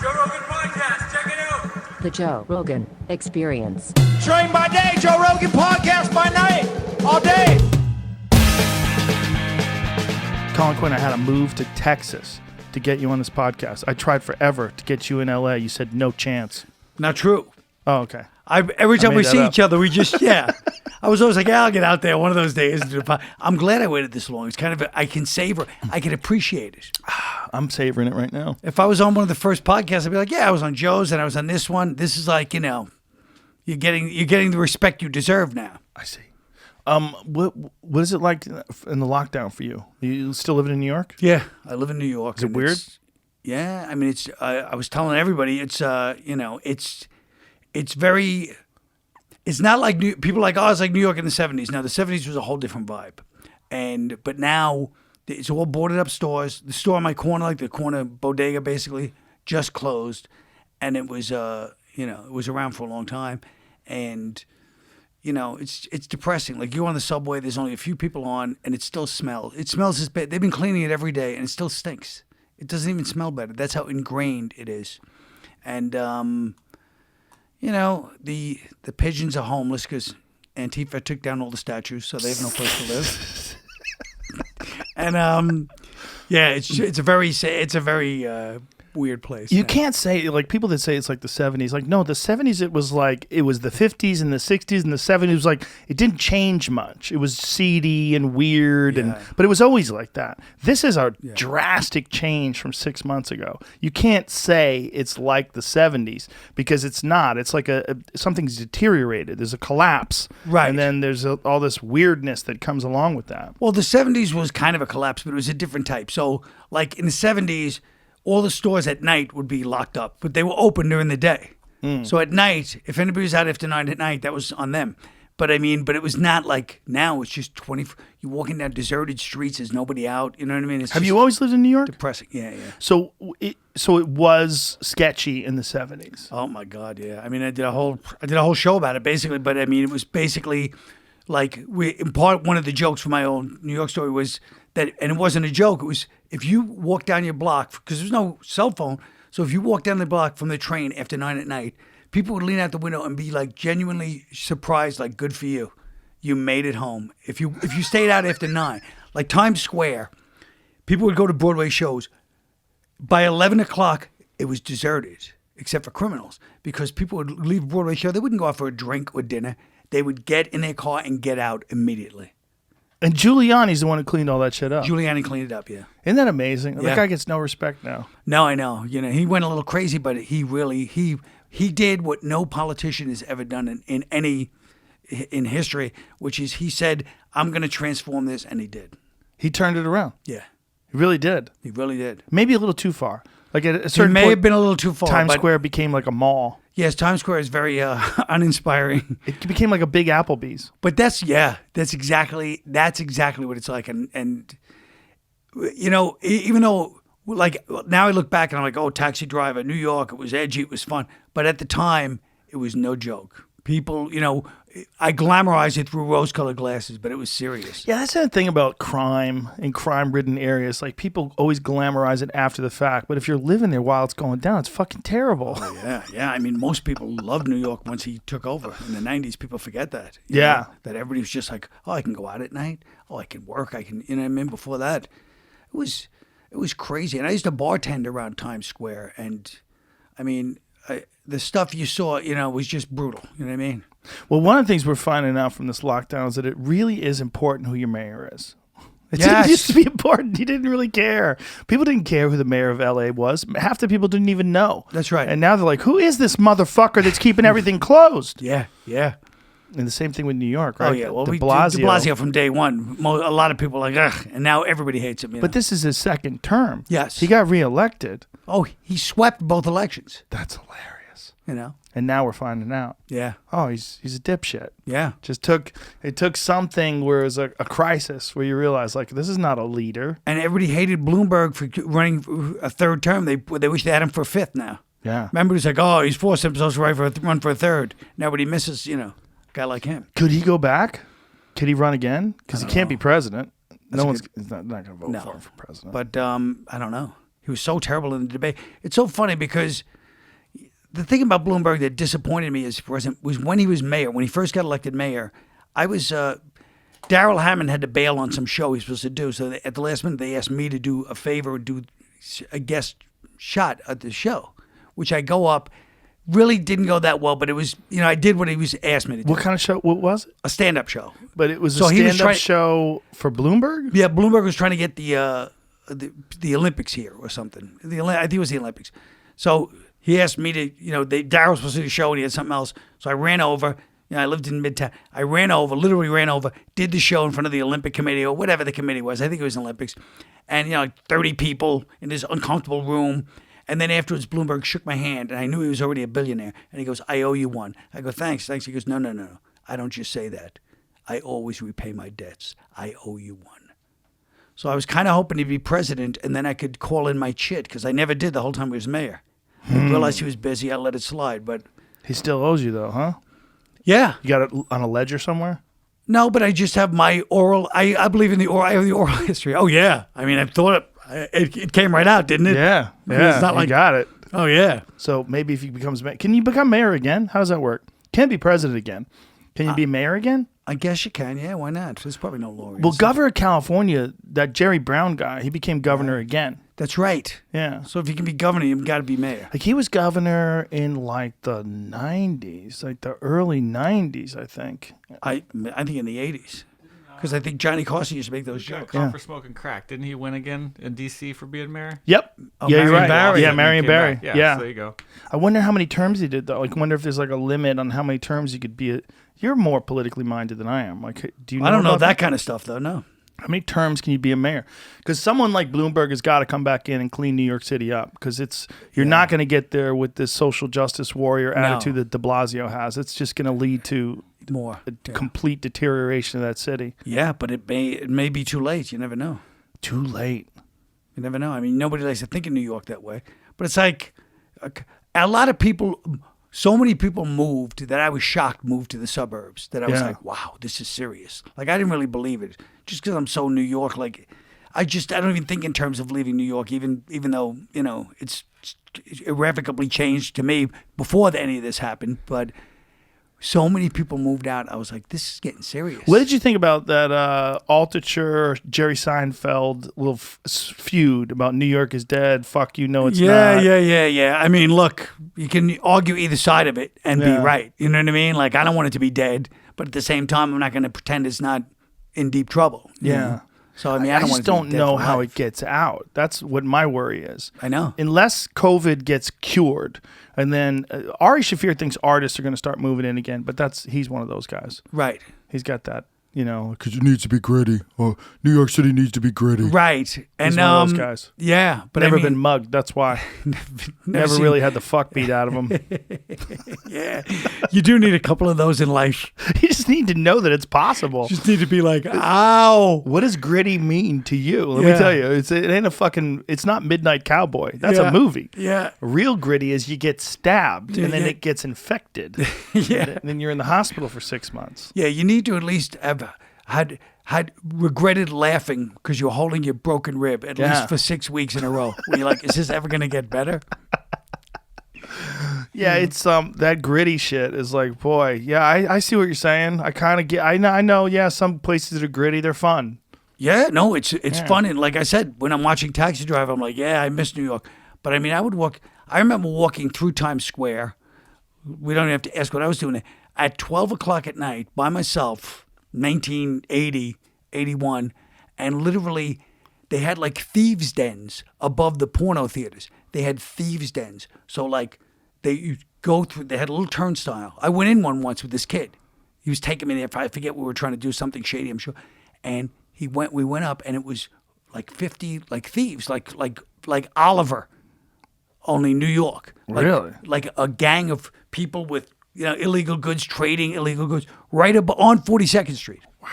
Joe Rogan Podcast, check it out. The Joe Rogan Experience. Train by day, Joe Rogan Podcast by night, all day. Colin Quinn, I had to move to Texas to get you on this podcast. I tried forever to get you in LA. You said no chance. Not true. Oh, okay. Every time we see up. each other, we just, yeah. I was always like, I'll get out there one of those days. I'm glad I waited this long. It's kind of, I can savor, I can appreciate it. I'm savoring it right now. If I was on one of the first podcasts, I'd be like, yeah, I was on Joe's and I was on this one. This is like, you're getting the respect you deserve now. I see. What is it like in the lockdown for you? You still living in New York? Yeah, I live in New York. Is it weird? Yeah, I mean, I was telling everybody, it's very, it's not like people are like, oh, it's like New York in the 70s. Now, the 70s was a whole different vibe. But now it's all boarded up stores. The store on my corner, like the corner bodega basically, just closed. And it was, it was around for a long time. And, it's depressing. Like you're on the subway, there's only a few people on, and it still smells. It smells as bad. They've been cleaning it every day, and it still stinks. It doesn't even smell better. That's how ingrained it is. And, the pigeons are homeless because Antifa took down all the statues, so they have no place to live. And it's a very weird place. You can't say, like, people that say it's like the 70s. Like, no, the 70s, it was the 50s and the 60s and the 70s. It was like, it didn't change much. It was seedy and weird, but it was always like that. This is a drastic change from 6 months ago. You can't say it's like the 70s because it's not. It's like something's deteriorated. There's a collapse. Right. And then there's all this weirdness that comes along with that. Well, the 70s was kind of a collapse, but it was a different type. So, like, in the 70s, all the stores at night would be locked up, but they were open during the day. So at night, if anybody was out after 9 at night, that was on them. But it was not like now. It's just 20. You're walking down deserted streets. There's nobody out. You know what I mean? Have you always lived in New York? Depressing. Yeah. So it was sketchy in the 70s. Oh my God, yeah. I mean, I did a whole show about it basically. But I mean, it was basically like one of the jokes for my own New York story was that, and it wasn't a joke. It was if you walk down your block because there's no cell phone. So if you walk down the block from the train after 9 at night, people would lean out the window and be like genuinely surprised, like, good for you. You made it home. If you stayed out after 9, like Times Square, people would go to Broadway shows. By 11 o'clock, it was deserted, except for criminals, because people would leave a Broadway show. They wouldn't go out for a drink or dinner. They would get in their car and get out immediately. And Giuliani's the one who cleaned all that shit up. Giuliani cleaned it up, yeah. Isn't that amazing? Yeah. That guy gets no respect now. No, I know. He went a little crazy, but he really he did what no politician has ever done in history, which is he said, I'm going to transform this, and he did. He turned it around. Yeah. He really did. He really did. Maybe a little too far. Like at a certain may point, have been a little too far. Times Square became like a mall. Yes, Times Square is very uninspiring. It became like a big Applebee's. But that's exactly what it's like. And even though, like, now I look back and I'm like, oh, Taxi Driver, New York, it was edgy, it was fun. But at the time, it was no joke. People, I glamorized it through rose-colored glasses, but it was serious. Yeah, that's the thing about crime in crime-ridden areas. Like, people always glamorize it after the fact, but if you're living there while it's going down, it's fucking terrible. Oh, yeah. I mean, most people loved New York once he took over. In the 90s, people forget that. Yeah. That everybody was just like, oh, I can go out at night. Oh, I can work. I can, you know what I mean? Before that, it was crazy. And I used to bartend around Times Square, and, I mean, the stuff you saw, was just brutal. You know what I mean? Well, one of the things we're finding out from this lockdown is that it really is important who your mayor is. It used to be important. He didn't really care. People didn't care who the mayor of L.A. was. Half the people didn't even know. That's right. And now they're like, who is this motherfucker that's keeping everything closed? Yeah. And the same thing with New York, right? Oh, yeah. Well, de Blasio from day one. A lot of people are like, ugh. And now everybody hates him. But this is his second term. Yes. He got reelected. Oh, he swept both elections. That's hilarious. And now we're finding out. Yeah. Oh, he's a dipshit. Yeah. It took something where it was a crisis where you realize, like, this is not a leader. And everybody hated Bloomberg for running a third term. They wish they had him for a fifth now. Yeah. Remember, it's like, oh, he's forced himself to run for a third. Nobody misses, a guy like him. Could he go back? Could he run again? Because he can't be president. He's not going to vote for him for president. But I don't know. He was so terrible in the debate. It's so funny because the thing about Bloomberg that disappointed me was when he was mayor. When he first got elected mayor, I was Daryl Hammond had to bail on some show he was supposed to do. So at the last minute, they asked me to do a favor and do a guest shot at the show, which I go up. Really didn't go that well, but it was, I did what he was asked me to do. What kind of show? What was it? A stand-up show. But it was a stand-up show for Bloomberg? Yeah, Bloomberg was trying to get the Olympics here or something. I think it was the Olympics. So he asked me to, Daryl was supposed to do a show and he had something else. So I ran over. I lived in Midtown. I literally ran over, did the show in front of the Olympic committee or whatever the committee was. I think it was Olympics. And, 30 people in this uncomfortable room. And then afterwards, Bloomberg shook my hand, and I knew he was already a billionaire. And he goes, I owe you one. I go, thanks. He goes, no. I don't just say that. I always repay my debts. I owe you one. So I was kind of hoping he'd be president, and then I could call in my chit, because I never did the whole time he was mayor. I realized he was busy. I let it slide. But he still owes you, though, huh? Yeah. You got it on a ledger somewhere? No, but I just have my oral. I believe in the oral. I have the oral history. Oh, yeah. I mean, I've thought it came right out, didn't it? Yeah. I mean, it's not like you got it. Oh, yeah. So maybe if he becomes mayor, can you become mayor again? How does that work? Can't be president again. Can you be mayor again? I guess you can. Yeah, why not? There's probably no law. Well, governor of California, that Jerry Brown guy, he became governor again. That's right. Yeah. So if you can be governor, you've got to be mayor. Like he was governor in like the 90s, like the early 90s, I think. I think in the 80s. Because I think Johnny Carson used to make those He got jokes. caught for smoking crack. Didn't he win again in D.C. for being mayor? Yep. Oh, Yeah, you're Marion right. Barry. Yeah, Marion Barry. Yeah, Yeah. so there you go. I wonder how many terms he did, though. Like, I wonder if there's like a limit on how many terms he could be. You're more politically minded than I am. Like, do you know I don't know about that kind of stuff, though, no. How many terms can you be a mayor? Because someone like Bloomberg has got to come back in and clean New York City up. Because you're not going to get there with this social justice warrior attitude that de Blasio has. It's just going to lead to More. complete deterioration of that city. Yeah, but it may be too late. You never know. Too late. You never know. I mean, nobody likes to think of New York that way. But it's like a lot of people, so many people moved that I was shocked moved to the suburbs that I was like, wow, this is serious. Like, I didn't really believe it. Just because I'm so New York, like, I don't even think in terms of leaving New York, even though, it's irrevocably changed to me before any of this happened. But so many people moved out. I was like, this is getting serious. What did you think about that Altucher, Jerry Seinfeld little feud about New York is dead, fuck you, no it's not? Yeah. I mean, look, you can argue either side of it and be right. You know what I mean? Like, I don't want it to be dead, but at the same time, I'm not going to pretend it's not in deep trouble. you know? So, I mean, I just don't know how it gets out. That's what my worry is. I know. Unless COVID gets cured, and then Ari Shaffir thinks artists are going to start moving in again, but he's one of those guys. Right. He's got that, because it needs to be gritty. Oh, New York City needs to be gritty. Right. And He's one of those guys. Yeah. But Never I mean, been mugged. That's why. Never seen- really had the fuck beat out of him. Yeah. You do need a couple of those in life. You just need to know that it's possible. Just need to be like, ow. What does gritty mean to you? Let Yeah. me tell you, it ain't it's not Midnight Cowboy. That's Yeah. a movie. Yeah. Real gritty is you get stabbed and then yeah. it gets infected. Yeah. And then you're in the hospital for 6 months. Yeah, you need to at least have had regretted laughing because you're holding your broken rib at least for 6 weeks in a row. Where you're like, is this ever going to get better? Yeah, it's that gritty shit is like, boy, yeah, I see what you're saying. I kind of get, I know, yeah, some places that are gritty, they're fun. Yeah, no, it's fun. And like I said, when I'm watching Taxi Driver, I'm like, yeah, I miss New York. But I mean, I remember walking through Times Square. We don't have to ask what I was doing there. At 12 o'clock at night by myself, 1980, 81, and literally they had like thieves' dens above the porno theaters. They had thieves' dens. So like they had a little turnstile. I went in one once with this kid. He was taking me there. I forget we were trying to do something shady, I'm sure. And we went up and it was like 50 like thieves, like Oliver, only New York. Really? Like a gang of people with illegal goods, trading illegal goods, right up on 42nd Street. Wow.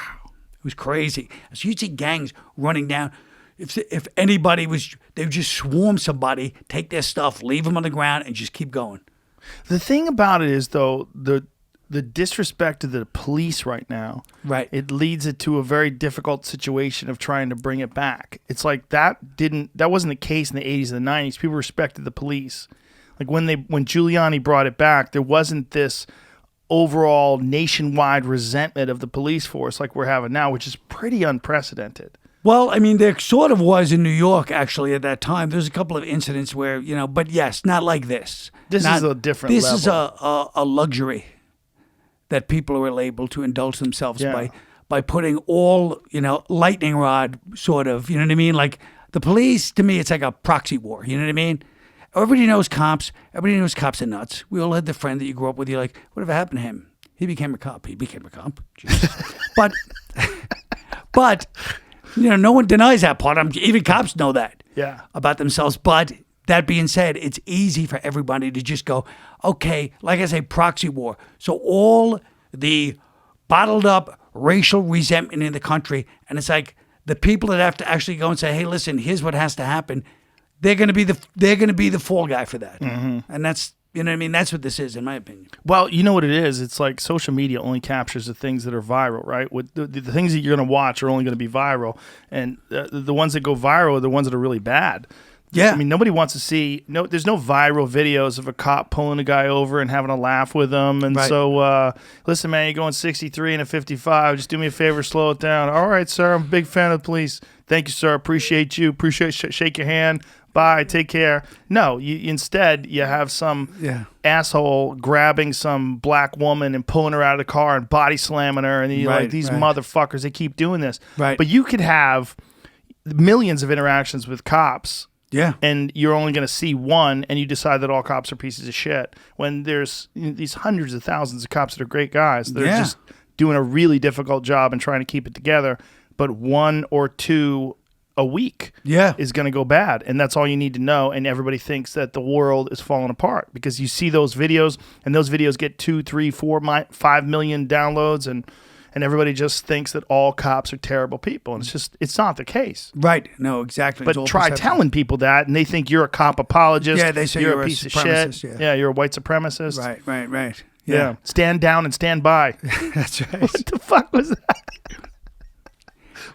It was crazy. So you'd see gangs running down. If anybody they would just swarm somebody, take their stuff, leave them on the ground, and just keep going. The thing about it is, though, the disrespect to the police right now, Right. it leads it to a very difficult situation of trying to bring it back. It's like that wasn't the case in the 80s and the 90s. People respected the police. Like when Giuliani brought it back, there wasn't this overall nationwide resentment of the police force like we're having now, which is pretty unprecedented. Well, I mean, there sort of was in New York, actually, at that time. There's a couple of incidents where, but yes, not like this. This is a different level. This is a luxury that people are able to indulge themselves by putting all, lightning rod sort of, you know what I mean? Like the police, to me, it's like a proxy war, you know what I mean? Everybody knows cops. Everybody knows cops are nuts. We all had the friend that you grew up with. You're like, whatever happened to him? He became a cop. Jesus. But, no one denies that part. Even cops know that about themselves. But that being said, it's easy for everybody to just go, okay, like I say, proxy war. So all the bottled up racial resentment in the country, and it's like the people that have to actually go and say, hey, listen, here's what has to happen. They're going to be the fall guy for that. Mm-hmm. And that's, you know what I mean? That's what this is, in my opinion. Well, you know what it is? It's like social media only captures the things that are viral, right? With the things that you're going to watch are only going to be viral. And the ones that go viral are the ones that are really bad. Yeah. I mean, nobody wants to see, there's no viral videos of a cop pulling a guy over and having a laugh with him. And so, listen, man, you're going 63 and a 55. Just do me a favor, slow it down. All right, sir, I'm a big fan of the police. Thank you, sir. Appreciate you. Shake your hand. Bye. Take care. No, instead you have some asshole grabbing some black woman and pulling her out of the car and body slamming her, and you're like, these motherfuckers, they keep doing this. Right. But you could have millions of interactions with cops. Yeah. And you're only going to see one, and you decide that all cops are pieces of shit. When there's these hundreds of thousands of cops that are great guys, they're just doing a really difficult job and trying to keep it together. But one or two a week is going to go bad, and that's all you need to know. And everybody thinks that the world is falling apart because you see those videos, and those videos get 2, 3, 4, 5 million downloads, and everybody just thinks that all cops are terrible people, and it's not the case. Right? No, exactly. But try telling people that, and they think you're a cop apologist. Yeah, they say you're a piece of supremacist, shit. Yeah, you're a white supremacist. Right. Yeah. Stand down and stand by. That's right. What the fuck was that?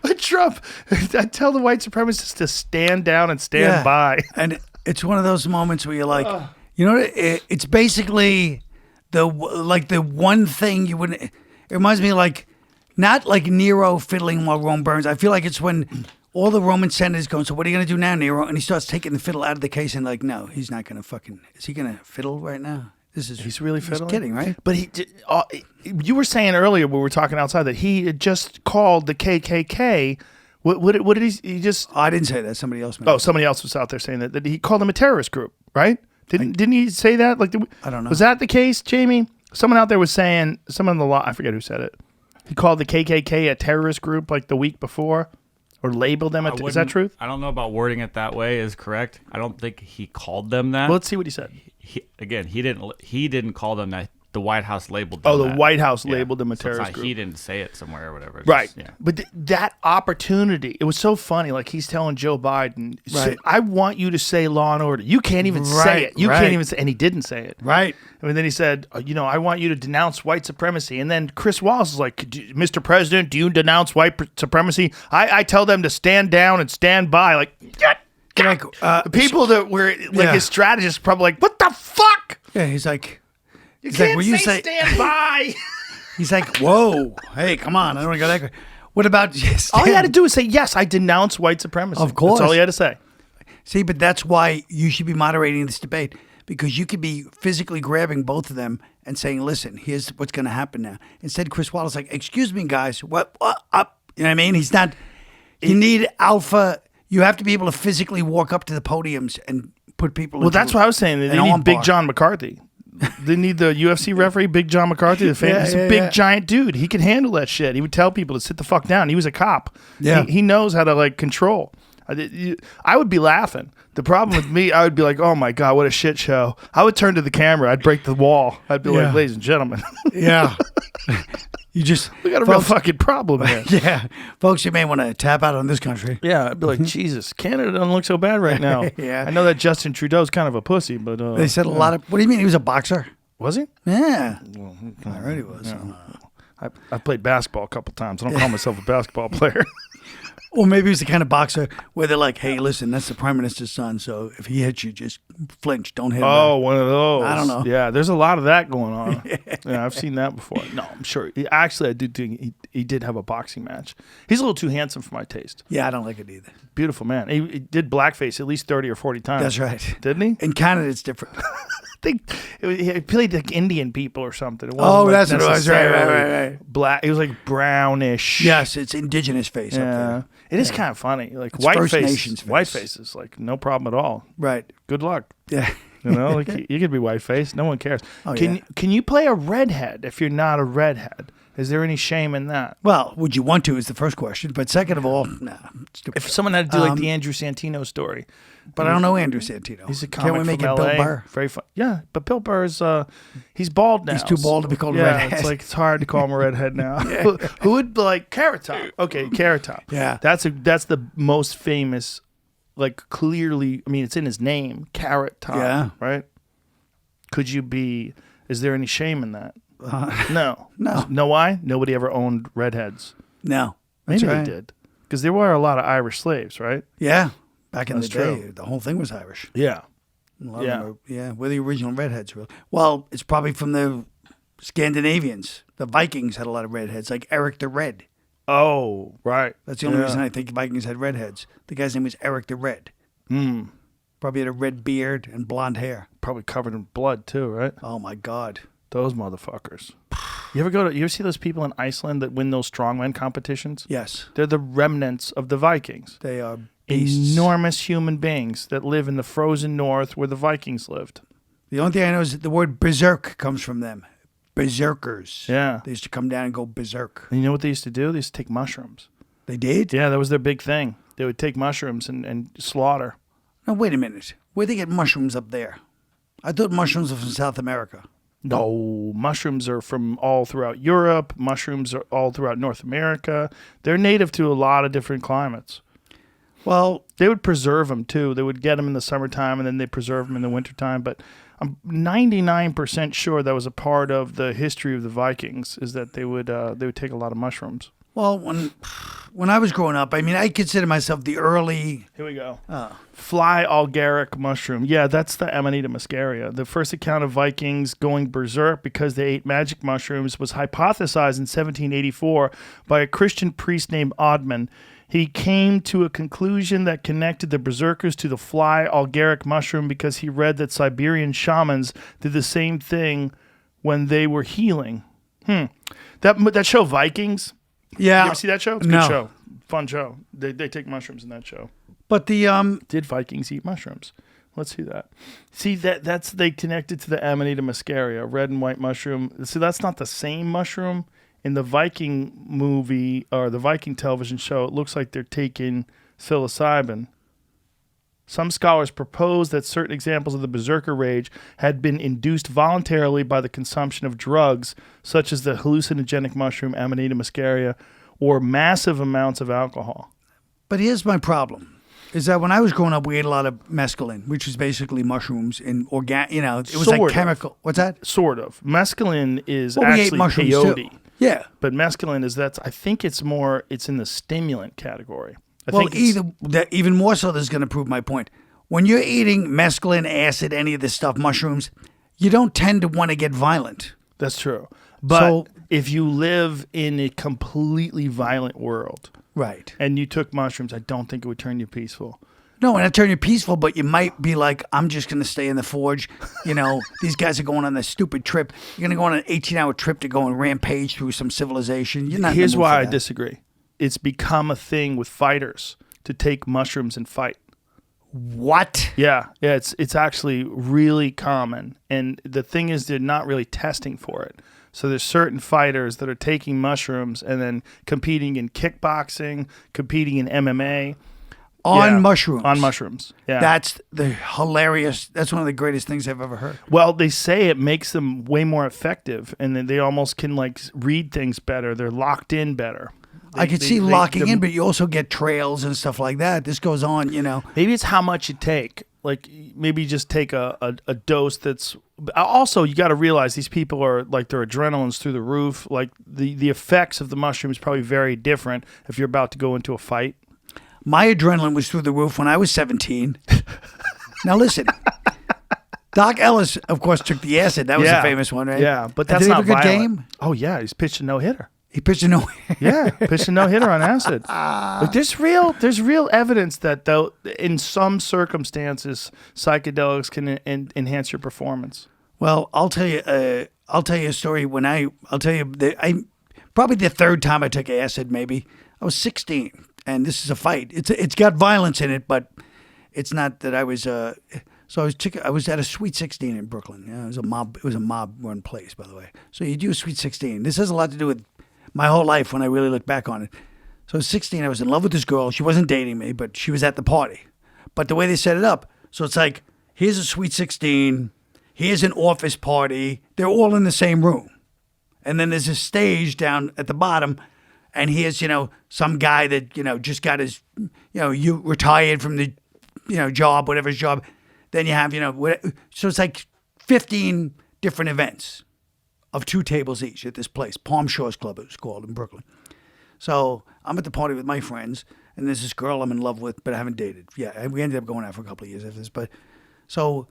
What Trump? I tell the white supremacists to stand down and stand by. And it's one of those moments where you're like, it's basically the one thing you wouldn't. It reminds me like not like Nero fiddling while Rome burns. I feel like it's when all the Roman senators going, so what are you going to do now, Nero? And he starts taking the fiddle out of the case and like, no, he's not going to fucking. Is he going to fiddle right now? He's really fiddling? He's kidding, right? But you were saying earlier when we were talking outside that he had just called the KKK. What did he just? Oh, I didn't say that. Somebody else. Somebody else was out there saying that he called them a terrorist group, right? Didn't he say that? Like, I don't know. Was that the case, Jamie? Someone out there was saying, someone in the law, I forget who said it. He called the KKK a terrorist group like the week before, or labeled them. Is that truth? I don't know about wording it that way is correct. I don't think he called them that. Well, let's see what he said. He didn't call them that. The White House labeled them that. White House labeled them a terrorist group. He didn't say it somewhere or whatever. Right. But that opportunity, it was so funny. Like he's telling Joe Biden, I want you to say law and order. You can't even say it. You can't even say, and he didn't say it. Right. And then he said, I want you to denounce white supremacy. And then Chris Wallace is like, Mr. President, do you denounce white supremacy? I tell them to stand down and stand by. Like, the people that were like his strategists probably like, what the fuck? Yeah, he's like, you can't say stand by. He's like, whoa, hey, come on, I don't want to go that quick. What about just all he had to do was say, yes, I denounce white supremacy. Of course. That's all he had to say. See, but that's why you should be moderating this debate, because you could be physically grabbing both of them and saying, listen, here's what's going to happen now. Instead, Chris Wallace like, excuse me, guys, what up? You know what I mean? He's not, you need alpha. You have to be able to physically walk up to the podiums and put people Well, that's what I was saying. They need Big John McCarthy. They need the UFC referee, Big John McCarthy. He's a big, giant dude. He can handle that shit. He would tell people to sit the fuck down. He was a cop. Yeah. He knows how to, like, control. I would be laughing. The problem with me, I would be like, oh, my God, what a shit show. I would turn to the camera. I'd break the wall. I'd be like, ladies and gentlemen. Yeah. We got a real fucking problem here. Yeah. Folks, you may want to tap out on this country. Yeah, I'd be like, Jesus, Canada doesn't look so bad right now. Yeah. I know that Justin Trudeau's kind of a pussy, but... they said a lot of... What do you mean? He was a boxer? Was he? Yeah. I heard he was. I played basketball a couple times. I don't call myself a basketball player. Or maybe he's the kind of boxer where they're like, hey, listen, that's the prime minister's son, so if he hits you, just flinch. Don't hit him. Oh, one of those. I don't know. Yeah, there's a lot of that going on. Yeah, I've seen that before. No, I'm sure. Actually, I do think he did have a boxing match. He's a little too handsome for my taste. Yeah, I don't like it either. Beautiful man. He did blackface at least 30 or 40 times. That's right. Didn't he? In Canada, it's different. He played like Indian people or something. It Oh, wasn't, that's what it was. Right. Black. It was like brownish. Yes, it's indigenous face up Yeah. there. It is kind of funny. Like It's white First face. Nations face. White face is like no problem at all. Right. Good luck. Yeah. You know, like you could be white face. No one cares. Oh, Can yeah. you play a redhead if you're not a redhead? Is there any shame in that? Well, would you want to is the first question. But second of all, nah, stupid. If someone had to do like the Andrew Santino story. But I don't know Andrew Santino. He's a comic Can't we make from it LA. Bill Burr? Very fun. Yeah, but Bill Burr's he's bald now. He's too bald to be called a yeah, redhead. it's like it's hard to call him a redhead now. Who would be like Carrot Top? Okay, Carrot Top. Yeah. That's the most famous, like clearly. I mean, it's in his name, Carrot Top. Yeah. Right. Could you be? Is there any shame in that? No. No. Know why? Nobody ever owned redheads. No. Maybe That's they right. did. Because there were a lot of Irish slaves, right? Yeah. Back in That's the day, true. the whole thing was Irish. Yeah. A lot of them we're the original redheads, really. Well, it's probably from the Scandinavians. The Vikings had a lot of redheads, like Eric the Red. Oh, right. That's the only reason I think Vikings had redheads. The guy's name was Eric the Red. Probably had a red beard and blonde hair. Probably covered in blood too, right? Oh my God. Those motherfuckers. You ever see those people in Iceland that win those strongman competitions? Yes, They're the remnants of the Vikings. they are beasts. Enormous human beings that live in the frozen north where the Vikings lived. The only thing I know is that the word berserk comes from them. Berserkers. Yeah. They used to come down and go berserk. And you know what they used to do? They used to take mushrooms. They did? Yeah, that was their big thing. They would take mushrooms and slaughter. Now, wait a minute. Where'd they get mushrooms up there? I thought mushrooms were from South America. No, mushrooms are from all throughout Europe. Mushrooms are all throughout North America. They're native to a lot of different climates. Well, They would preserve them too. They would get them in the summertime and then they preserve them in the wintertime. But I'm 99% sure that was a part of the history of the Vikings. Is that they would take a lot of mushrooms. well, when I was growing up, I mean, I consider myself the early. Here we go. Fly algaric mushroom. Yeah, that's the Amanita muscaria. The first account of Vikings going berserk because they ate magic mushrooms was hypothesized in 1784 by a Christian priest named Odman. He came to a conclusion that connected the berserkers to the fly algaric mushroom because he read that Siberian shamans did the same thing when they were healing. That show Vikings. Yeah. You ever see that show? It's a No. good show. Fun show. They take mushrooms in that show. But the Did Vikings eat mushrooms? Let's see that. See that's they connected to the Amanita muscaria, red and white mushroom. See, that's not the same mushroom. In the Viking movie or the Viking television show, it looks like they're taking psilocybin. Some scholars propose that certain examples of the berserker rage had been induced voluntarily by the consumption of drugs, such as the hallucinogenic mushroom Amanita muscaria, or massive amounts of alcohol. But here's my problem: is that when I was growing up, we ate a lot of mescaline, which is basically mushrooms and organic. You know, it was Sort like of. chemical. What's that? Sort of. Mescaline is Well, we ate actually mushrooms peyote. too. Yeah. But mescaline I think it's in the stimulant category. I Well, think it's, even more so, this is going to prove my point. When you're eating mescaline, acid, any of this stuff, mushrooms, you don't tend to want to get violent. that's true. But So- if you live in a completely violent world Right. and you took mushrooms, I don't think it would turn you peaceful. No, and it turn you peaceful, but you might be like, I'm just going to stay in the forge. You know, these guys are going on this stupid trip. You're going to go on an 18-hour trip to go and rampage through some civilization. You're not in the Here's mood why for I that. disagree. It's become a thing with fighters to take mushrooms and fight. What? Yeah, it's actually really common. And the thing is, they're not really testing for it. So there's certain fighters that are taking mushrooms and then competing in kickboxing, competing in MMA. On Yeah, mushrooms. On mushrooms. Yeah. That's that's one of the greatest things I've ever heard. Well, they say it makes them way more effective, and then they almost can like read things better. They're locked in better. I could see locking in, but you also get trails and stuff like that. This goes on, you know. Maybe it's how much you take. like maybe just take a dose that's also, you got to realize these people are like, their adrenaline's through the roof. Like the effects of the mushrooms probably very different if you're about to go into a fight. My adrenaline was through the roof when I was 17. Now listen, Doc Ellis, of course, took the acid. That was a famous one, right? Yeah, but And that's did he not have a good violent. game. Oh yeah, he's pitched a no-hitter. He pitched a no. Yeah, pitched a no-hitter on acid. Like there's real evidence that though in some circumstances psychedelics can enhance your performance. Well, I'll tell you a story. I'll tell you probably the third time I took acid. Maybe I was 16, and this is a fight. It's got violence in it, but it's not that I was. So I was at a Sweet 16 in Brooklyn. Yeah, it was a mob run place, by the way. So you do a Sweet 16. This has a lot to do with my whole life when I really look back on it. So I was 16. I was in love with this girl. She wasn't dating me, but she was at the party. But the way they set it up, so it's like, here's a Sweet 16. Here's an office party. They're all in the same room. And then there's a stage down at the bottom. And here's, some guy that, just got his, you retired from the, job, whatever his job. Then you have, so it's like 15 different events of 2 tables each at this place. Palm Shores Club, it was called, in Brooklyn. So I'm at the party with my friends, and there's this girl I'm in love with, but I haven't dated. Yeah, we ended up going out for a couple of years after this. But so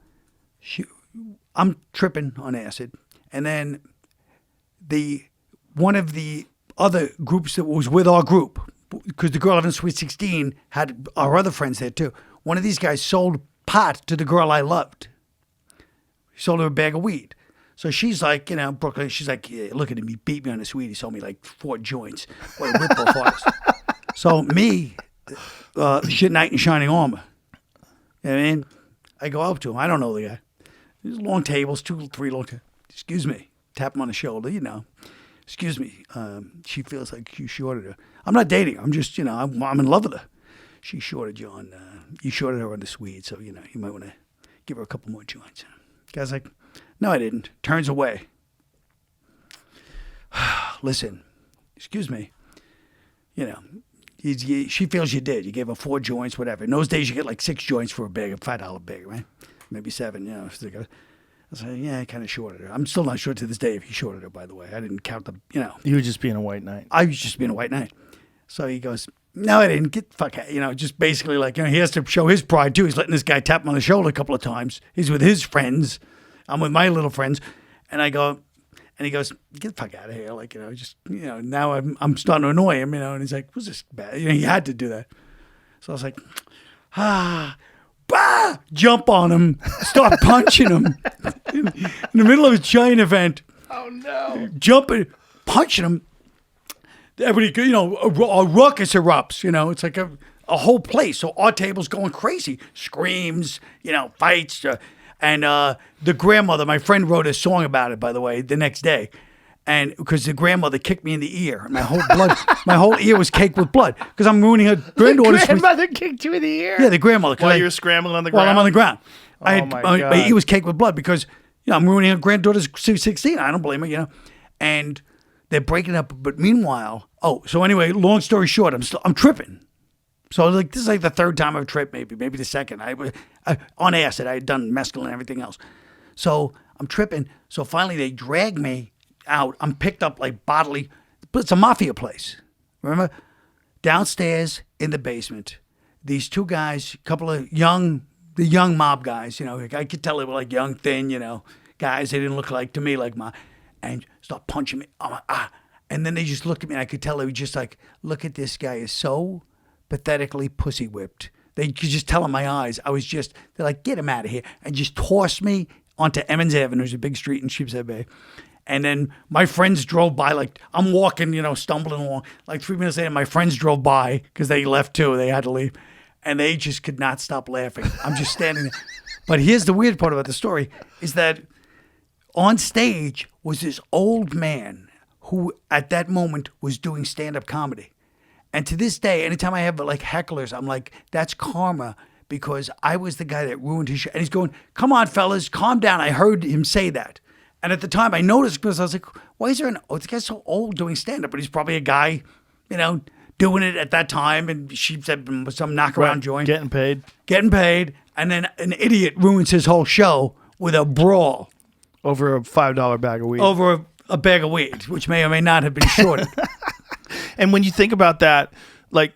I'm tripping on acid, and then one of the other groups that was with our group, because the girl having Sweet 16 had our other friends there too. One of these guys sold pot to the girl I loved. He sold her a bag of weed. So she's like, Brooklyn, she's like, yeah, look at him, he beat me on his weed. He sold me like 4 joints. What a whip-off artist. So me, shit knight in shining armor. You know what I mean? I go up to him. I don't know the guy. There's long tables, 2, 3 long tables. Excuse me. Tap him on the shoulder, Excuse me. She feels like you shorted her. I'm not dating her. I'm just, I'm in love with her. She shorted you on, you shorted her on this weed, so, you might want to give her a couple more joints. Guy's like, no, I didn't. Turns away. Listen, excuse me. She feels you did. You gave her 4 joints, whatever. In those days, you get like 6 joints for a bag, a $5 bag, right? Maybe 7, I was like, yeah, I kind of shorted her. I'm still not sure to this day if he shorted her, by the way. I didn't count the, You were just being a white knight. I was just being a white knight. So he goes, no, I didn't. Get the fuck out. Just basically like, he has to show his pride too. He's letting this guy tap him on the shoulder a couple of times. He's with his friends. I'm with my little friends. And I go, and he goes, get the fuck out of here. Like, now I'm starting to annoy him, and he's like, what's this bad? He had to do that. So I was like, bah! Jump on him, start punching him in the middle of a giant event. Oh no! Jumping, punching him. Everybody, a ruckus erupts. It's like a whole place. So our table's going crazy, screams, fights, and the grandmother. My friend wrote a song about it, by the way, the next day. And because the grandmother kicked me in the ear, my whole ear was caked with blood because I'm ruining her granddaughter's. The grandmother kicked you in the ear. Yeah, the grandmother. While you're scrambling on the ground. While I'm on the ground, Oh my God. my ear was caked with blood because I'm ruining her granddaughter's 16. I don't blame her, And they're breaking up, but meanwhile, so anyway, long story short, I'm tripping. So like this is like the 3rd time I've tripped, maybe the 2nd. I on acid. I had done mescaline and everything else. So I'm tripping. So finally they drag me out. I'm picked up like bodily, but it's a mafia place. Remember? Downstairs in the basement, these 2 guys, a couple of the young mob guys, I could tell they were like young, thin, guys. They didn't look like to me like and start punching me. And then they just looked at me and I could tell they were just like, look at this guy is so pathetically pussy whipped. They could just tell in my eyes. They're like, get him out of here. And just tossed me onto Emmons Avenue. There's a big street in Sheepshead Bay. And then my friends drove by, like I'm walking, stumbling along. Like 3 minutes later, my friends drove by because they left too. They had to leave. And they just could not stop laughing. I'm just standing there. But here's the weird part about the story is that on stage was this old man who at that moment was doing stand-up comedy. And to this day, anytime I have like hecklers, I'm like, that's karma because I was the guy that ruined his show. And he's going, come on, fellas, calm down. I heard him say that. And at the time I noticed because I was like, why is there this guy's so old doing stand-up? But he's probably a guy, doing it at that time. And she said some knockaround joint. Getting paid. and then an idiot ruins his whole show with a brawl Over a $5 bag of weed. over a bag of weed, which may or may not have been shorted. And when you think about that, like,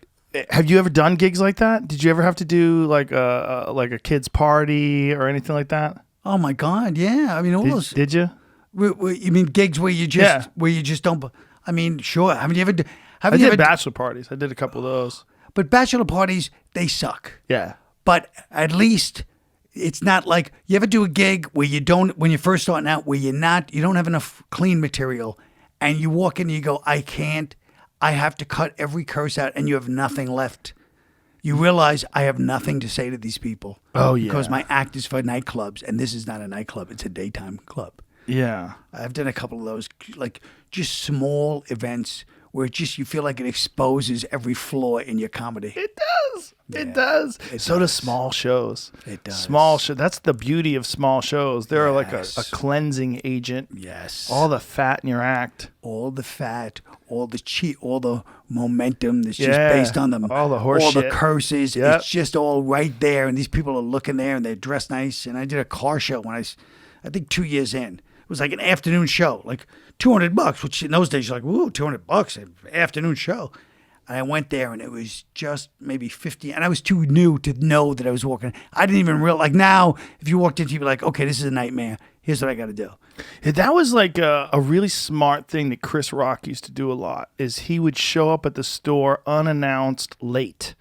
have you ever done gigs like that? Did you ever have to do like a kid's party or anything like that? Oh my God, yeah. I mean, all those. Did you? You mean gigs where you just don't? I mean, sure. Haven't you ever? I did bachelor parties. I did a couple of those. But bachelor parties, they suck. Yeah. But at least it's not like you ever do a gig where you don't, when you're first starting out, where you don't have enough clean material, and you walk in and you go, I can't. I have to cut every curse out, and you have nothing left. You realize I have nothing to say to these people. Oh, yeah. Because my act is for nightclubs, and this is not a nightclub. It's a daytime club. Yeah. I've done a couple of those, like just small events where you feel like it exposes every flaw in your comedy. It does. It does. So do small shows. It does. Small show. That's the beauty of small shows. They're like a cleansing agent. Yes. All the fat in your act. All the fat, all the cheat, all the momentum that's just based on them. All the horse all shit. the curses. Yep. It's just all right there. And these people are looking there and they're dressed nice. And I did a car show when I think 2 years in. It was like an afternoon show, like $200, which in those days you're like, woo, $200, an afternoon show. And I went there and it was just maybe 50. And I was too new to know that I was walking. I didn't even realize, like now, if you walked in, you'd be like, okay, this is a nightmare. Here's what I got to do. That was like a really smart thing that Chris Rock used to do a lot, is he would show up at the store unannounced late.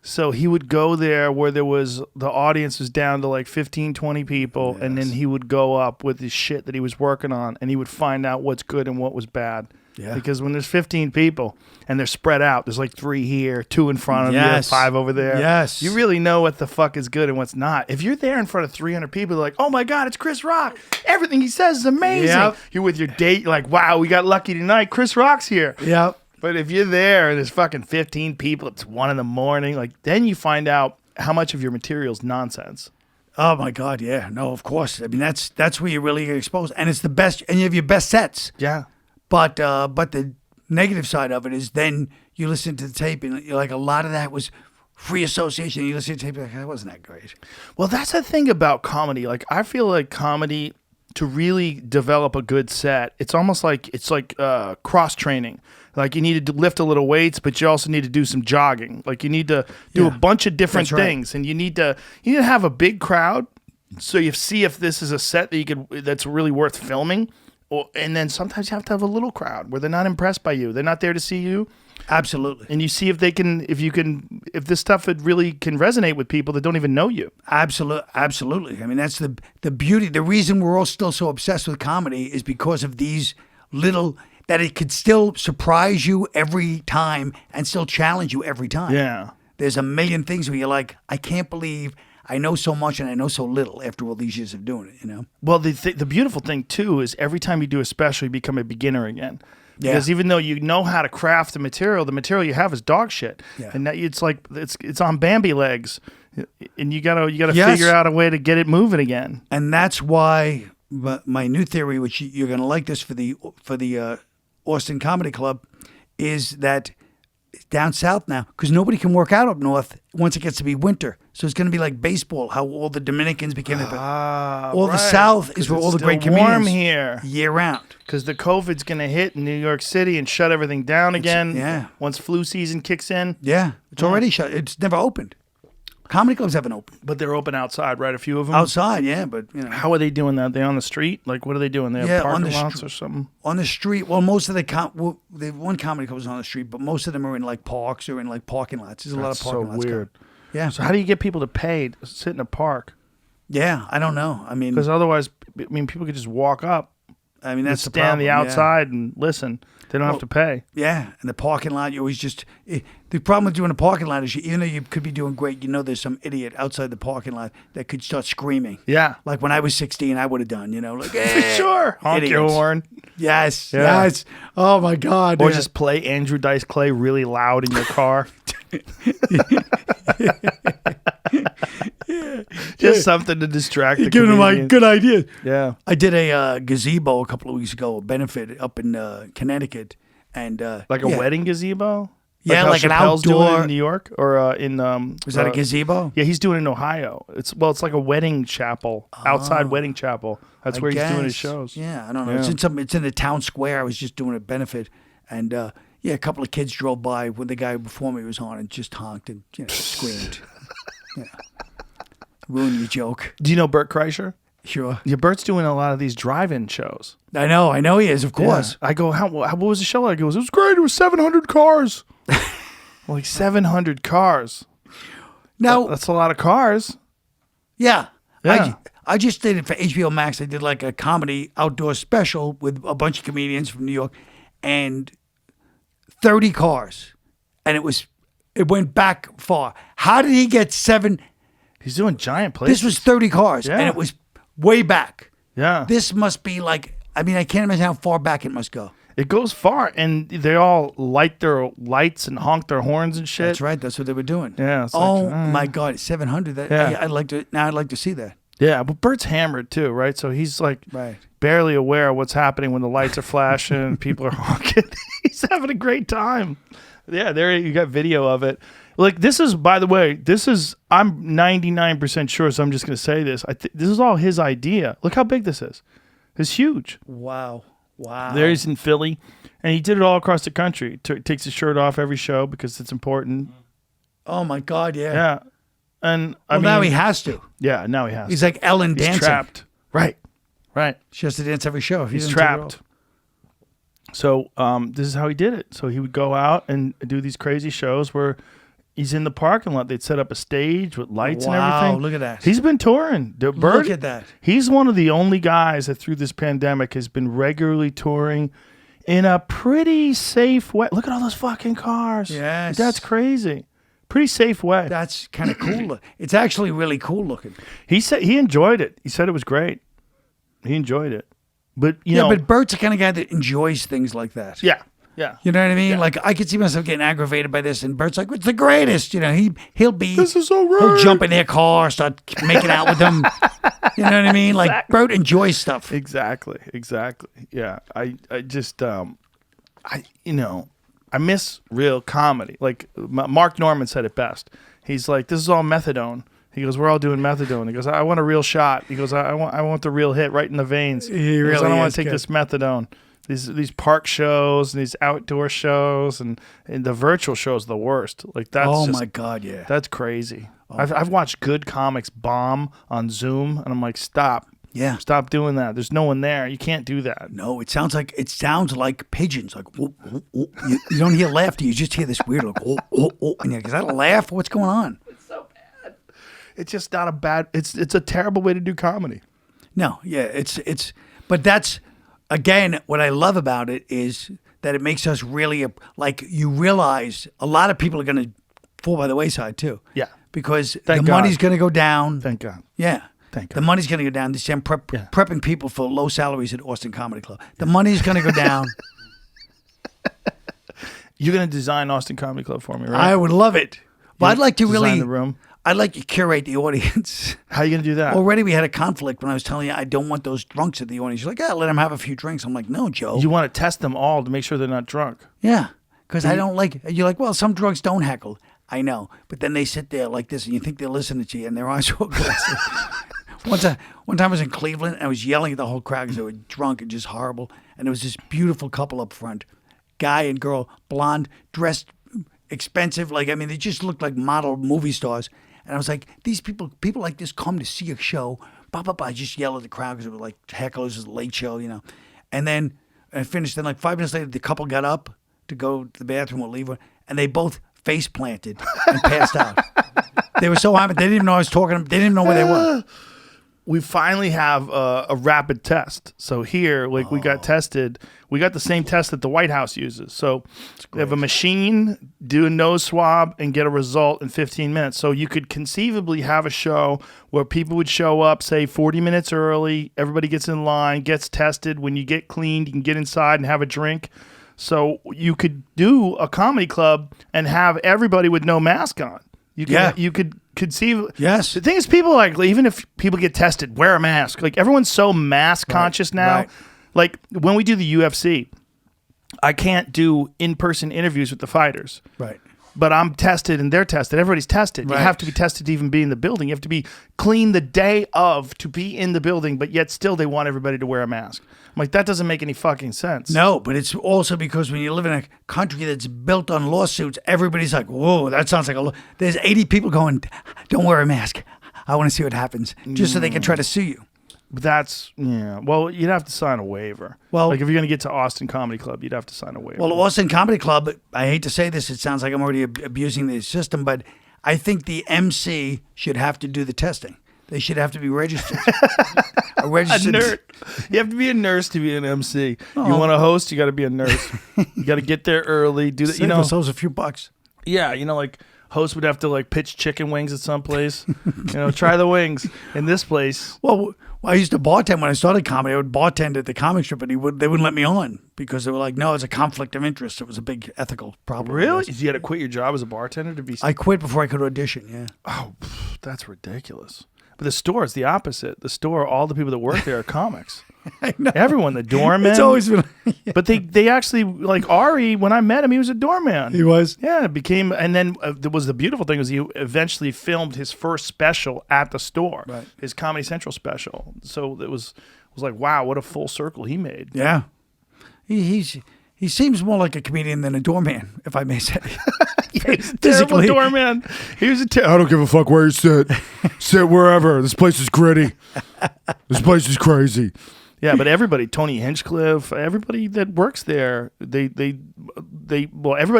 So he would go there where the audience was down to like 15, 20 people, and then he would go up with his shit that he was working on, and he would find out what's good and what was bad. Yeah. Because when there's 15 people and they're spread out, there's like 3 here, 2 in front of you, 5 over there. Yes. You really know what the fuck is good and what's not. If you're there in front of 300 people, they're like, oh my God, it's Chris Rock. Everything he says is amazing. Yep. You're with your date, you're like, wow, we got lucky tonight. Chris Rock's here. Yep. But if you're there and there's fucking 15 people, it's 1 a.m, like then you find out how much of your material's nonsense. Oh my God, yeah. No, of course. I mean, that's where you really get exposed. And it's the best, and you have your best sets. Yeah. But the negative side of it is then you listen to the tape and you're like, a lot of that was free association. You listen to the tape, you're like, that wasn't that great. Well, that's the thing about comedy. Like, I feel like comedy, to really develop a good set, it's almost like cross training. Like, you need to lift a little weights, but you also need to do some jogging. Like, you need to do a bunch of different things, and you need to have a big crowd, so you see if this is a set that's really worth filming. And then sometimes you have to have a little crowd where they're not impressed by you. They're not there to see you. Absolutely. And you see if this stuff really can resonate with people that don't even know you. Absolutely. I mean, that's the beauty. The reason we're all still so obsessed with comedy is because of these little, that it could still surprise you every time and still challenge you every time. Yeah. There's a million things where you're like, I can't believe I know so much and I know so little after all these years of doing it, you know? Well, the beautiful thing, too, is every time you do a special, you become a beginner again. Yeah. Because even though you know how to craft the material you have is dog shit. Yeah. And that it's like it's on Bambi legs. And you gotta figure out a way to get it moving again. And that's why my new theory, which you're gonna like this for the Austin Comedy Club, is that down south now, because nobody can work out up north once it gets to be winter. So it's going to be like baseball, how all the Dominicans became the south is where all the great comedians warm here year round. Because the COVID's going to hit in New York City and shut everything down again. Once flu season kicks in. Yeah, it's already shut. It's never opened. Comedy clubs haven't opened. But they're open outside, right? A few of them? Outside, yeah. But you know. How are they doing that? Are they on the street? Like, what are they doing? They have parking lots or something? On the street. Well, most of the one comedy club is on the street, but most of them are in like parks or in like parking lots. There's a lot of parking lots. So weird. Yeah. So how do you get people to pay to sit in a park? Yeah, I don't know. I mean, because otherwise, people could just walk up. I mean, that's the stand problem, on the outside and listen. They don't have to pay. Yeah, and the parking lot, you always the problem with doing a parking lot is even though you could be doing great, there's some idiot outside the parking lot that could start screaming. Yeah. Like when I was 16, I would have done, like, sure. Honk your horn. Yes, yes. Oh, my God. Or just play Andrew Dice Clay really loud in your car. Just something to distract the giving them like good ideas. Yeah. I did a gazebo a couple of weeks ago, a benefit up in Connecticut. And like a wedding gazebo? Yeah, how like an Chappelle's doing it outdoor- in New York or in. Was that a gazebo? Yeah, he's doing it in Ohio. It's like a wedding chapel, outside wedding chapel. That's where he's doing his guess. shows. Yeah, I don't know. Yeah. It's in the town square. I was just doing a benefit, and yeah, a couple of kids drove by when the guy before me was on and just honked and screamed. Yeah, ruin your joke. Do you know Bert Kreischer? Sure. Yeah, Bert's doing a lot of these drive-in shows. I know he is, of course. Yeah. I go, what was the show like? He goes, it was great. It was 700 cars. Like 700 cars. Now, That's a lot of cars. yeah. Yeah. I just did it for HBO Max. I did like a comedy outdoor special with a bunch of comedians from New York, and 30 cars, and it went back far. How did he get 7? He's doing giant places. This was 30 cars, Yeah. and it was way back. Yeah. This must be like, I mean, I can't imagine how far back it must go. It goes far, and they all light their lights and honk their horns and shit. That's right. That's what they were doing. Yeah, it's Oh like, my God, 700. That, Yeah. I'd like to see that. Yeah, but Bert's hammered too, right? So he's like Right. barely aware of what's happening when the lights are flashing and people are honking. He's having a great time. Yeah, there you got video of it. Like this is, by the way, I'm 99% sure, so I'm just going to say this. This is all his idea. Look how big this is. It's huge. Wow. There he's in Philly, and he did it all across the country. Takes his shirt off every show because it's important. Oh my God. Yeah. Yeah. And I Well, mean, now he has to. Yeah, now he has. He's like Ellen He's dancing. trapped. Right. She has to dance every show. If he He's doesn't take her trapped. So this is how he did it. So he would go out and do these crazy shows where he's in the parking lot. They'd set up a stage with lights and Wow, everything. look at that. He's been touring. Bert, Look at that. He's one of the only guys that through this pandemic has been regularly touring in a pretty safe way. Look at all those fucking cars. Yes. That's crazy. Pretty safe way. That's kind of cool. It's actually really cool looking. He said he enjoyed it. He said it was great. He enjoyed it. But you know, but Bert's the kind of guy that enjoys things like that. yeah. Yeah. You know what I mean? Like I could see myself getting aggravated by this, and Bert's like, "It's the greatest." You know, he'll be. This is so He'll great. jump in their car, start making out with them. You know what I mean? Like Bert enjoys stuff. Exactly. Yeah. I just I miss real comedy. Like Mark Norman said it best. He's like, this is all methadone. He goes, we're all doing methadone. He goes, I want a real shot. He goes, I want the real hit right in the veins. He goes, I don't want to take this methadone. These park shows and these outdoor shows and the virtual shows are the worst. Like that's Oh just, my God, yeah. that's crazy. I've watched good comics bomb on Zoom, and I'm like, stop. Yeah. Stop doing that. There's no one there. You can't do that. No, it sounds like pigeons. Like whoop, whoop, whoop. You don't hear laughter. You just hear this weird like whoop, whoop, whoop. And you're like, is that a laugh? What's going on? It's just not a bad. It's a terrible way to do comedy. No, yeah, it's. But that's again what I love about it is that it makes us really like you realize a lot of people are going to fall by the wayside too. Yeah. Because Thank the God. money's going to go down. Thank God. Yeah. Thank The God. money's going to go down. They say I'm Yeah. prepping people for low salaries at Austin Comedy Club. The money's going to go down. You're gonna design Austin Comedy Club for me, right? I would love it. But I'd like to Design really. the room. I'd like to curate the audience. How are you gonna do that? Already we had a conflict when I was telling you I don't want those drunks at the audience. You're like, yeah, let them have a few drinks. I'm like, no, Joe. You want to test them all to make sure they're not drunk. Yeah, because I don't like. You're like, well, some drunks don't heckle. I know, but then they sit there like this, and you think they're listening to you, and their eyes are all glassy. One time I was in Cleveland, and I was yelling at the whole crowd because they were drunk and just horrible. And there was this beautiful couple up front, guy and girl, blonde, dressed expensive. Like, I mean, they just looked like model movie stars. And I was like, these people like this come to see a show. Blah, blah, blah. I just yell at the crowd because it was like hecklers, it was a late show, you know. And then I finished. Then like 5 minutes later, the couple got up to go to the bathroom or leave, and they both face planted and passed out. They were so happy. They didn't even know I was talking. They didn't even know where they were. We finally have a rapid test. So here, like we got tested. We got the same test that the White House uses. So they have a machine, do a nose swab, and get a result in 15 minutes. So you could conceivably have a show where people would show up, say 40 minutes early. Everybody gets in line, gets tested. When you get cleaned, you can get inside and have a drink. So you could do a comedy club and have everybody with no mask on. You could conceive. Yes. The thing is, people like, even if people get tested, wear a mask. Like everyone's so mask conscious now. right. Like when we do the UFC, I can't do in-person interviews with the fighters. Right. But I'm tested and they're tested. Everybody's tested. Right. You have to be tested to even be in the building. You have to be clean the day of to be in the building, but yet still they want everybody to wear a mask. I'm like, that doesn't make any fucking sense. No, but it's also because when you live in a country that's built on lawsuits, everybody's like, whoa, that sounds like there's 80 people going, don't wear a mask. I want to see what happens, just so they can try to sue you. That's, yeah. Well, you'd have to sign a waiver. Well, like if you're going to get to Austin Comedy Club, you'd have to sign a waiver. Well, Austin Comedy Club, I hate to say this, it sounds like I'm already abusing the system, but I think the MC should have to do the testing. They should have to be registered. a nurse. You have to be a nurse to be an MC. Oh. You want to host, you got to be a nurse. You got to get there early. Do that. Save ourselves a few bucks. Yeah, like host would have to like pitch chicken wings at some place. Try the wings in this place. Well, I used to bartend when I started comedy. I would bartend at the comic strip, and they wouldn't let me on because they were like, no, it's a conflict of interest. It was a big ethical problem. Really? You had to quit your job as a bartender to be? I quit before I could audition. Yeah. Oh, that's ridiculous. But the store is the opposite. The store, all the people that work there are comics. I know. Everyone, the doorman. It's always been. Yeah. But they actually, like Ari, when I met him, he was a doorman. He was? Yeah, it became, and then the beautiful thing was he eventually filmed his first special at the store, right. His Comedy Central special. So it was like, wow, what a full circle he made. Yeah. He seems more like a comedian than a doorman, if I may say. Terrible doorman. He was I don't give a fuck where you sit. Sit wherever. This place is gritty. This place is crazy. Yeah, but everybody, Tony Hinchcliffe, everybody that works there, everybody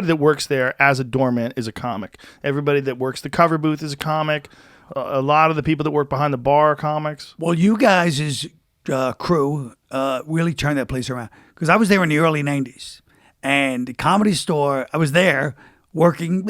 that works there as a doorman is a comic. Everybody that works the cover booth is a comic. A lot of the people that work behind the bar are comics. Well, you guys' crew really turned that place around. Because I was there in the early 90s. And the Comedy Store, I was there working,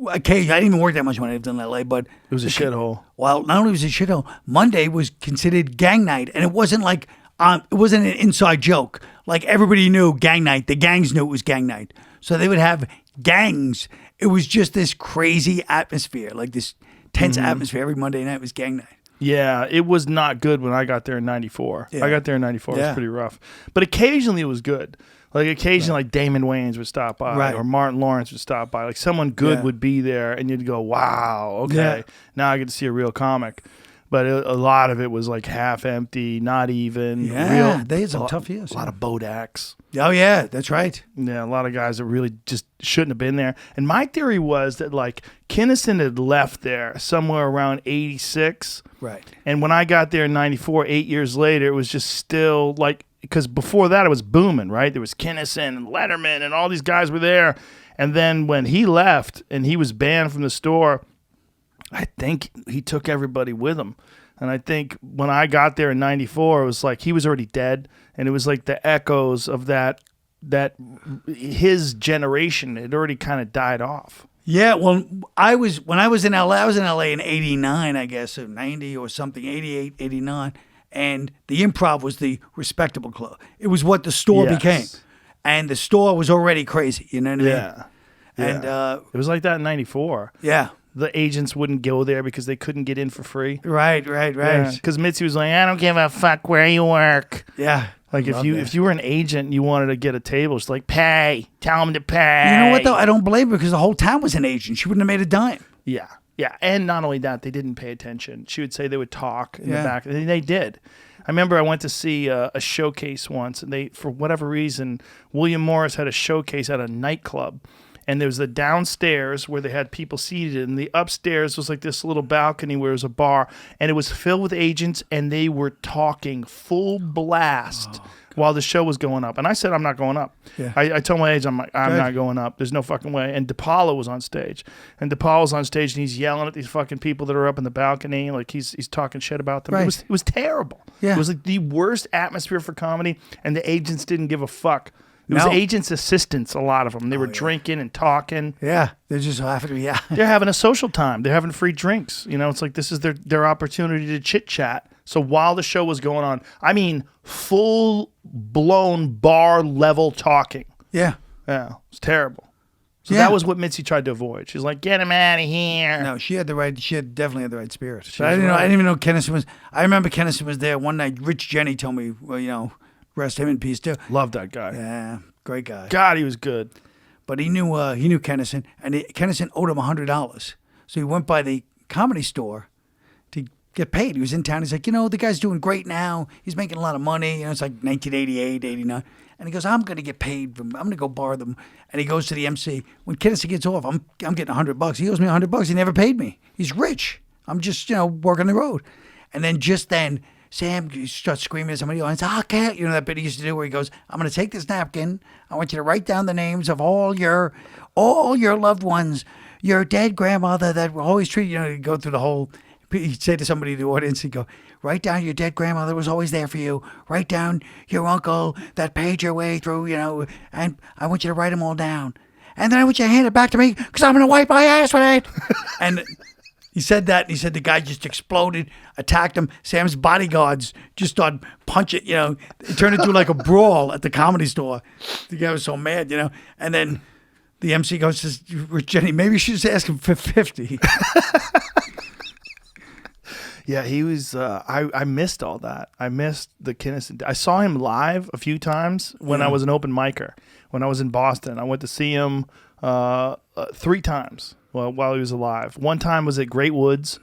occasionally, I didn't even work that much when I lived in LA, but it was a shithole. Well, not only was it a shithole, Monday was considered gang night, and it wasn't like it wasn't an inside joke. Like everybody knew gang night, the gangs knew it was gang night, so they would have gangs. It was just this crazy atmosphere, like this tense atmosphere. Every Monday night was gang night. Yeah, it was not good when I got there in '94. Yeah. I got there in '94. It was pretty rough, but occasionally it was good. Like occasionally, like Damon Wayans would stop by, or Martin Lawrence would stop by. Like someone good would be there, and you'd go, "Wow, okay, now I get to see a real comic." But a lot of it was like half empty, not even. Yeah, they had some tough years. A lot of Bodaks. Oh yeah, that's right. Yeah, a lot of guys that really just shouldn't have been there. And my theory was that like Kinison had left there somewhere around '86. Right. And when I got there in '94, 8 years later, it was just still like. Because before that, it was booming, right? There was Kinison and Letterman and all these guys were there. And then when he left and he was banned from the store, I think he took everybody with him. And I think when I got there in '94, it was like he was already dead. And it was like the echoes of that his generation had already kind of died off. Yeah, well, when I was in LA in '89, I guess, or '90 or something, '88, '89. And the Improv was the respectable club. It was what the store became. And the store was already crazy, you know what I mean? Yeah. And it was like that in '94. Yeah. The agents wouldn't go there because they couldn't get in for free. Right. Because Mitzi was like, I don't give a fuck where you work. Yeah. Like if you were an agent and you wanted to get a table, it's like, pay. Tell them to pay. You know what, though? I don't blame her because the whole town was an agent. She wouldn't have made a dime. Yeah. Yeah, and not only that, they didn't pay attention. She would say they would talk in the back. And they did. I remember I went to see a showcase once, and they, for whatever reason, William Morris had a showcase at a nightclub. And there was the downstairs where they had people seated, and the upstairs was like this little balcony where it was a bar, and it was filled with agents, and they were talking full blast while the show was going up. And I said, I'm not going up. Yeah. I told my agent, I'm not going up. There's no fucking way. And DePaulo was on stage. And DePaulo's on stage, and he's yelling at these fucking people that are up in the balcony. Like, he's talking shit about them. Right. It was terrible. Yeah. It was like the worst atmosphere for comedy, and the agents didn't give a fuck. It was agents' assistants, a lot of them. They were drinking and talking. Yeah, they just happen to be, They're having a social time. They're having free drinks. You know, it's like this is their opportunity to chit-chat. So while the show was going on, I mean, full-blown bar-level talking. Yeah. Yeah, it's terrible. So that was what Mitzi tried to avoid. She's like, get him out of here. No, she definitely had the right spirit. I didn't even know Kennison was, I remember Kennison was there one night. Rich Jenny told me, well, rest him in peace too. Love that guy. Yeah. Great guy. God, he was good. But he knew Kennison, and Kennison owed him $100. So he went by the Comedy Store to get paid. He was in town. He's like, the guy's doing great now. He's making a lot of money. It's like 1988, 89. And he goes, I'm going to get paid. I'm going to go borrow them. And he goes to the MC. When Kennison gets off, I'm getting $100. He owes me $100. He never paid me. He's rich. I'm just, working the road. And then just then, Sam starts screaming at somebody else. I can't. That bit he used to do where he goes, I'm going to take this napkin. I want you to write down the names of all your loved ones. Your dead grandmother that always treated you. He'd go through the whole. He'd say to somebody in the audience, he'd go, write down your dead grandmother was always there for you. Write down your uncle that paid your way through, and I want you to write them all down. And then I want you to hand it back to me because I'm going to wipe my ass with it. And he said that, and he said the guy just exploded, attacked him. Sam's bodyguards just started punching, It turned into like a brawl at the Comedy Store. The guy was so mad, And then the MC goes, says, Jenny, maybe you should just ask him for 50. Yeah, he was. I missed all that. I missed the Kennison. I saw him live a few times when I was an open micer. When I was in Boston, I went to see him 3 times while he was alive. One time was at Great Woods,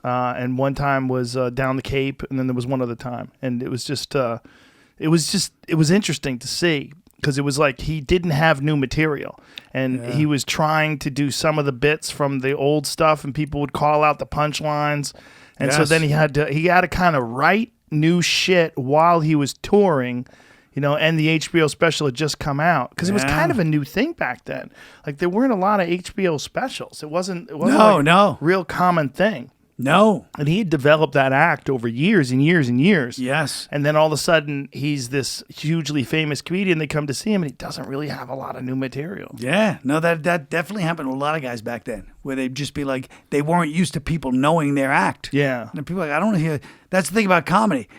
and one time was down the Cape, and then there was one other time. And it was just, it was interesting to see because it was like he didn't have new material, and he was trying to do some of the bits from the old stuff, and people would call out the punchlines. And so then he had to kind of write new shit while he was touring, and the HBO special had just come out because it was kind of a new thing back then. Like there weren't a lot of HBO specials. It wasn't a real common thing. No. And he had developed that act over years and years and years. Yes. And then all of a sudden he's this hugely famous comedian. They come to see him and he doesn't really have a lot of new material. Yeah. No, that definitely happened to a lot of guys back then where they'd just be like, they weren't used to people knowing their act. Yeah. And people are like, I don't hear. That's the thing about comedy.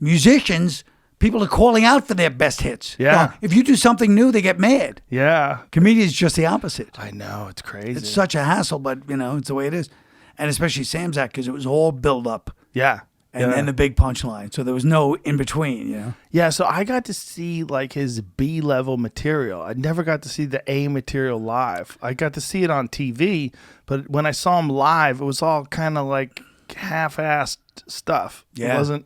Musicians, people are calling out for their best hits. Yeah. If you do something new, they get mad. Yeah. Comedians just the opposite. I know. It's crazy. It's such a hassle, but, it's the way it is. And especially Sam's act because it was all build up. Yeah. And then the big punchline. So there was no in between, Yeah, so I got to see like his B-level material. I never got to see the A material live. I got to see it on TV, but when I saw him live, it was all kind of like half-assed stuff. Yeah. It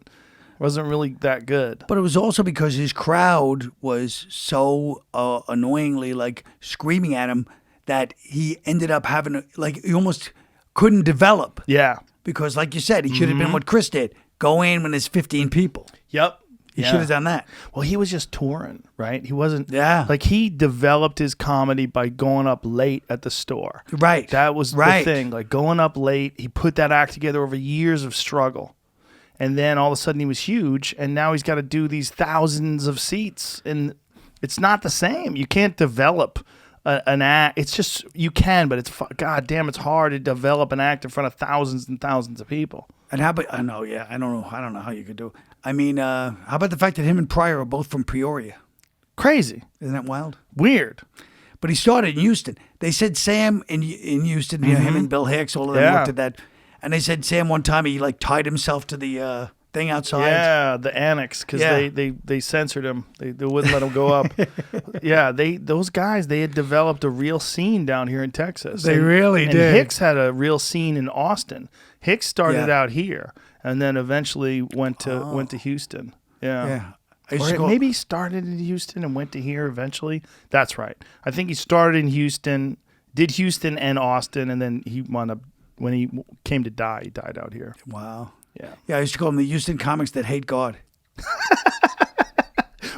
wasn't really that good. But it was also because his crowd was so annoyingly like screaming at him that he ended up having he almost couldn't develop. Yeah. Because like you said, he should have been what Chris did. Go in when there's 15 people. Yep. He should have done that. Well, he was just touring, right? He wasn't. Yeah. Like he developed his comedy by going up late at the store. Right. That was the thing. Like going up late, he put that act together over years of struggle. And then all of a sudden he was huge, and now he's got to do these thousands of seats, and it's not the same. You can't develop an act. It's just you can, but it's god damn, it's hard to develop an act in front of thousands and thousands of people. And how about I don't know how you could do it. I mean, how about the fact that him and Pryor are both from Peoria? Crazy. Isn't that wild? Weird. But he started in Houston. They said Sam in Houston, him and Bill Hicks, all of them looked at that. And they said Sam one time he like tied himself to the thing outside. Yeah, the annex because they censored him. They wouldn't let him go up. Yeah, those guys they had developed a real scene down here in Texas. They really did. And Hicks had a real scene in Austin. Hicks started out here and then eventually went to Houston. Yeah. Or maybe he started in Houston and went to here eventually. That's right. I think he started in Houston, did Houston and Austin, and then he wound up when he came to die. He died out here. Wow. Yeah. Yeah, I used to call them the Houston comics that hate God.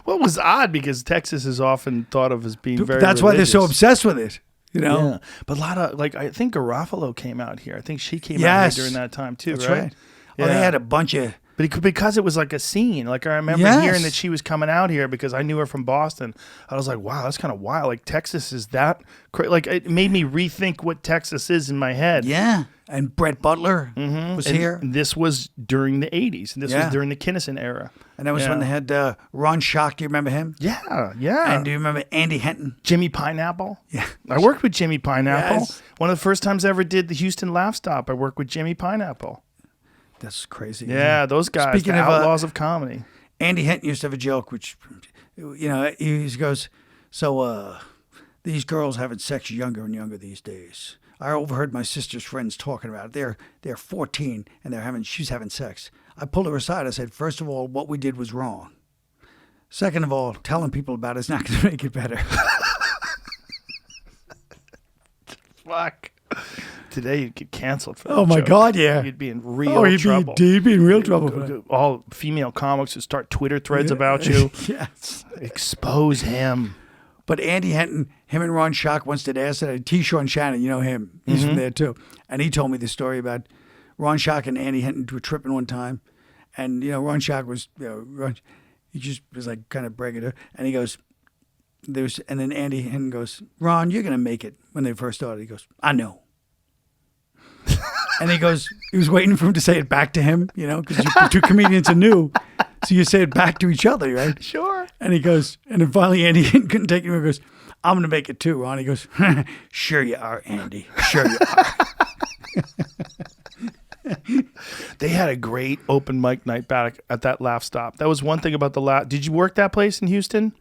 Well, it was odd because Texas is often thought of as being very That's why they're so religious. obsessed with it, Yeah. But a lot of, I think Garofalo came out here. I think she came out here during that time too, That's right? right. Oh, they had a bunch of... But because it was like a scene. Like I remember hearing that she was coming out here because I knew her from Boston. I was like, wow, that's kind of wild. Like Texas is that... Like it made me rethink what Texas is in my head. Yeah. And Brett Butler was here. This was during the 80s. This was during the Kinison era. And that was when they had Ron Schock. Do you remember him? Yeah, yeah. And do you remember Andy Henton? Jimmy Pineapple? Yeah. I worked with Jimmy Pineapple. Yes. One of the first times I ever did the Houston Laugh Stop, I worked with Jimmy Pineapple. That's crazy. Yeah, those guys, Speaking the of outlaws of comedy. Andy Henton used to have a joke, which, he goes, So these girls having sex younger and younger these days. I overheard my sister's friends talking about it. They're 14 and she's having sex. I pulled her aside. I said, first of all, what we did was wrong. Second of all, telling people about it's not going to make it better. Fuck. Today you'd get canceled for that. Oh my joke. God, yeah. You'd be in real trouble. You'd be in real trouble for that. All female comics would start Twitter threads about you. Yes. Expose him. But Andy Henton, him and Ron Schock once did acid. T-Sean Shannon, you know him. He's from there too. And he told me the story about Ron Schock and Andy Henton were tripping one time. And, Ron Schock was, he just was like kind of bragging to her. And he goes, and then Andy Henton goes, Ron, you're going to make it. When they first started, he goes, I know. And he was waiting for him to say it back to him, because two comedians are new. So you say it back to each other, right? Sure. And he goes, and then finally Andy couldn't take it anymore. He goes, I'm going to make it too, Ron. He goes, sure you are, Andy. Sure you are. They had a great open mic night back at that Laugh Stop. That was one thing about the Laugh. Did you work that place in Houston?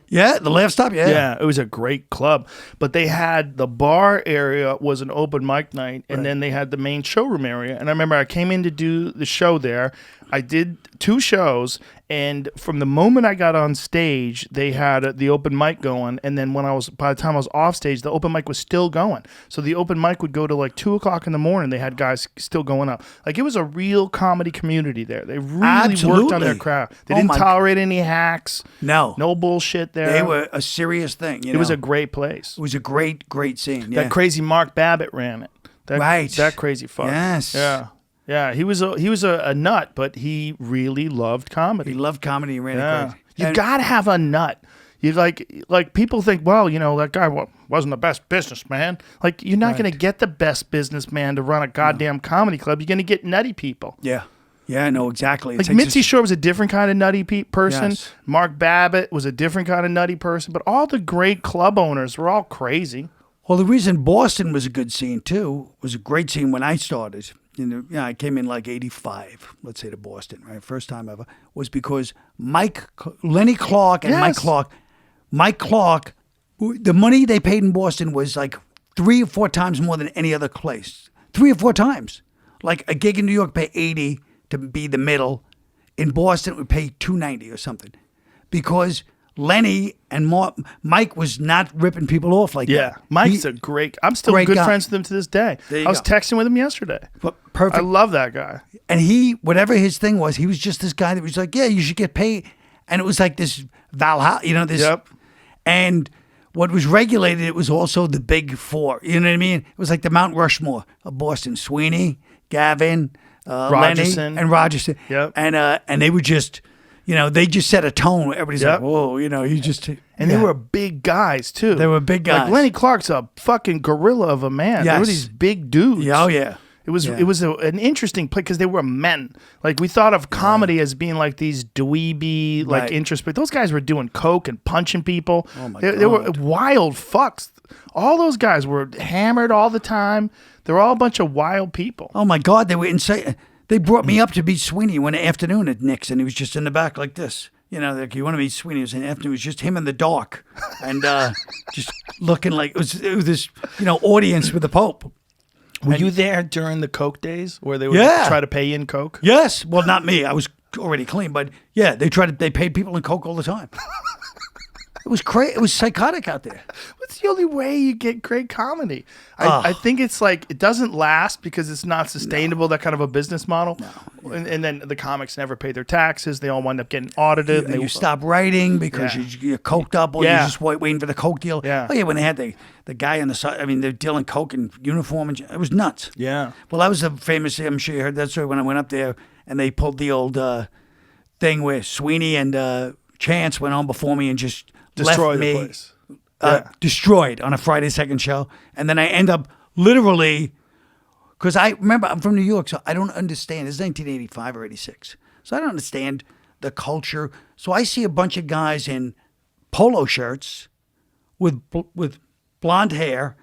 Yeah, the Laugh Stop, yeah. Yeah, it was a great club. But they had the bar area was an open mic night, and then they had the main showroom area. And I remember I came in to do the show there. I did 2 shows, and from the moment I got on stage, they had the open mic going. And then by the time I was off stage, the open mic was still going. So the open mic would go to like 2 o'clock in the morning. They had guys still going up. Like, it was a real comedy community there. They really worked on their craft. They didn't tolerate any hacks. No bullshit there. They were a serious thing. It was a great place. It was a great, great scene. Yeah. That crazy Mark Babbitt ran it. That crazy fuck. Yes. Yeah. Yeah. He was a nut, but he really loved comedy. He loved comedy. He ran it crazy. You gotta have a nut. You like people think, well, that guy wasn't the best businessman. Like, you're not gonna get the best businessman to run a goddamn comedy club. You're gonna get nutty people. Yeah. Yeah, no, exactly. Like, Mitzi Shore was a different kind of nutty person. Yes. Mark Babbitt was a different kind of nutty person. But all the great club owners were all crazy. Well, the reason Boston was a good scene, too, was a great scene when I started. I came in like 85, let's say, to Boston, right? First time ever, was because Lenny Clark and Mike Clark, the money they paid in Boston was like 3 or 4 times more than any other place. 3 or 4 times. Like a gig in New York pay $80 to be the middle. In Boston, it would pay $290 or something. Because Lenny and Mike was not ripping people off like that. Yeah, Mike's I'm still great good guy. friends with him to this day. I was texting with him yesterday. Perfect. I love that guy. And whatever his thing was, he was just this guy that was like, yeah, you should get paid. And it was like this Valhalla, this. Yep. And what was regulated, it was also the big 4. You know what I mean? It was like the Mount Rushmore of Boston. Sweeney, Gavin, Lenny, and Rogerson. Yep. And they were just, they just set a tone where everybody's like, whoa, you just. And they were big guys, too. They were big guys. Like, Lenny Clark's a fucking gorilla of a man. Yes. They were these big dudes. Yeah, oh, yeah. It was an interesting play because they were men. Like, we thought of comedy as being like these dweeby, like, but those guys were doing coke and punching people. Oh my God. They were wild fucks. All those guys were hammered all the time. They were all a bunch of wild people. Oh my God, they were insane. They brought me up to meet Sweeney one afternoon at Nick's, and he was just in the back like this. Like, you want to meet Sweeney? It was in the afternoon. It was just him in the dark, and just looking like it was this audience with the Pope. Were you there during the coke days where they would try to pay you in coke? Yes. Well, not me. I was already clean, but yeah, they paid people in coke all the time. It was crazy. It was psychotic out there. What's the only way you get great comedy? I think it's like it doesn't last because it's not sustainable, that kind of a business model. No. And then the comics never pay their taxes. They all wind up getting audited. And you stop writing because you're coked up or you're just waiting for the coke deal. Yeah. Oh, yeah, when they had the guy on the side, they're dealing coke in uniform. And it was nuts. Yeah. Well, that was the famous, I'm sure you heard that story when I went up there and they pulled the old thing where Sweeney and Chance went on before me and just destroyed left me, the place. destroyed on a Friday second show. And then I end up literally, because I remember I'm from New York, so I don't understand. It's 1985 or 86. So I don't understand the culture. So I see a bunch of guys in polo shirts with blonde hair,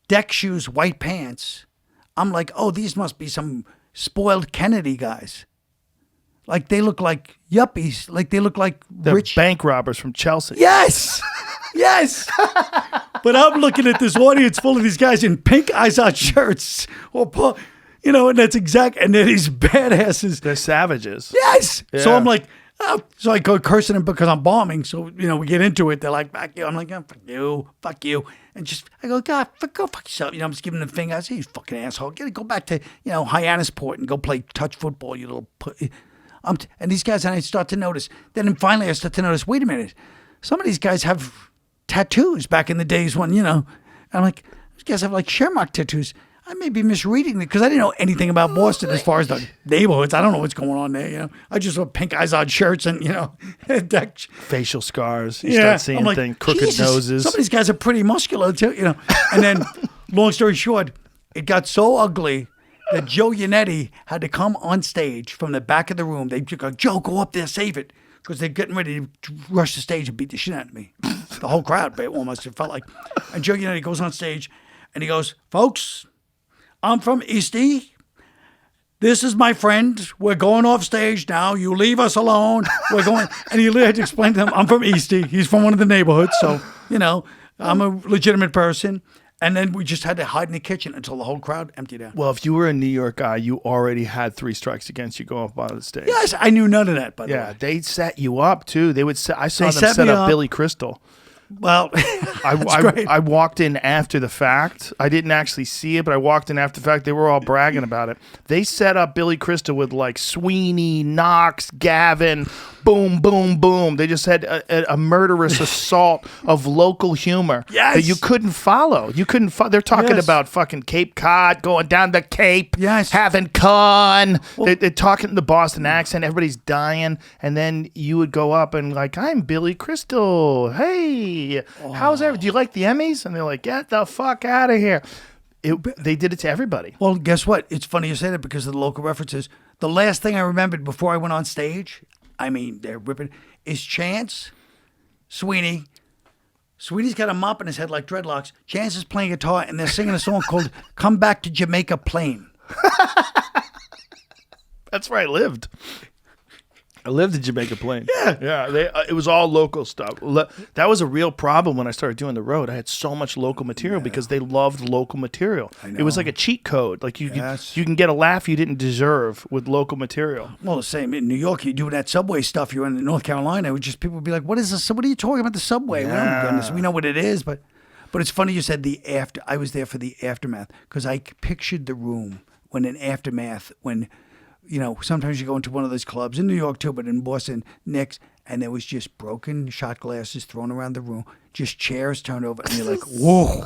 deck shoes, white pants. I'm like, oh, these must be some spoiled Kennedy guys. Like, they look like yuppies. Like, they look like They're rich bank robbers from Chelsea. Yes. Yes. But I'm looking at this audience full of these guys in pink Izod shirts, and that's exact. And then these badasses. They're savages. Yes. Yeah. So I'm like, oh. So I go cursing them because I'm bombing. So we get into it. They're like, "Fuck you." I'm like, oh, fuck you, and I go, God, go fuck yourself. I'm just giving them the finger. I say, you fucking asshole. Go back to Hyannisport and go play touch football. You little. And these guys, and I start to notice. Then finally, I start to notice. Wait a minute. Some of these guys have tattoos back in the days when, I'm like, these guys have like Sherlock tattoos. I may be misreading it because I didn't know anything about Boston as far as the neighborhoods. I don't know what's going on there, I just saw pink eyes on shirts and, facial scars. You start seeing like, things, crooked Jesus, noses. Some of these guys are pretty muscular too, And then, long story short, it got so ugly that Joe Yannetti had to come on stage from the back of the room. They go, Joe, go up there, save it. Because they're getting ready to rush the stage and beat the shit out of me. The whole crowd, almost, it felt like. And Joe Yannetti goes on stage and he goes, folks, I'm from Eastie. This is my friend. We're going off stage now. You leave us alone. We're going. And he had to explain to them, I'm from Eastie. He's from one of the neighborhoods. So, I'm a legitimate person. And then we just had to hide in the kitchen until the whole crowd emptied out. Well, if you were a New York guy, you already had 3 strikes against you going up on the stage. Yes, I knew none of that, by the way. Yeah, they set you up, too. I saw them set set me up up. Billy Crystal. Well, I walked in after the fact. I didn't actually see it, but I walked in after the fact. They were all bragging about it. They set up Billy Crystal with like Sweeney, Knox, Gavin, boom, boom, boom. They just had a murderous assault of local humor that you couldn't follow. They're talking about fucking Cape Cod, going down the Cape, having con. They're talking in the Boston accent. Everybody's dying. And then you would go up and like, I'm Billy Crystal. Hey. How's everything? Do you like the Emmys? And they're like, get the fuck out of here. They did it to everybody. Well, guess what? It's funny you say that because of the local references. The last thing I remembered before I went on stage, they're ripping, is Chance, Sweeney. Sweeney's got a mop in his head like dreadlocks. Chance is playing guitar and they're singing a song called Come Back to Jamaica Plain. That's where I lived. I lived in Jamaica Plain. Yeah. It was all local stuff. That was a real problem when I started doing the road. I had so much local material because they loved local material. It was like a cheat code. Like you can get a laugh you didn't deserve with local material. Well, the same in New York. You do that subway stuff. You're in North Carolina. People would be like, "What is this? What are you talking about? The subway?" Yeah. Well, goodness, we know what it is, but it's funny you said the after. I was there for the aftermath because I pictured the room when an aftermath when. Sometimes you go into one of those clubs in New York too, but in Boston, Nick's, and there was just broken shot glasses thrown around the room, just chairs turned over, and you're like, whoa,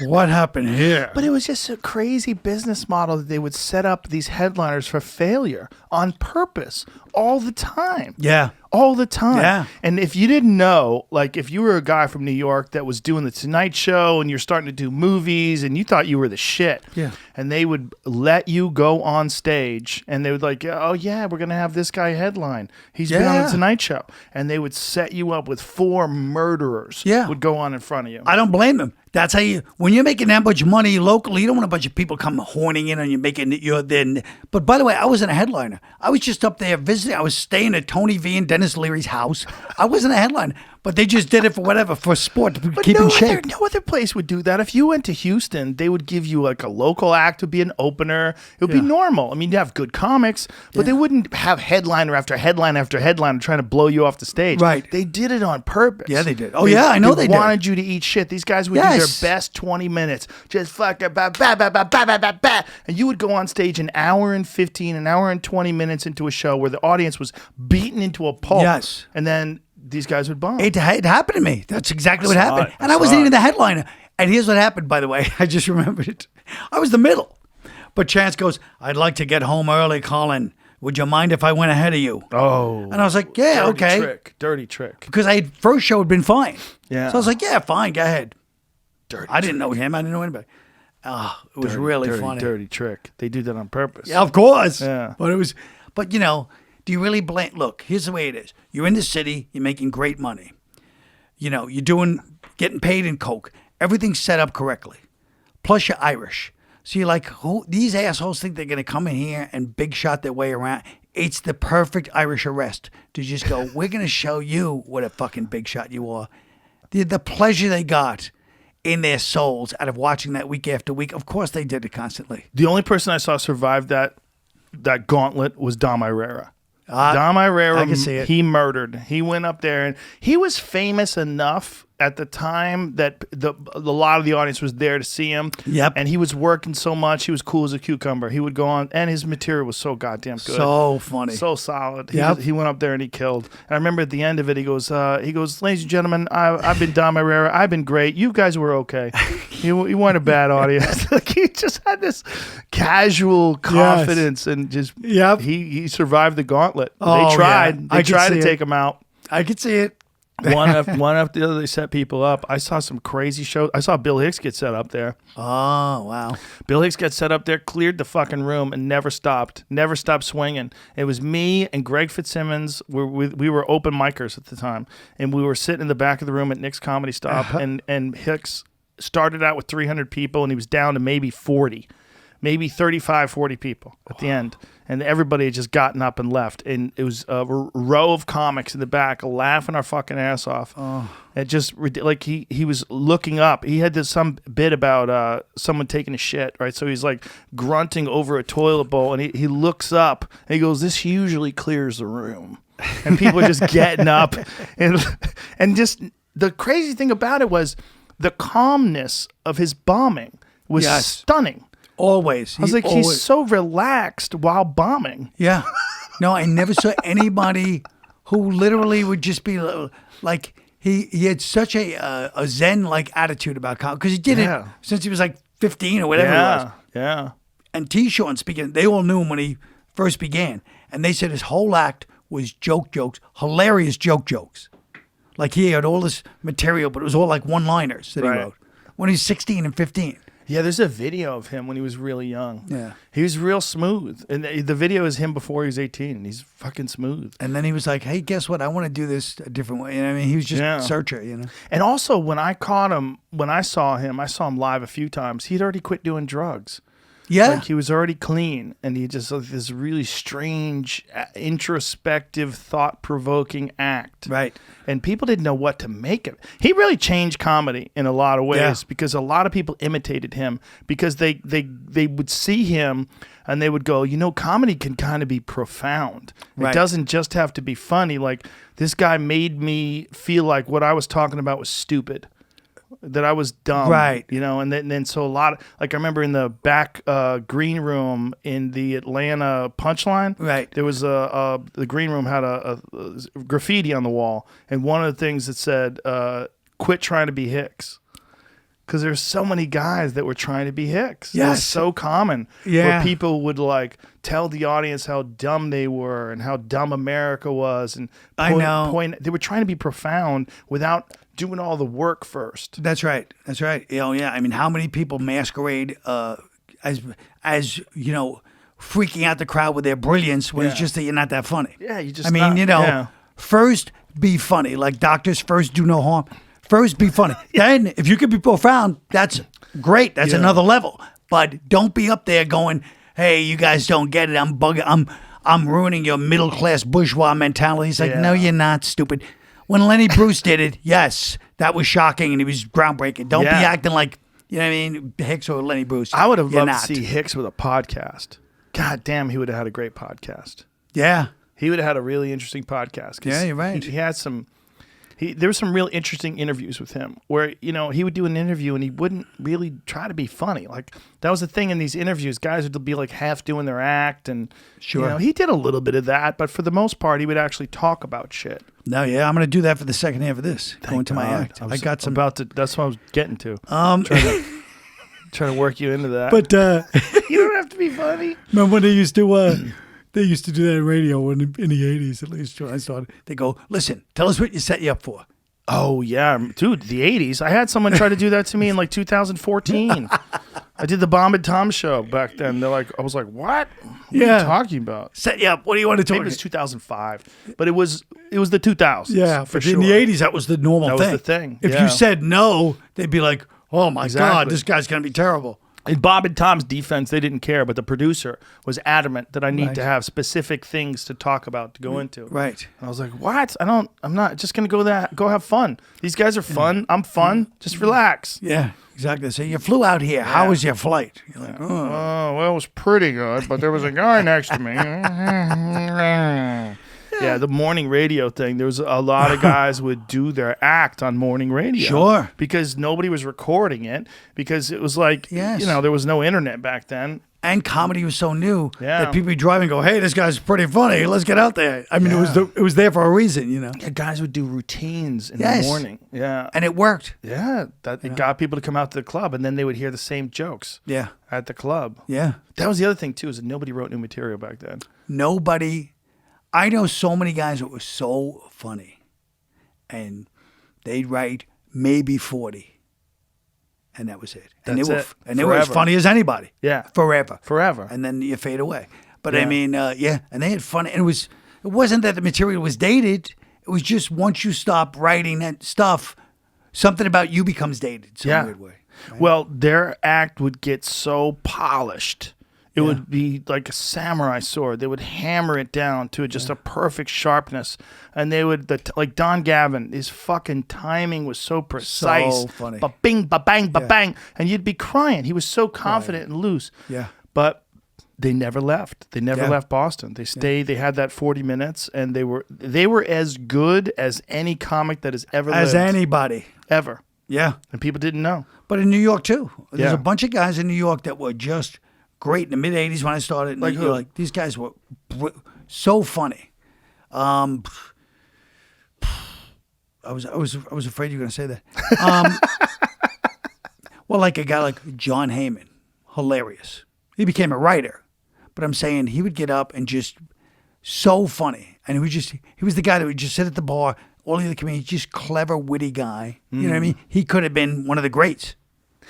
what happened here? But it was just a crazy business model that they would set up these headliners for failure on purpose all the time. Yeah. All the time. Yeah. And if you didn't know, like if you were a guy from New York that was doing the Tonight Show and you're starting to do movies and you thought you were the shit. Yeah. And they would let you go on stage and they would like, oh yeah, we're going to have this guy headline. He's been on the Tonight Show. And they would set you up with 4 murderers would go on in front of you. I don't blame them. That's how when you're making that much money locally, you don't want a bunch of people come horning in on you But by the way, I wasn't a headliner. I was just up there visiting. I was staying at Tony V and Dennis Leary's house. I wasn't a headliner, but they just did it for sport, to keep in shape. No other place would do that. If you went to Houston, they would give you like a local act would be an opener. It would be normal. I mean, you have good comics, but they wouldn't have headliner after headline after headline trying to blow you off the stage. Right. They did it on purpose. Yeah, they did. Oh, yeah, I know they did. wanted you to eat shit. These guys would do their best 20 minutes. Just fucking ba ba ba ba ba ba ba ba. And you would go on stage an hour and 15, an hour and 20 minutes into a show where the audience was beaten into a pulp. Yes. And then these guys would bomb. It happened to me. That's exactly what happened. It. And I wasn't even the headliner. And here's what happened, by the way. I just remembered it. I was the middle. But Chance goes, I'd like to get home early, Colin. Would you mind if I went ahead of you? Oh. And I was like, yeah, okay. Dirty trick. Because first show had been fine. Yeah. So I was like, yeah, fine, go ahead. Dirty I didn't know him. I didn't know anybody. Oh, it was really funny. Dirty trick. They do that on purpose. Yeah, of course. Yeah. But do you really blame? Look, here's the way it is. You're in the city. You're making great money. You're getting paid in coke. Everything's set up correctly. Plus you're Irish. So you're like, these assholes think they're going to come in here and big shot their way around. It's the perfect Irish arrest to just go, we're going to show you what a fucking big shot you are. the pleasure they got in their souls out of watching that week after week. Of course, they did it constantly. The only person I saw survive that gauntlet was Dom Irrera. Dom Irrera, I can see it. He murdered. He went up there, and he was famous enough at the time that a lot of the audience was there to see him. Yep. And he was working so much. He was cool as a cucumber. He would go on, and his material was so goddamn good. So funny. So solid. Yep. He went up there and he killed. And I remember at the end of it, he goes, ladies and gentlemen, I've been Dom Irrera. I've been great. You guys were okay. You weren't a bad audience. Like, he just had this casual confidence and just he survived the gauntlet. Oh, they tried. yeah. They tried to take him out. I could see it. One after the other, they set people up. I saw some crazy shows. I saw Bill Hicks get set up there. Oh, wow. Bill Hicks got set up there, cleared the fucking room, and never stopped swinging. It was me and Greg Fitzsimmons. We were open micers at the time, and we were sitting in the back of the room at Nick's Comedy Stop, and Hicks started out with 300 people, and he was down to maybe 40. Maybe 35, 40 people at the end. And everybody had just gotten up and left. And it was a row of comics in the back laughing our fucking ass off. It just, like, he was looking up. He had some bit about someone taking a shit, right? So he's like grunting over a toilet bowl. And he looks up and he goes, this usually clears the room. And people are just getting up. And just the crazy thing about it was the calmness of his bombing was stunning. Always. I was like, he's so relaxed while bombing. Yeah. No, I never saw anybody who literally would just be like, he had such a Zen-like attitude about comedy, because he did it since he was like 15 or whatever it was. Yeah. And T-Shawn speaking, they all knew him when he first began. And they said his whole act was jokes, hilarious jokes. Like, he had all this material, but it was all like one-liners that he wrote when he was 16 and 15. Yeah, there's a video of him when he was really young. Yeah. He was real smooth. And the video is him before he was 18. And he's fucking smooth. And then he was like, hey, guess what? I want to do this a different way. You know what I mean? He was just a searcher, you know? And also, when I saw him live a few times, he'd already quit doing drugs. Yeah. Like, he was already clean, and he just like this really strange, introspective, thought-provoking act. Right. And people didn't know what to make of it. He really changed comedy in a lot of ways because a lot of people imitated him because they would see him and they would go, you know, comedy can kind of be profound. It doesn't just have to be funny. Like, this guy made me feel like what I was talking about was stupid. That I was dumb, right? You know, and then so a lot of, like, I remember in the back green room in the Atlanta Punchline, right? There was the green room had a graffiti on the wall, and one of the things that said, "Quit trying to be Hicks," because there's so many guys that were trying to be Hicks. Yes, it was so common. Where people would like tell the audience how dumb they were and how dumb America was, and they were trying to be profound without doing all the work first. That's right. You know, I mean, how many people masquerade as you know, freaking out the crowd with their brilliance when it's just that you're not that funny. Yeah, you just. I mean, first be funny. Like doctors, first do no harm. First be funny. Then, if you can be profound, that's great. That's another level. But don't be up there going, "Hey, you guys don't get it. I'm ruining your middle class bourgeois mentality." It's like, no, you're not, stupid. When Lenny Bruce did it, yes, that was shocking and he was groundbreaking. Don't be acting like, you know what I mean, Hicks or Lenny Bruce. I would have loved to see Hicks with a podcast. God damn, he would have had a great podcast. Yeah. He would have had a really interesting podcast. Yeah, you're right. He had some... there were some real interesting interviews with him where, you know, he would do an interview and he wouldn't really try to be funny. Like, that was the thing in these interviews. Guys would be like half doing their act and, you know, he did a little bit of that, but for the most part, he would actually talk about shit. No, I'm going to do that for the second half of this. Going to my act. I got some. That's what I was getting to. Trying to work you into that. But you don't have to be funny. Remember when they used to do that in radio in the 80s, at least when I started. They go, listen, tell us what you set you up for. Oh, yeah. Dude, the 80s. I had someone try to do that to me in like 2014. I did the Bomb and Tom show back then. I was like, what? What are you talking about? Set you up. What do you want to talk about? Maybe it was 2005. But it was the 2000s. Yeah, for but sure. in the 80s, that was the normal thing. That was the thing. If you said no, they'd be like, oh, my God, this guy's going to be terrible. In Bob and Tom's defense, they didn't care, but the producer was adamant that I need to have specific things to talk about to go into. Right. And I was like, what? I'm not just going to go have fun. These guys are fun. I'm fun. Just relax. Yeah, exactly. So you flew out here. How was your flight? You're like, oh. Well, it was pretty good, but there was a guy next to me. Yeah, the morning radio thing. There was a lot of guys would do their act on morning radio. Sure. Because nobody was recording it. Because it was like, there was no internet back then. And comedy was so new Yeah. that people would drive and go, hey, this guy's pretty funny. Let's get out there. I mean, it was there for a reason, you know. Yeah, guys would do routines in the morning. Yeah. And it worked. Yeah. It got people to come out to the club, and then they would hear the same jokes Yeah. at the club. Yeah. That was the other thing, too, is that nobody wrote new material back then. Nobody. I know so many guys that were so funny, and they'd write maybe 40, and that was it. And That's they were, it. and they were as Forever. funny as anybody. Yeah. Forever. And then you fade away. But I Yeah. mean, and they had fun. And it wasn't that the material was dated. It was just once you stop writing that stuff, something about you becomes dated some weird way. Well, their act would get so polished. It would be like a samurai sword. They would hammer it down to just a perfect sharpness. And they would, like Don Gavin, his fucking timing was so precise. So funny. Ba-bing, ba-bang, ba-bang. And you'd be crying. He was so confident and loose. Yeah. But they never left. They never left Boston. They stayed. They had that 40 minutes, and they were as good as any comic that has ever lived. As anybody. Ever. Yeah. And people didn't know. But in New York, too. There's Yeah. a bunch of guys in New York that were just great in the mid-'80s when I started. Like who? Like, these guys were so funny. I was afraid you were going to say that. Well, like a guy like John Heyman. Hilarious. He became a writer. But I'm saying he would get up and just so funny. And he was the guy that would just sit at the bar, all the other comedians, just clever, witty guy. You know what I mean? He could have been one of the greats.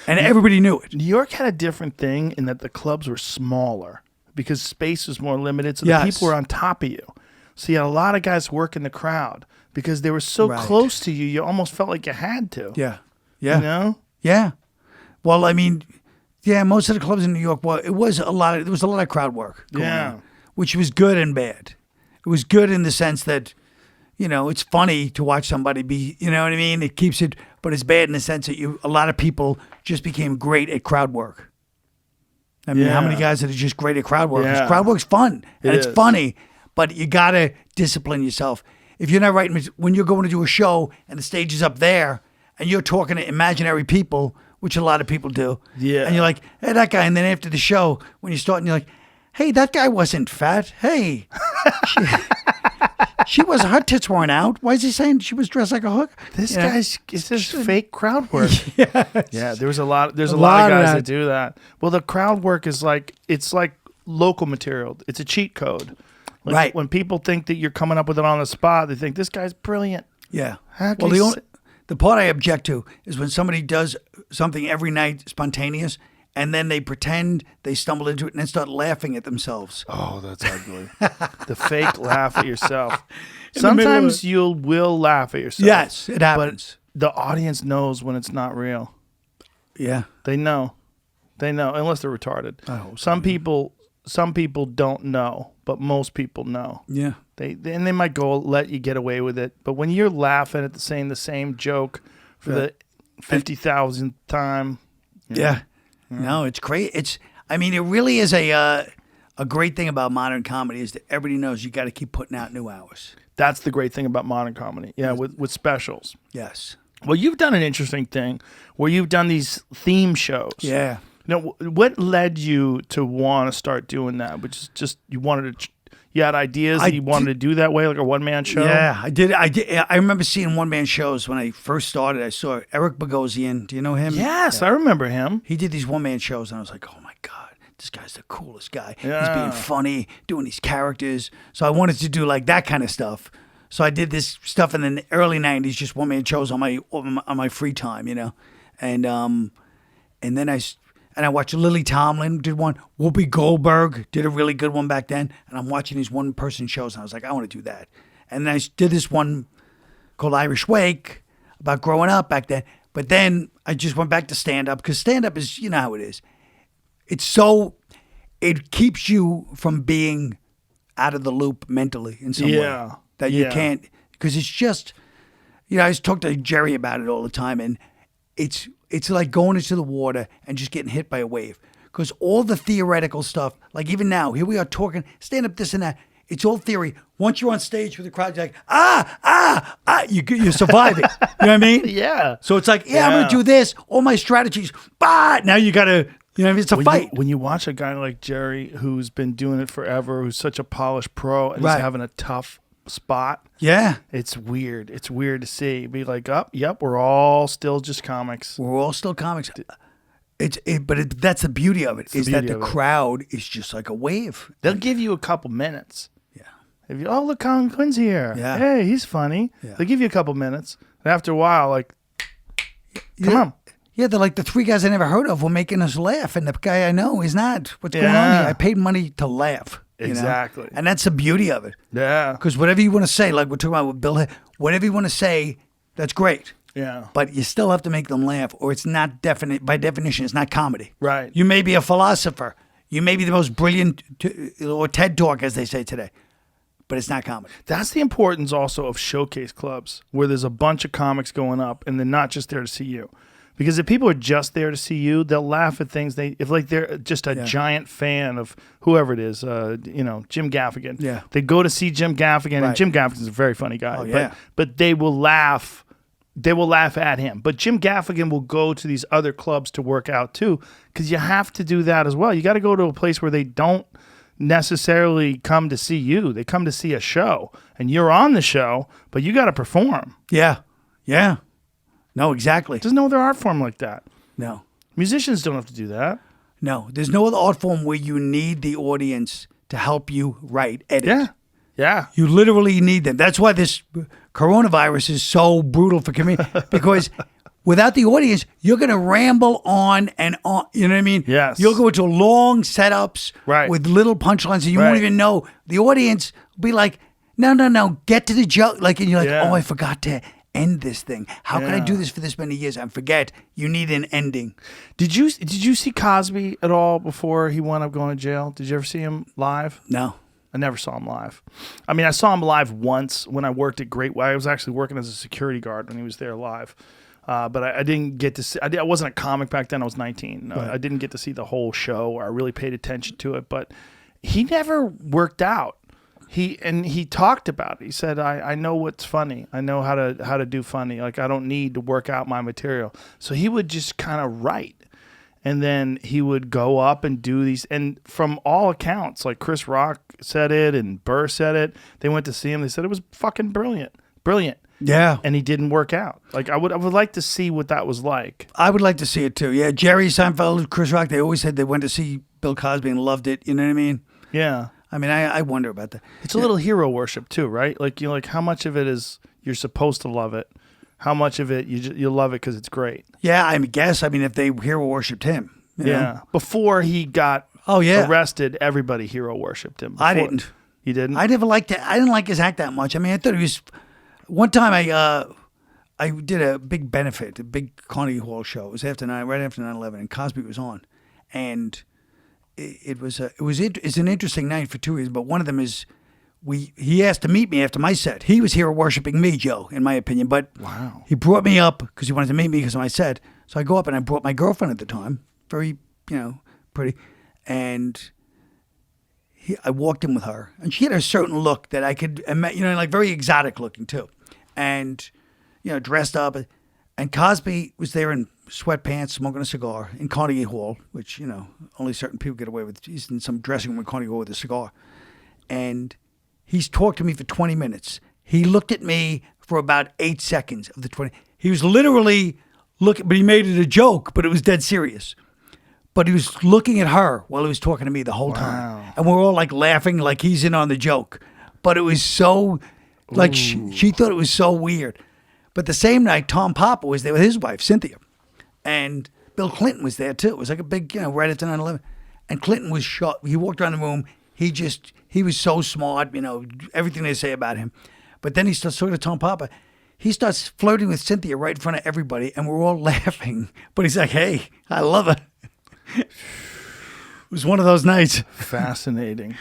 And everybody knew it. New York had a different thing in that the clubs were smaller because space was more limited, so Yes. the people were on top of you. So you had a lot of guys working the crowd because they were so Right. close to you, you almost felt like you had to. Yeah. Yeah. You know? Yeah. Well, I mean, most of the clubs in New York, there was a lot of crowd work going on, which was good and bad. It was good in the sense that, it's funny to watch somebody be, you know what I mean? It keeps it, but it's bad in the sense that a lot of people just became great at crowd work. I mean, how many guys that are just great at crowd work? 'Cause crowd work's fun and it's funny, but you got to discipline yourself. If you're not writing, when you're going to do a show and the stage is up there and you're talking to imaginary people, which a lot of people do. Yeah. And you're like, hey, that guy. And then after the show, when you start, and you're like, hey, that guy wasn't fat. Hey, she was, her tits weren't out. Why is he saying she was dressed like a hooker? This guy's it's just fake crowd work. Yeah, there's a lot of guys that do that. Well, the crowd work is it's like local material. It's a cheat code. Like Right. When people think that you're coming up with it on the spot, they think this guy's brilliant. Yeah. How can Well, you the part I object to is when somebody does something every night spontaneous and then they pretend they stumble into it and then start laughing at themselves. Oh, that's ugly. The fake laugh at yourself. In the middle of Sometimes you will laugh at yourself. Yes, it happens. But the audience knows when it's not real. Yeah. They know. Unless they're retarded. I hope so, Some people don't know, but most people know. Yeah. They might let you get away with it, but when you're laughing at the same joke for the 50,000th time, Yeah. No, it's great. It really is a great thing about modern comedy is that everybody knows you got to keep putting out new hours. that's the great thing about modern comedy. Yeah, with specials. Yes. Well, you've done an interesting thing where you've done these theme shows. Yeah. Now, what led you to want to start doing that? Which is just you wanted to. You had ideas that you wanted to do that way, like a one-man show? Yeah, I did. I remember seeing one-man shows when I first started. I saw Eric Bogosian. Do you know him? Yes, I remember him. He did these one-man shows, and I was like, oh, my God, this guy's the coolest guy. Yeah. He's being funny, doing these characters. So I wanted to do, like, that kind of stuff. So I did this stuff in the early 90s, just one-man shows on my free time, you know. And then I watched Lily Tomlin did one. Whoopi Goldberg did a really good one back then. And I'm watching these one-person shows, and I was like, I want to do that. And then I did this one called Irish Wake about growing up back then. But then I just went back to stand-up because stand-up is, you know how it is. it keeps you from being out of the loop mentally in some way that you can't, because it's just, I just talk to Jerry about it all the time, and it's like going into the water and just getting hit by a wave, because all the theoretical stuff, like even now, here we are talking, stand up, this and that, it's all theory. Once you're on stage with the crowd, you're like, you're surviving. You know what I mean? Yeah. So it's like, I'm going to do this, all my strategies, now you got to, it's a fight. When you watch a guy like Jerry, who's been doing it forever, who's such a polished pro, and he's having a tough spot. Yeah. It's weird. It's weird to see. Be like, yep, we're all still just comics. We're all still comics. But that's the beauty of it, is that the crowd is just like a wave. They'll give you a couple minutes. Yeah. If you, look, Colin Quinn's here. Yeah. Hey, he's funny. Yeah. They'll give you a couple minutes. And after a while, like, come on. Yeah, they're like, the three guys I never heard of were making us laugh, and the guy I know is not. What's going on here? I paid money to laugh. Exactly. And that's the beauty of it. Yeah. Because whatever you want to say, like we're talking about with Bill, whatever you want to say, that's great. Yeah. But you still have to make them laugh, or it's not definite. By definition, it's not comedy. Right. You may be a philosopher. You may be the most brilliant, or TED Talk, as they say today. But it's not comedy. That's the importance also of showcase clubs, where there's a bunch of comics going up and they're not just there to see you. Because if people are just there to see you, they'll laugh at things if they're just a giant fan of whoever it is, Jim Gaffigan. Yeah. They go to see Jim Gaffigan, and Jim Gaffigan's a very funny guy. Oh, yeah. But they will laugh. They will laugh at him. But Jim Gaffigan will go to these other clubs to work out too, because you have to do that as well. You got to go to a place where they don't necessarily come to see you. They come to see a show, and you're on the show, but you got to perform. Yeah. Yeah. No, exactly. There's no other art form like that. No. Musicians don't have to do that. No. There's no other art form where you need the audience to help you edit. Yeah. Yeah. You literally need them. That's why this coronavirus is so brutal for comedians, because without the audience, you're going to ramble on and on. You know what I mean? Yes. You'll go into long setups with little punchlines, and you won't even know. The audience will be like, no, get to the joke. Like, and you're like, I forgot to end this thing. How can I do this for this many years? I forget. You need an ending. Did you see Cosby at all before he wound up going to jail? Did you ever see him live? No. I never saw him live. I mean, I saw him live once when I worked at Great White. I was actually working as a security guard when he was there live. But I didn't get to see. I wasn't a comic back then. I was 19. Right. I didn't get to see the whole show, or I really paid attention to it. But he never worked out. He talked about it. He said, I know what's funny. I know how to do funny. Like, I don't need to work out my material. So he would just kind of write. And then he would go up and do these. And from all accounts, like Chris Rock said it and Burr said it, they went to see him. They said it was fucking brilliant. Brilliant. Yeah. And he didn't work out. Like, I would like to see what that was like. I would like to see it too. Yeah. Jerry Seinfeld, Chris Rock, they always said they went to see Bill Cosby and loved it. You know what I mean? Yeah. I mean, I wonder about that. It's a little hero worship too, right? Like, like how much of it is you're supposed to love it? How much of it you love it because it's great? Yeah, I guess. I mean, if they hero worshipped him. You know? Before he got arrested, everybody hero worshipped him. I didn't. You didn't? I never liked it. I didn't like his act that much. I mean, I thought he was. One time I did a big benefit, a big Carnegie Hall show. It was right after 9/11, and Cosby was on, and it's an interesting night for two reasons. But one of them is he asked to meet me after my set. He was hero worshiping me, Joe, in my opinion. But he brought me up because he wanted to meet me because of my set. So I go up and I brought my girlfriend at the time, very pretty, and I walked in with her, and she had a certain look that I could, like very exotic looking too, and dressed up, and Cosby was there in sweatpants, smoking a cigar in Carnegie Hall, which only certain people get away with. He's in some dressing room in Carnegie Hall with a cigar, and he's talked to me for 20 minutes. He looked at me for about 8 seconds of the 20. He was literally looking, but he made it a joke, but it was dead serious. But he was looking at her while he was talking to me the whole time. And we're all like laughing like he's in on the joke. But it was so, like she thought it was so weird. But the same night, Tom Papa was there with his wife, Cynthia. And Bill Clinton was there too. It was like a big, right after 9/11. And Clinton was shocked. He walked around the room. He was so smart, everything they say about him. But then he starts talking to Tom Papa. He starts flirting with Cynthia right in front of everybody. And we're all laughing. But he's like, hey, I love her. was one of those nights. Fascinating.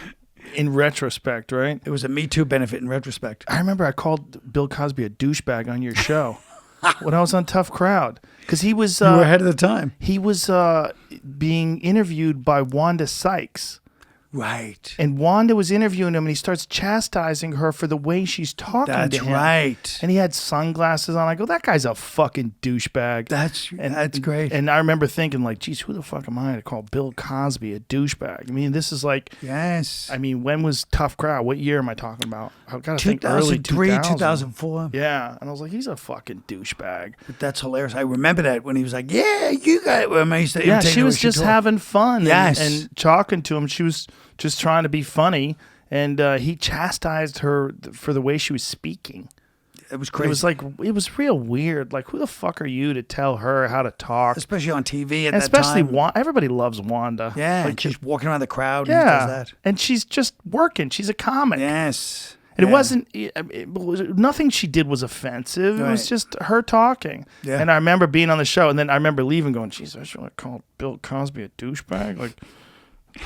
In retrospect, right? It was a Me Too benefit in retrospect. I remember I called Bill Cosby a douchebag on your show when I was on Tough Crowd. Because he was... You were ahead of the time. He was being interviewed by Wanda Sykes. Right. And Wanda was interviewing him, and he starts chastising her for the way she's talking to him. That's right. And he had sunglasses on. I go, that guy's a fucking douchebag. That's great. And I remember thinking, like, geez, who the fuck am I to call Bill Cosby a douchebag? I mean, this is like... Yes. I mean, when was Tough Crowd? What year am I talking about? I've got to think early 2003, 2000. 2004. Yeah. And I was like, he's a fucking douchebag. But that's hilarious. I remember that when he was like, yeah, you got it. When I used to Yeah, imitate she her was when just talked. having fun Yes. and talking to him. She was just trying to be funny, and he chastised her for the way she was speaking. It was crazy. It was real weird. Like, who the fuck are you to tell her how to talk? Especially on TV at And that especially time. everybody loves Wanda. Yeah, like, she's walking around the crowd and he does that. And she's just working. She's a comic. Yes. And Yeah. it wasn't nothing she did was offensive. It was Right. just her talking. Yeah. And I remember being on the show, and then I remember leaving going, geez, I should have called Bill Cosby a douchebag. Like,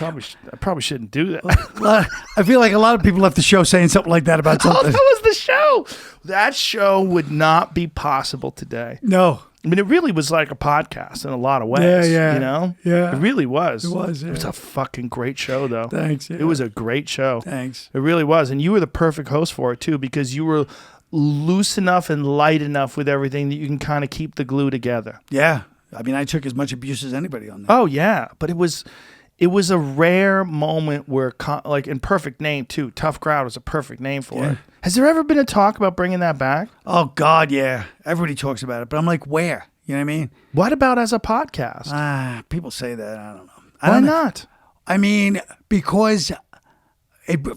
I probably shouldn't do that. I feel like a lot of people left the show saying something like that about Oh, something. that was the show. That show would not be possible today. No. I mean, it really was like a podcast in a lot of ways. Yeah. You know? Yeah. It really was. It was, yeah. It was a fucking great show, though. Thanks. Yeah. It was a great show. Thanks. It really was. And you were the perfect host for it, too, because you were loose enough and light enough with everything that you can kind of keep the glue together. Yeah. I mean, I took as much abuse as anybody on that. Oh, yeah. But it was a rare moment where, like, in Perfect Name, too. Tough Crowd was a perfect name for Yeah. it. Has there ever been a talk about bringing that back? Oh, God, yeah. Everybody talks about it. But I'm like, where? You know what I mean? What about as a podcast? People say that. I don't know. Why not? I mean, because,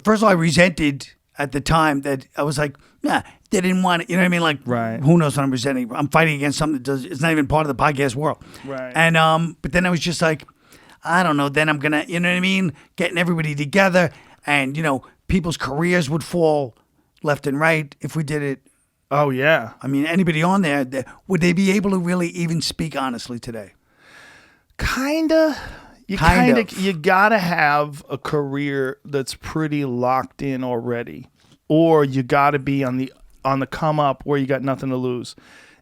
first of all, I resented at the time that I was like, nah, they didn't want it. You know what I mean? Like, Right. who knows what I'm resenting? I'm fighting against something that it's not even part of the podcast world. Right. And, but then I was just like, I don't know. Then I'm going to, you know what I mean? Getting everybody together and, you know, people's careers would fall left and right if we did it. Oh, yeah. I mean, anybody on there, would they be able to really even speak honestly today? Kinda. Kind of. You gotta have a career that's pretty locked in already, or you gotta be on the come up where you got nothing to lose.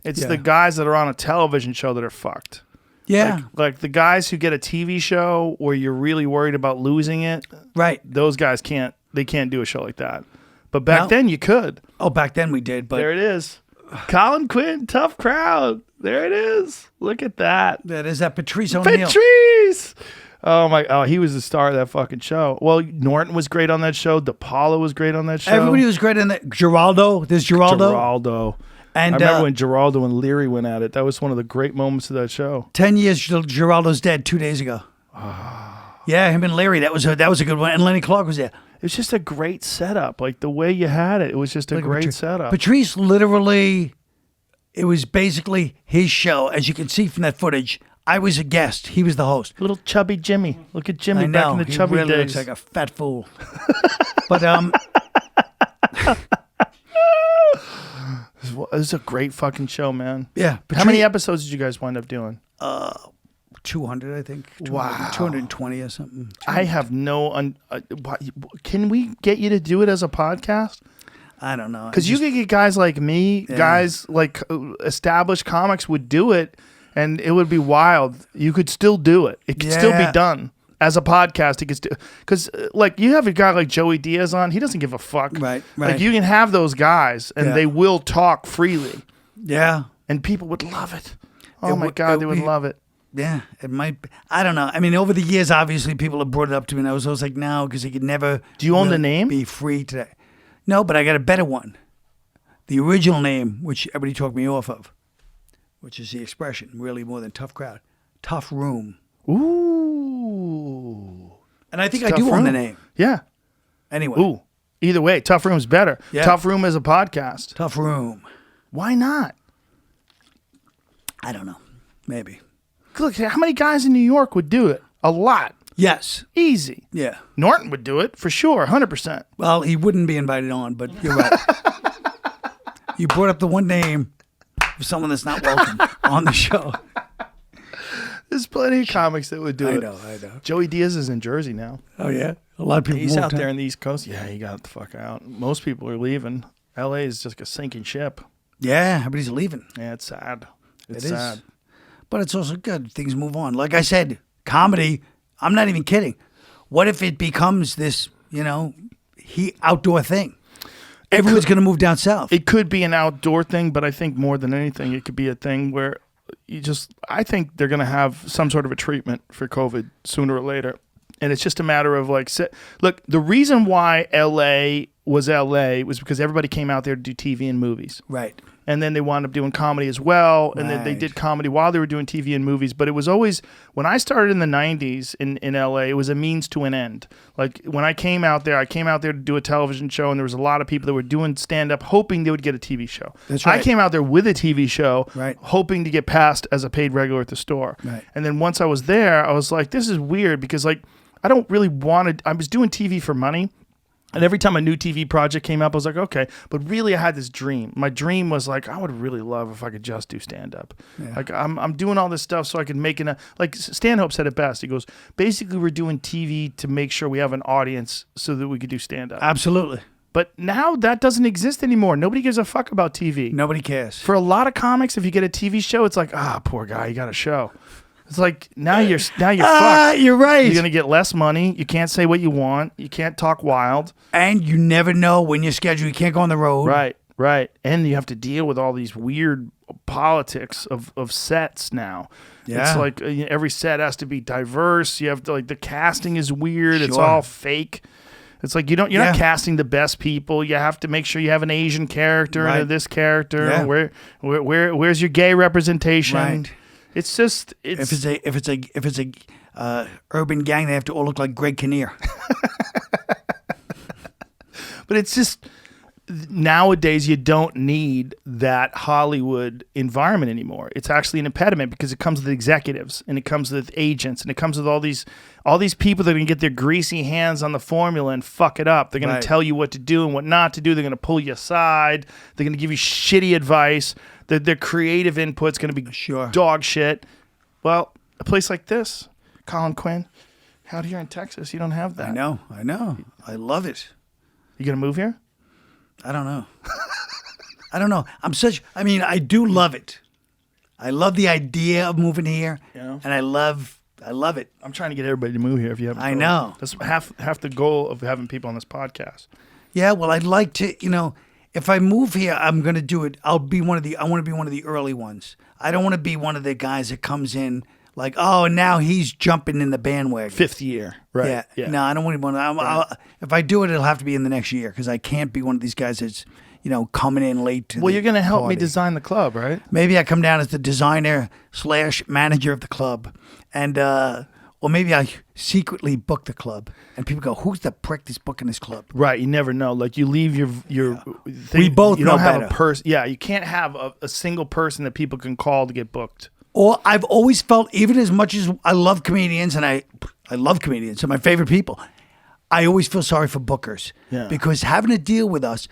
It's Yeah. the guys that are on a television show that are fucked. Yeah. Like the guys who get a TV show where you're really worried about losing it. Right. Those guys can't do a show like that. But back No. then you could. Oh, back then we did, but There it is. Colin Quinn, Tough Crowd. There it is. Look at that. that is that Patrice O'Neill. Patrice! Oh, he was the star of that fucking show. Well, Norton was great on that show. DePaula was great on that show. Everybody was great in that. Geraldo. There's Geraldo. Geraldo. And I remember when Geraldo and Leary went at it. That was one of the great moments of that show. 10 years Geraldo's dead 2 days ago. Yeah, him and Larry. That was a good one. And Lenny Clark was there. It was just a great setup. Like the way you had it, it was just a Look at great Patrice. setup. Patrice literally, it was basically his show. As you can see from that footage, I was a guest. He was the host. Little chubby Jimmy. Look at Jimmy I back know. in the He chubby really days. looks like a fat fool. But It was a great fucking show, man. yeah. How many episodes did you guys wind up doing? 200, I think. 200, Wow. 220 or something. I have can we get you to do it as a podcast? I don't know. Because you could get guys like me, Yeah. guys like established comics would do it, and it would be wild. You could still do it. It could still be Yeah. done as a podcast. It could still because like you have a guy like Joey Diaz on. He doesn't give a fuck. Right. Like you can have those guys, and Yeah. they will talk freely, Yeah. and people would love it. Oh It my would- god, it they would would- love it. Yeah, it might be. I don't know. I mean, over the years, obviously, people have brought it up to me, and I was always like, no, because he could never. Do you own the really name? Be free today. No, but I got a better one. The original name, which everybody talked me off of, which is the expression, really more than Tough Crowd. Tough Room. Ooh, And I think It's I Tough do own the Room. name. yeah. Anyway. Ooh, either way, Tough Room's better. Yeah. Tough Room is a podcast. Tough Room. Why not? I don't know. Maybe. Look, how many guys in New York would do it? A lot. Yes. Easy. Yeah. Norton would do it for sure, 100%. Well, he wouldn't be invited on, but you're right. You brought up the one name of someone that's not welcome on the show. There's plenty of comics that would do it. I know. Joey Diaz is in Jersey now. Oh yeah, a lot of people. He's moved out there in the East Coast. Yeah, he got the fuck out. Most people are leaving. L.A. is just a sinking ship. Yeah, everybody's leaving. Yeah, it's sad. It's It is. sad. But it's also good. Things move on. Like I said, comedy. I'm not even kidding. What if it becomes this, outdoor thing? Everyone's going to move down south. It could be an outdoor thing, but I think more than anything, it could be a thing where I think they're going to have some sort of a treatment for COVID sooner or later. And it's just a matter of look, the reason why LA was because everybody came out there to do TV and movies. Right. And then they wound up doing comedy as well. And then they did comedy while they were doing TV and movies. But it was always, when I started in the 90s in LA, it was a means to an end. Like when I came out there to do a television show, and there was a lot of people that were doing stand-up hoping they would get a TV show. That's right. I came out there with a TV show, right, hoping to get passed as a paid regular at the store. Right. And then once I was there, I was like, this is weird because I don't really want to, I was doing TV for money. And every time a new TV project came up, I was like, okay. But really, I had this dream. My dream was I would really love if I could just do stand-up. Yeah. I'm doing all this stuff so I could make Stanhope said it best. He goes, basically, we're doing TV to make sure we have an audience so that we could do stand-up. Absolutely. But now that doesn't exist anymore. Nobody gives a fuck about TV. Nobody cares. For a lot of comics, if you get a TV show, it's like, poor guy, you got a show. It's like now you're fucked. You're right. You're gonna get less money. You can't say what you want. You can't talk wild. And you never know when you're scheduled. You can't go on the road. Right. And you have to deal with all these weird politics of sets now. Yeah. It's like every set has to be diverse. You have to the casting is weird. Sure. It's all fake. It's like you're not casting the best people. You have to make sure you have an Asian character and this character. Yeah. Where's your gay representation? Right. It's just if it's a urban gang, they have to all look like Greg Kinnear. But it's just nowadays you don't need that Hollywood environment anymore. It's actually an impediment because it comes with executives and it comes with agents and it comes with all these people that are going to get their greasy hands on the formula and fuck it up. They're going to tell you what to do and what not to do. They're going to pull you aside. They're going to give you shitty advice. Their creative input's going to be dog shit. Well, a place like this, Colin Quinn, out here in Texas, you don't have that. I know. I love it. You going to move here? I don't know. I do love it. I love the idea of moving here, and I love it. I'm trying to get everybody to move here. If you haven't, I know that's half the goal of having people on this podcast. Yeah, well, I'd like to. If I move here, I'm going to do it. I want to be one of the early ones. I don't want to be one of the guys that comes in like, oh, now he's jumping in the bandwagon. Fifth year, right? Yeah. No, I don't want to be one of them. If I do it, it'll have to be in the next year because I can't be one of these guys that's, coming in late to Well, you're going to help me design the club, right? Maybe I come down as the designer/manager of the club. And, or maybe I secretly book the club, and people go, "Who's the prick that's booking this club?" Right, you never know. Like you leave your thing, we both you know don't have better. a person. Yeah, you can't have a single person that people can call to get booked. Or I've always felt, even as much as I love comedians, and I love comedians, they're my favorite people. I always feel sorry for bookers because having to deal with us,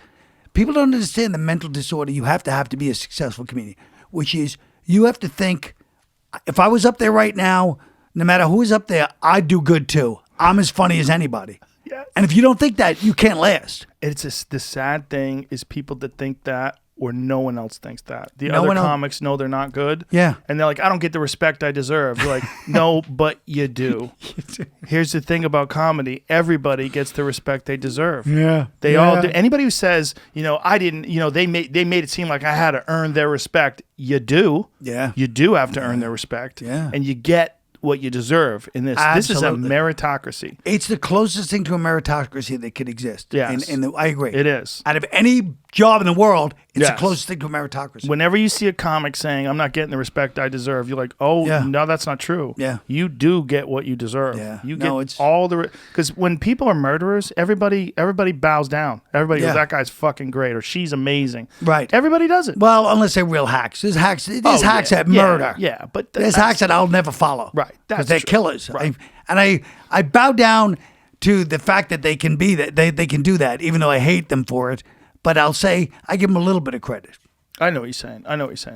people don't understand the mental disorder you have to be a successful comedian, which is you have to think, if I was up there right now. No matter who's up there, I do good too. I'm as funny as anybody. Yes. And if you don't think that, you can't last. It's the sad thing is people that think that or no one else thinks that. The other comics know they're not good. Yeah. And they're like, I don't get the respect I deserve. You're like, no, but you do. Here's the thing about comedy. Everybody gets the respect they deserve. Yeah. They all do. Anybody who says, I didn't, they made it seem like I had to earn their respect. You do. Yeah. You do have to earn their respect. Yeah. And you get what you deserve in this. Absolutely. This is a meritocracy. It's the closest thing to a meritocracy that could exist. Yes. I agree. It is. Out of any job in the world, it's the closest thing to a meritocracy. Whenever you see a comic saying, I'm not getting the respect I deserve, you're like, no, that's not true. Yeah. You do get what you deserve. Yeah. You get all the... Because when people are murderers, everybody bows down. Everybody goes, that guy's fucking great, or she's amazing. Right. Everybody does it. Well, unless they're real hacks. There's hacks that murder. Yeah, but... There's hacks that I'll never follow. Right. Because they're killers. Right. I bow down to the fact that they can be that they can do that, even though I hate them for it. But I'll say I give them a little bit of credit. I know what you're saying.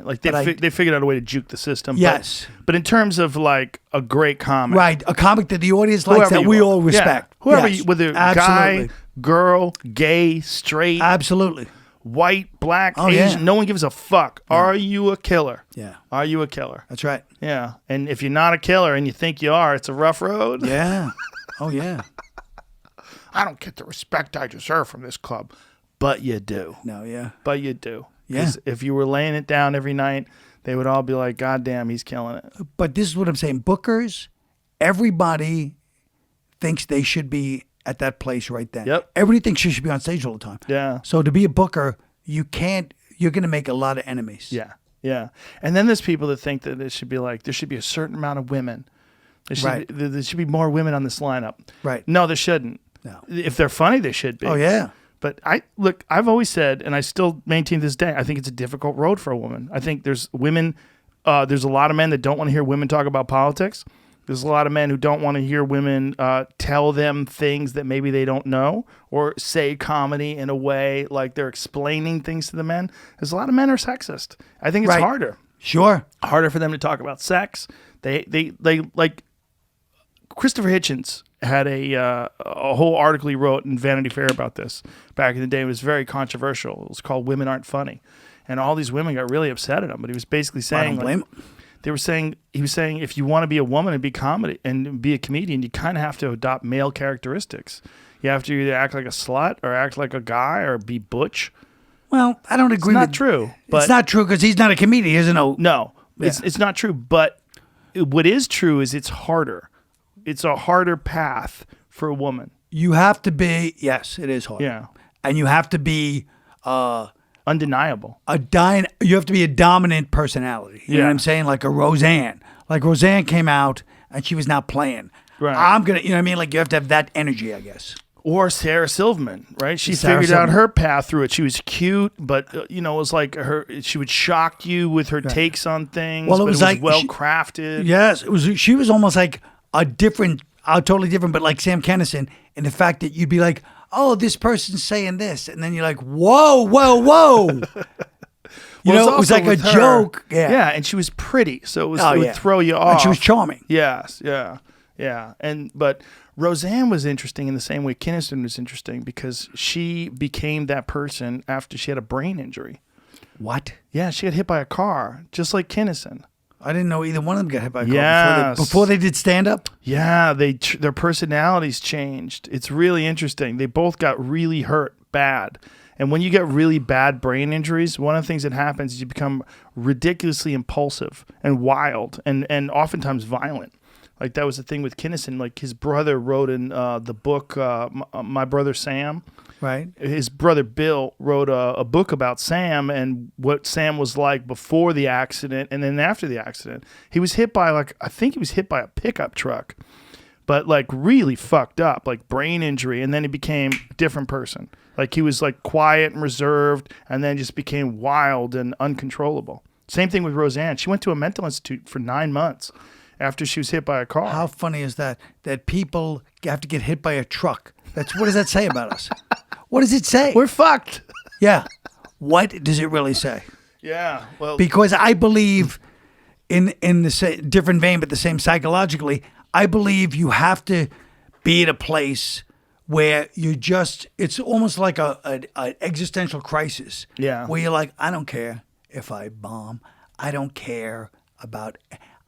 Like But they figured out a way to juke the system. Yes. But in terms of like a great comic, Right, a comic that the audience likes whoever that you we are. all respect. Yeah. Whoever, Yes, whether absolutely. guy, girl, gay, straight, Absolutely. white, black, Oh, Asian, yeah. no one gives a fuck. Are you a killer? Yeah. Are you a killer? That's right. Yeah. And if you're not a killer and you think you are, it's a rough road. Yeah. Oh, yeah. I don't get the respect I deserve from this club. But you do. No, yeah. But you do. Yeah. 'Cause if you were laying it down every night, they would all be like, God damn, he's killing it. But this is what I'm saying. Bookers, everybody thinks they should be at that place right then. Yep. Everybody thinks you should be on stage all the time. Yeah. So to be a booker, you're going to make a lot of enemies. Yeah. Yeah. And then there's people that think that it should be like, there should be a certain amount of women. Right. There should be more women on this lineup. Right. No, there shouldn't. No. If they're funny, they should be. Oh, yeah. But I've always said, and I still maintain this day, I think it's a difficult road for a woman. I think there's women, there's a lot of men that don't want to hear women talk about politics. There's a lot of men who don't want to hear women tell them things that maybe they don't know, or say comedy in a way like they're explaining things to the men. There's a lot of men who are sexist. I think it's Right. harder for them to talk about sex. They like Christopher Hitchens had a whole article he wrote in Vanity Fair about this back in the day. It was very controversial. It was called "Women Aren't Funny," and all these women got really upset at him. But he was basically I saying, don't blame him. he was saying if you want to be a woman and be a comedian, you kind of have to adopt male characteristics. You have to either act like a slut or act like a guy or be butch. Well, I don't agree It's not with true. But It's not true because he's not a comedian. He doesn't know. no, Yeah. it's not true. But what is true is it's harder. It's a harder path for a woman. You have to be, yes, it is hard. Yeah. And you have to be Undeniable. you have to be a dominant personality. You know Yeah. what I'm saying? Like a Roseanne. Like Roseanne came out and she was not playing. Right. I'm going to, you know what I mean? Like you have to have that energy, I guess. Or Sarah Silverman, right? She Sarah figured out Silverman. her path through it. She was cute, but it was like she would shock you with her takes on things. Well, it but was like well crafted. Yes, she was almost like totally different, but like Sam Kinison in the fact that you'd be like, oh, this person's saying this. And then you're like, whoa, whoa, whoa. You know, it was like a joke. Yeah, and she was pretty, so it Oh, would yeah. throw you off. And she was charming. Yes, yeah. But Roseanne was interesting in the same way Kinison was interesting because she became that person after she had a brain injury. What? Yeah, she got hit by a car, just like Kinison. I didn't know either one of them got hit by a car Yes. before they did stand-up. Yeah, their personalities changed. It's really interesting. They both got really hurt bad. And when you get really bad brain injuries, one of the things that happens is you become ridiculously impulsive and wild and oftentimes violent. Like that was the thing with Kinison. Like his brother wrote in the book, My Brother Sam. Right. His brother Bill wrote a book about Sam and what Sam was like before the accident and then after the accident. He was hit by I think he was hit by a pickup truck, but like really fucked up, like brain injury. And then he became a different person. Like he was like quiet and reserved and then just became wild and uncontrollable. Same thing with Roseanne. She went to a mental institute for 9 months after she was hit by a car. How funny is that? That people have to get hit by a truck. What does that say about us? What does it say? We're fucked. Yeah. What does it really say? Yeah. Well, Because I believe in the different vein, but the same psychologically, I believe you have to be at a place where it's almost like an existential crisis. Yeah. Where you're like, I don't care if I bomb. I don't care about,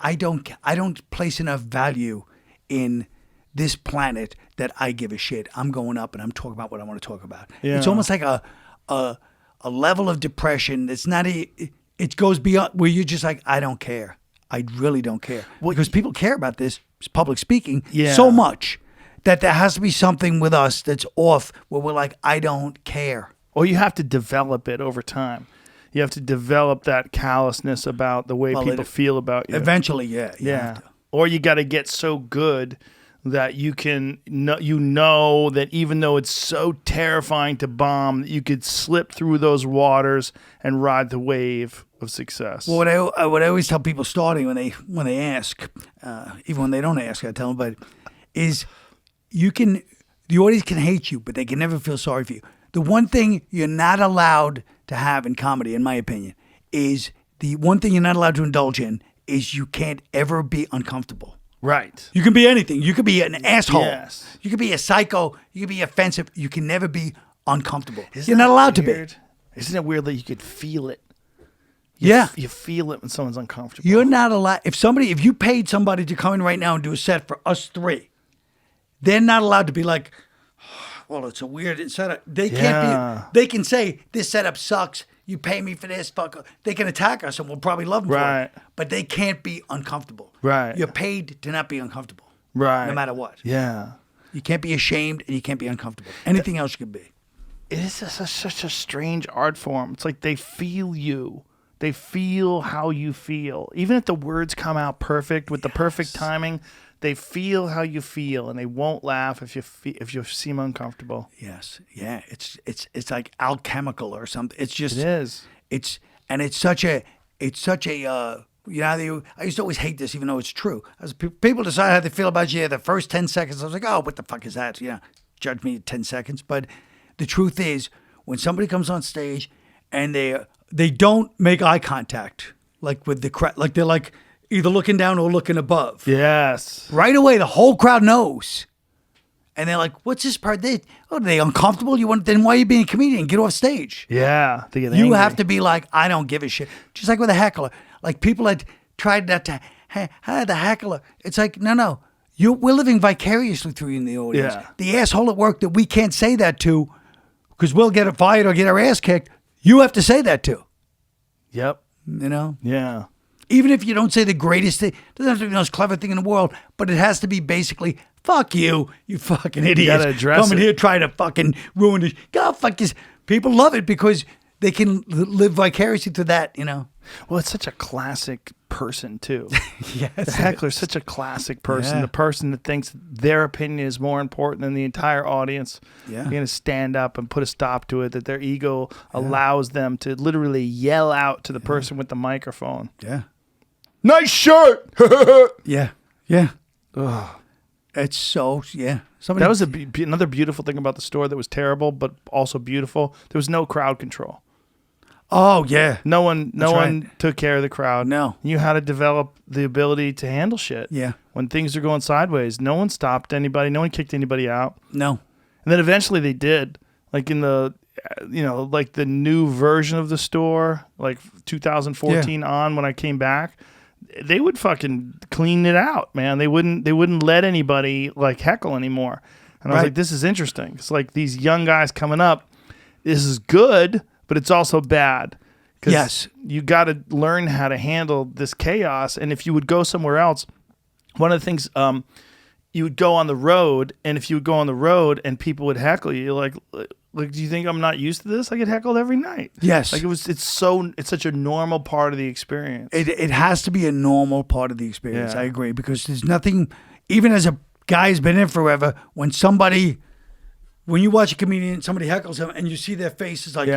I don't place enough value in this planet that I give a shit. I'm going up and I'm talking about what I want to talk about. Yeah. It's almost like a level of depression that's not it goes beyond where you're just like, I don't care. I really don't care. Because people care about this public speaking so much that there has to be something with us that's off where we're like, I don't care. or you have to develop it over time. You have to develop that callousness about the way people feel about you. Eventually, yeah. You have to. Or you got to get so good that you know that even though it's so terrifying to bomb, that you could slip through those waters and ride the wave of success. Well, what I always tell people starting when they ask, even when they don't ask, I tell them, but is the audience can hate you, but they can never feel sorry for you. The one thing you're not allowed to have in comedy, in my opinion, is the one thing you're not allowed to indulge in is you can't ever be uncomfortable. Right. You can be anything. You could be an asshole. Yes. You could be a psycho. You could be offensive. You can never be uncomfortable. Isn't You're not that allowed weird? to be. Isn't it weird that you could feel it? Yeah. You feel it when someone's uncomfortable. You're not allowed. If you paid somebody to come in right now and do a set for us three, they're not allowed to be like, well, it's a weird setup. They can't be. They can say this setup sucks. You pay me for this, fuck. They can attack us and we'll probably love them for it. But they can't be uncomfortable. Right. You're paid to not be uncomfortable. Right. No matter what. Yeah. You can't be ashamed and you can't be uncomfortable. Anything else you can be. It is such a strange art form. It's like they feel you. They feel how you feel. Even if the words come out perfect with the perfect timing, they feel how you feel, and they won't laugh if you seem uncomfortable. Yes, yeah. It's like alchemical or something. It's just It is. It's such a you know, I used to always hate this, even though it's true. As people decide how they feel about you, the first 10 seconds, I was like, oh, what the fuck is that? You know, judge me at 10 seconds. But the truth is, when somebody comes on stage and they don't make eye contact, like with the crowd, like they're like either looking down or looking above. Yes. Right away, the whole crowd knows. And they're like, what's this part? Are they uncomfortable? Then why are you being a comedian? Get off stage. Yeah. They get You angry. have to be like, I don't give a shit. Just like with a heckler. Like people had tried that to, hey, the heckler. It's like, no. We're living vicariously through you in the audience. Yeah. The asshole at work that we can't say that to because we'll get fired or get our ass kicked, you have to say that to. Yep. You know? Yeah. Even if you don't say the greatest thing, doesn't have to be the most clever thing in the world, but it has to be basically, fuck you fucking idiot. gotta address Coming it. here trying to fucking ruin it. God, fuck this. People love it because they can live vicariously through that, you know? Well, it's such a classic person, too. Yes. The heckler's such a classic person. Yeah. The person that thinks their opinion is more important than the entire audience. Yeah. You're going to stand up and put a stop to it, that their ego allows them to literally yell out to the person with the microphone. Yeah. Nice shirt. Yeah. Yeah. Ugh. It's so, yeah. That was another beautiful thing about the store that was terrible, but also beautiful. There was no crowd control. Oh, yeah. No one right. took care of the crowd. No. You had to develop the ability to handle shit. Yeah. When things are going sideways, no one stopped anybody. No one kicked anybody out. No. And then eventually they did. Like in the, like the new version of the store, like 2014 on when I came back, they would fucking clean it out, man. They wouldn't let anybody like heckle anymore. And I was like, this is interesting. It's like these young guys coming up. This is good, but it's also bad. Yes. You got to learn how to handle this chaos. And if you would go somewhere else, one of the things, you would go on the road, and if you would go on the road and people would heckle you, you're like, do you think I'm not used to this? I get heckled every night. Yes. Like it's such a normal part of the experience. It has to be a normal part of the experience. Yeah. I agree, because there's nothing, even as a guy who's been in forever, when you watch a comedian, somebody heckles them and you see their faces like,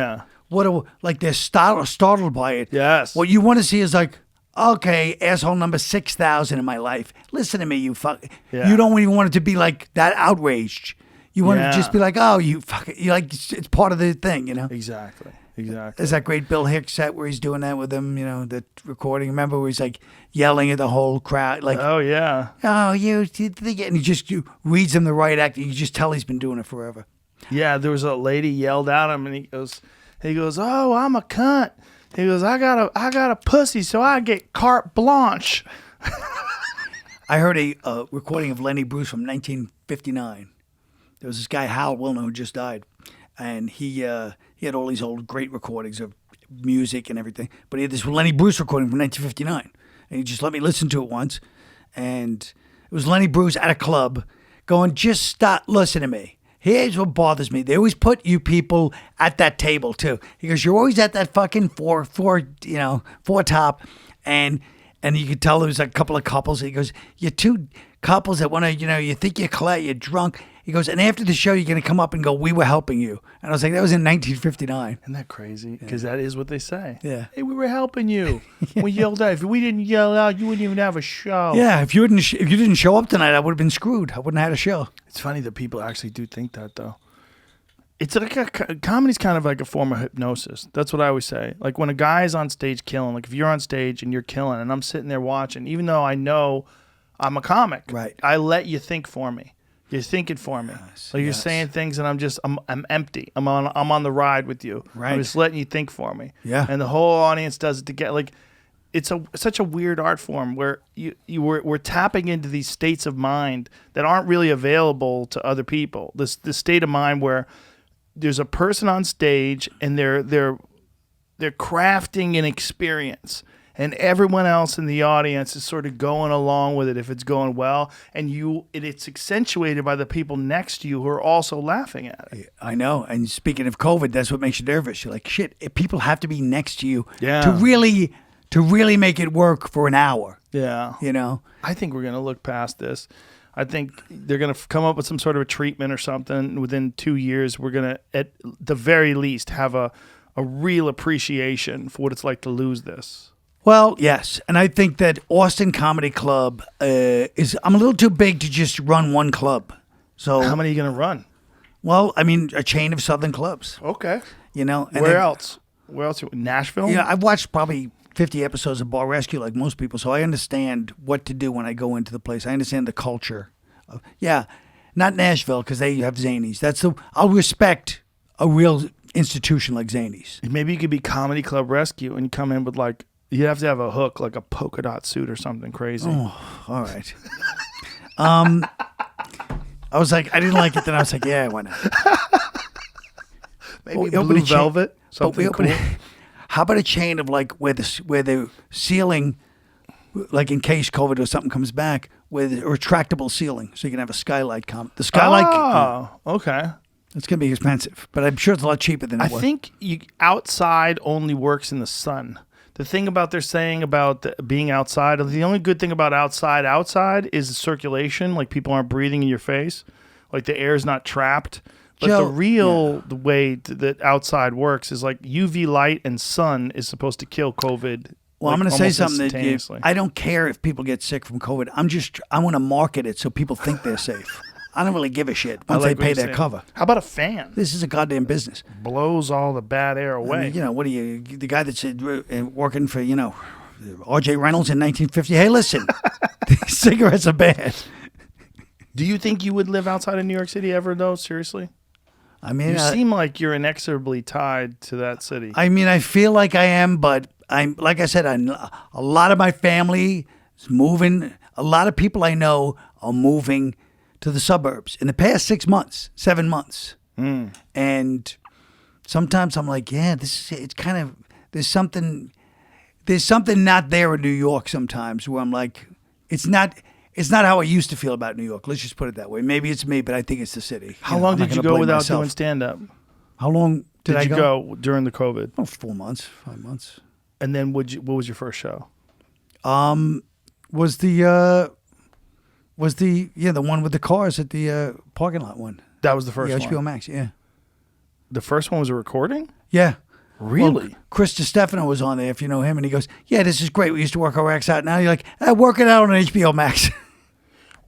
like they're startled by it. Yes. What you want to see is like, okay, asshole number 6,000 in my life. Listen to me, you fuck. Yeah. You don't even want it to be like that outraged. You want to just be like, oh, you fuck. You like, it's part of the thing, you know? Exactly. There's that great Bill Hicks set where he's doing that with them, you know, the recording. Remember where he's like yelling at the whole crowd, like, oh yeah, oh you and he just reads them the right act. You just tell he's been doing it forever. yeah. There was a lady yelled at him, and he goes, oh, I'm a cunt. He goes, I got a pussy, so I get carte blanche. I heard a recording of Lenny Bruce from 1959. There was this guy Hal Wilner who just died, and he had all these old great recordings of music and everything. But he had this Lenny Bruce recording from 1959, and he just let me listen to it once. And it was Lenny Bruce at a club going, just stop, listen to me. Here's what bothers me. They always put you people at that table too. He goes, you're always at that fucking four top, and you could tell there was a couple of couples. He goes, you're two couples that want to, you think you're drunk. He goes, and after the show, you're going to come up and go, we were helping you. And I was like, that was in 1959. Isn't that crazy? Because that is what they say. Yeah. Hey, we were helping you. We yelled out. If we didn't yell out, you wouldn't even have a show. Yeah, if you didn't show up tonight, I would have been screwed. I wouldn't have had a show. It's funny that people actually do think that, though. It's like comedy's kind of like a form of hypnosis. That's what I always say. Like when a guy is on stage killing, like if you're on stage and you're killing and I'm sitting there watching, even though I know I'm a comic, Right. I let you think for me. You're thinking for me. Yes, Like you're yes. saying things and I'm empty. I'm on the ride with you. Right. I'm just letting you think for me. Yeah. And the whole audience does it to get like it's such a weird art form where we're tapping into these states of mind that aren't really available to other people. This state of mind where there's a person on stage and they're crafting an experience, and everyone else in the audience is sort of going along with it if it's going well, and it's accentuated by the people next to you who are also laughing at it. I know. And speaking of COVID, that's what makes you nervous. You're like, shit, if people have to be next to you Yeah. to really make it work for an hour. Yeah. You know? I think we're going to look past this. I think they're going to come up with some sort of a treatment or something. Within 2 years, we're going to, at the very least, have a real appreciation for what it's like to lose this. Well, yes. And I think that Austin Comedy Club I'm a little too big to just run one club. So How many are you going to run? Well, I mean, a chain of Southern clubs, Okay. you know? And Where then- else? Where else? Nashville? Yeah, I've watched probably 50 episodes of Bar Rescue like most people, so I understand what to do when I go into the place. I understand the culture. Yeah, not Nashville because they have Zanies. I'll respect a real institution like Zanies. Maybe you could be Comedy Club Rescue and come in with like, you have to have a hook, like a polka dot suit or something crazy. Oh, all right. I was like, I didn't like it. Then I was like, yeah, why not? Maybe we open blue a chain- velvet, But we something open cool. How about a chain of like where the ceiling, like in case COVID or something comes back, with a retractable ceiling, so you can have a skylight. The skylight. Oh, okay. It's gonna be expensive, but I'm sure it's a lot cheaper than I it was. think outside only works in the sun. The thing about they're saying about being outside, the only good thing about outside is the circulation. Like people aren't breathing in your face, like the air is not trapped. But Joe, the way that outside works is like UV light and sun is supposed to kill COVID. Well, I'm like, going to say almost something that instantaneously. I don't care if people get sick from COVID. I want to market it so people think they're safe. I don't really give a shit I once like they what pay you're their saying. cover. How about a fan? This is a goddamn business. Blows all the bad air away. I mean, you know, what are you, the guy that's working for, you know, R.J. Reynolds in 1950? Hey, listen, these cigarettes are bad. Do you think you would live outside of New York City ever, though? Seriously? I mean, You seem like you're inexorably tied to that city. I feel like I am, but I'm like I said, a lot of my family is moving. A lot of people I know are moving to the suburbs in the past 6 months, 7 months. And sometimes I'm like, yeah, it's kind of there's something not there in New York sometimes where I'm like, it's not how I used to feel about New York. Let's just put it that way. Maybe it's me, but I think it's the city. How long I'm not did you gonna go blame without myself. doing stand-up? How long did I you go during the COVID? Oh, 4 months, 5 months. And then what was your first show? Was the one with the cars at the parking lot one? That was the first Yeah, HBO one. Max. Yeah, The first one was a recording? yeah. Really? Well, Chris DiStefano was on there, if you know him, and he goes, "Yeah, this is great. We used to work our acts out. Now you're like, work it out on HBO Max."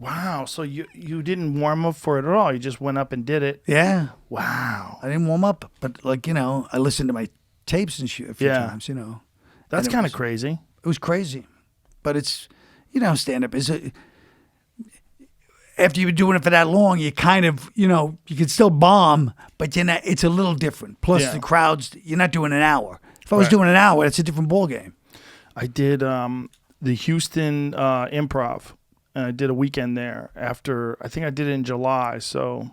Wow. So you didn't warm up for it at all. You just went up and did it. Yeah, Wow. I didn't warm up, but like I listened to my tapes and shit a few Yeah. times. That's And it kind was- of crazy. It was crazy, but it's stand up is after you've been doing it for that long, you kind of you can still bomb, but it's a little different. Plus Yeah. the crowds, you're not doing an hour. If I was Right. doing an hour, it's a different ball game. I did the Houston Improv, and I did a weekend there after, I think I did it in July, so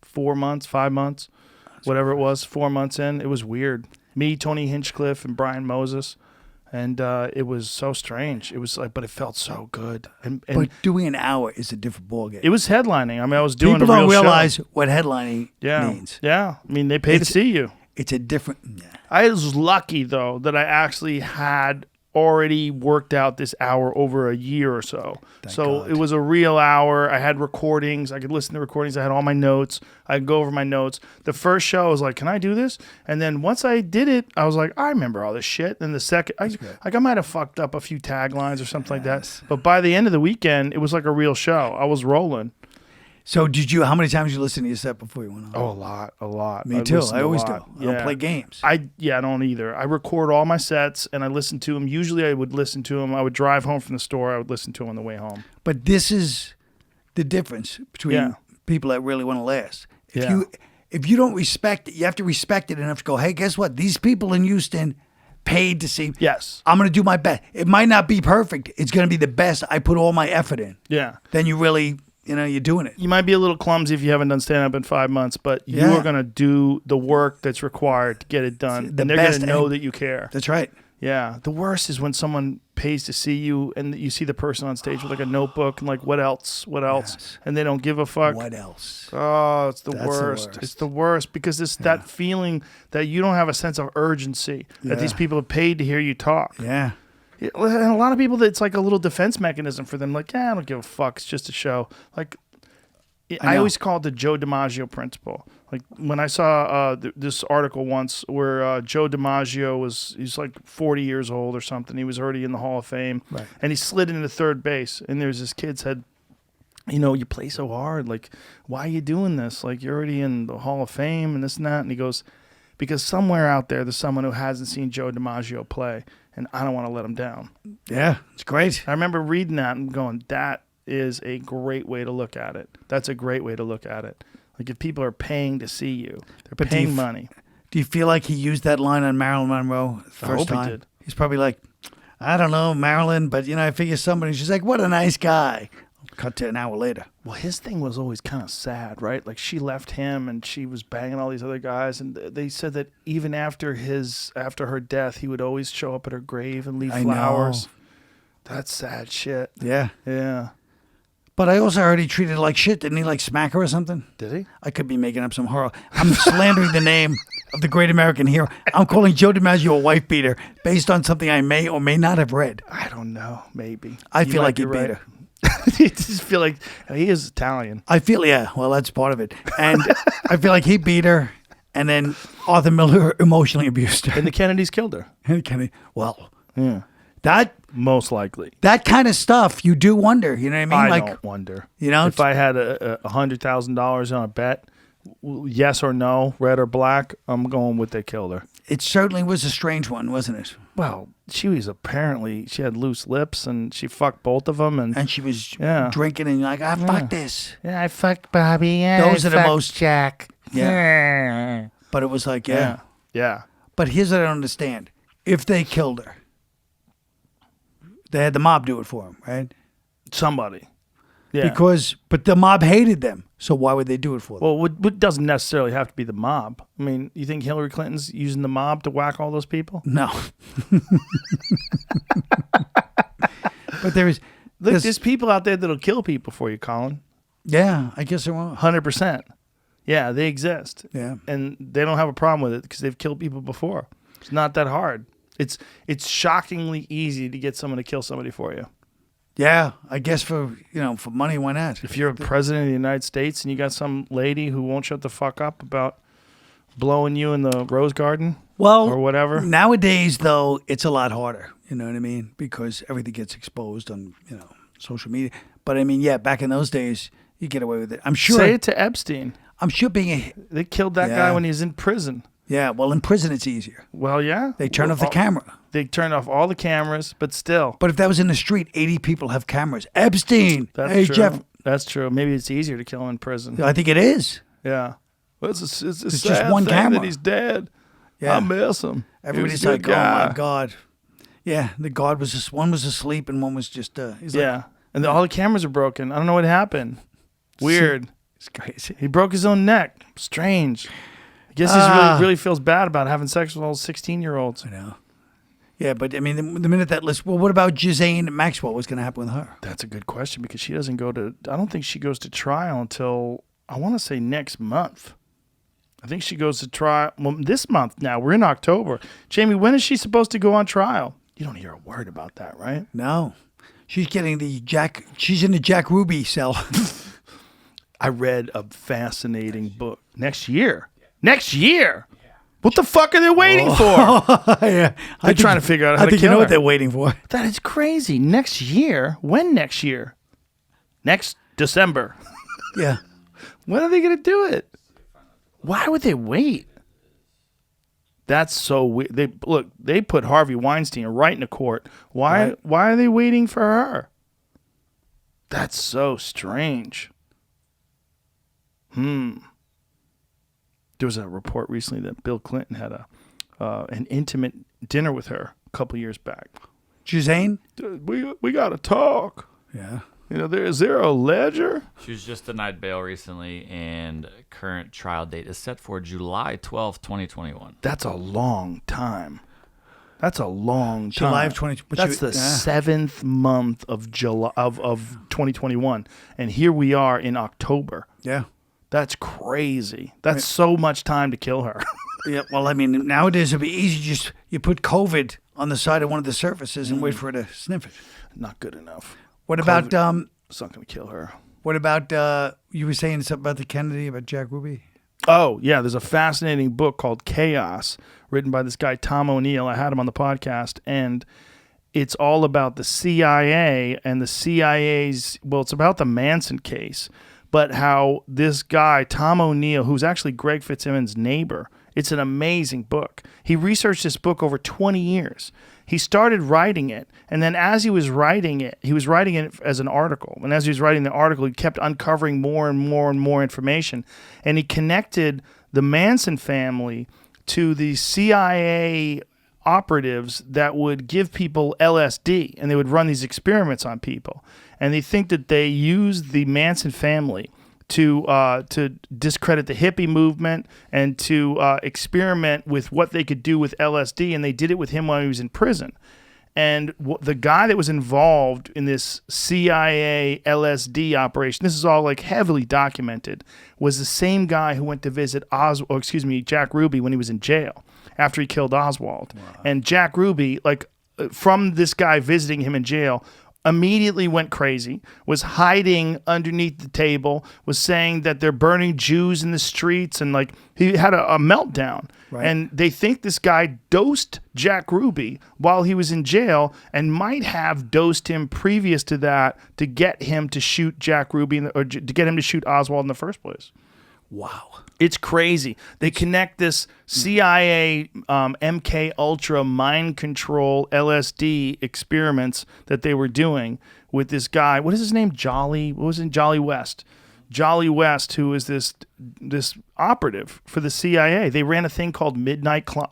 4 months, 5 months, whatever it was, 4 months in. It was weird. Me, Tony Hinchcliffe, and Brian Moses, and it was so strange. It was like, but it felt so good. And But doing an hour is a different ball game. it was headlining. I mean, I was doing People a real don't realize show. what headlining Yeah. means. Yeah. I mean, they pay to It's- see you. It's a different. Yeah. I was lucky, though, that I actually had already worked out this hour over a year or so. So God. it was a real hour. I had recordings. I could listen to recordings. I had all my notes. I could go over my notes. The first show, I was like, can I do this? And then once I did it, I was like, I remember all this shit. And the second, I might have fucked up a few taglines or something like that. But by the end of the weekend, it was like a real show. I was rolling. So how many times you listen to your set before you went on? Oh, a lot. Me too. listen I to a always do. lot. I don't play games. I don't either. I record all my sets and I listen to them. Usually I would listen to them. I would drive home from the store. I would listen to them on the way home. But this is the difference between people that really want to last. If you don't respect it, you have to respect it enough to go, hey, guess what? These people in Houston paid to see. Yes. I'm going to do my best. It might not be perfect. It's going to be the best. I put all my effort in. Yeah. Then you really, you're doing it. You might be a little clumsy if you haven't done stand-up in 5 months, but you are going to do the work that's required to get it done. And they're going to know that you care. That's right. Yeah. The worst is when someone pays to see you and you see the person on stage with like a notebook and like, what else? Yes. And they don't give a fuck. What else? Oh, it's the worst. It's the worst because it's that feeling that you don't have a sense of urgency that these people have paid to hear you talk. Yeah. And a lot of people, it's like a little defense mechanism for them. Like, I don't give a fuck. It's just a show. Like, I always call it the Joe DiMaggio principle. Like when I saw this article once where Joe DiMaggio he's like 40 years old or something. He was already in the Hall of Fame, and he slid into third base. And there's this kid said, you play so hard. Like, why are you doing this? Like, you're already in the Hall of Fame and this and that. And he goes, because somewhere out there, there's someone who hasn't seen Joe DiMaggio play, and I don't want to let him down. Yeah, it's great. I remember reading that and going, that is a great way to look at it. That's a great way to look at it. Like if people are paying to see you, they're paying money. Do you feel like he used that line on Marilyn Monroe the first time? He did. He's probably like, I don't know, Marilyn, but I figure somebody. She's like, what a nice guy. Cut to an hour later. Well, his thing was always kind of sad, right? Like she left him and she was banging all these other guys, and they said that even after her death, he would always show up at her grave and leave flowers. That's sad shit. Yeah. Yeah. But I also heard he treated her like shit. Didn't he like smack her or something? Did he? I could be making up some horror. I'm slandering the name of the great American hero. I'm calling Joe DiMaggio a wife beater based on something I may or may not have read. I don't know. Maybe. I feel like he beat her. You just feel like he is Italian. I feel, well, that's part of it. And I feel like he beat her, and then Arthur Miller emotionally abused her. And the Kennedys killed her. Well, yeah. That most likely. That kind of stuff, you do wonder. You know what I mean? I don't wonder. You if I had $100,000 on a bet, yes or no, red or black, I'm going with they killed her. It certainly was a strange one, wasn't it? Well, she had loose lips and she fucked both of them, and she was drinking and like, I fucked this. Yeah, I fucked Bobby. Yeah, those are the most Jack. Yeah. But it was like, yeah. But here's what I don't understand: if they killed her, they had the mob do it for him, right? Somebody. Yeah. But the mob hated them, so why would they do it for them? Well, it doesn't necessarily have to be the mob. I mean, you think Hillary Clinton's using the mob to whack all those people? No. But there's people out there that'll kill people for you, Colin. Yeah, I guess there are. 100%. Yeah, they exist. Yeah. And they don't have a problem with it because they've killed people before. It's not that hard. It's shockingly easy to get someone to kill somebody for you. Yeah, I guess for money, why not? If you're a president of the United States and you got some lady who won't shut the fuck up about blowing you in the rose garden, or whatever. Nowadays, though, it's a lot harder. You know what I mean? Because everything gets exposed on social media. But I mean, back in those days, you get away with it. I'm sure. Say it to Epstein. I'm sure they killed that guy when he was in prison. Yeah, well, in prison it's easier. Well, yeah. They turn off the camera. They turned off all the cameras, but still. But if that was in the street, 80 people have cameras. Epstein! That's true. Jeff. That's true. Maybe it's easier to kill him in prison. I think it is. Yeah. Well, it's just one camera. That he's dead. Yeah. I miss him. Everybody's like, oh my God. Yeah, the guard one was asleep and one was just, and all the cameras are broken. I don't know what happened. Weird. It's crazy. He broke his own neck. Strange. I guess he really feels bad about having sex with all 16-year-olds. I know. Yeah, but I mean, the minute that list. Well, what about Ghislaine Maxwell? What's going to happen with her? That's a good question because she doesn't go to. I don't think she goes to trial until I want to say next month. I think she goes to trial this month. Now we're in October. Jamie, when is she supposed to go on trial? You don't hear a word about that, right? No, she's getting She's in the Jack Ruby cell. I read a fascinating book. Next year. What the fuck are they waiting for? Yeah. They're trying to figure out how to kill her. I think you know what they're waiting for. That is crazy. Next year? When next year? Next December. Yeah. When are they going to do it? Why would they wait? That's so weird. They put Harvey Weinstein right into court. Why? Right. Why are they waiting for her? That's so strange. There was a report recently that Bill Clinton had an intimate dinner with her a couple years back. Gisane? We got to talk. Yeah. Is there a ledger? She was just denied bail recently, and current trial date is set for July 12th, 2021. That's a long time. That's a long time. July of 20. That's the 7th month of July of 2021, and here we are in October. Yeah. That's crazy. That's so much time to kill her. Yeah. Well, I mean, nowadays it'd be easy. Just you put COVID on the side of one of the surfaces and wait for her to sniff it. Not good enough. What about It's not going to kill her. What about you were saying something about the Kennedy, about Jack Ruby? Oh, yeah. There's a fascinating book called Chaos, written by this guy, Tom O'Neill. I had him on the podcast, and it's all about the CIA and the CIA's, well, it's about the Manson case, but how this guy, Tom O'Neill, who's actually Greg Fitzsimmons' neighbor, it's an amazing book. He researched this book over 20 years. He started writing it, and then as he was writing it as an article. And as he was writing the article, he kept uncovering more and more and more information. And he connected the Manson family to the CIA operatives that would give people LSD, and they would run these experiments on people. And they think that they used the Manson family to discredit the hippie movement and to experiment with what they could do with LSD, and they did it with him while he was in prison. And the guy that was involved in this CIA LSD operation, this is all like heavily documented, was the same guy who went to visit Jack Ruby when he was in jail after he killed Oswald. Wow. And Jack Ruby, like from this guy visiting him in jail, immediately went crazy, was hiding underneath the table, was saying that they're burning Jews in the streets, and like he had a meltdown. Right. And they think this guy dosed Jack Ruby while he was in jail, and might have dosed him previous to that to get him to shoot Jack Ruby or to get him to shoot Oswald in the first place. Wow. It's crazy. They connect this CIA MK Ultra mind control LSD experiments that they were doing with this guy. What is his name? Jolly West. Jolly West, who is this operative for the CIA. They ran a thing called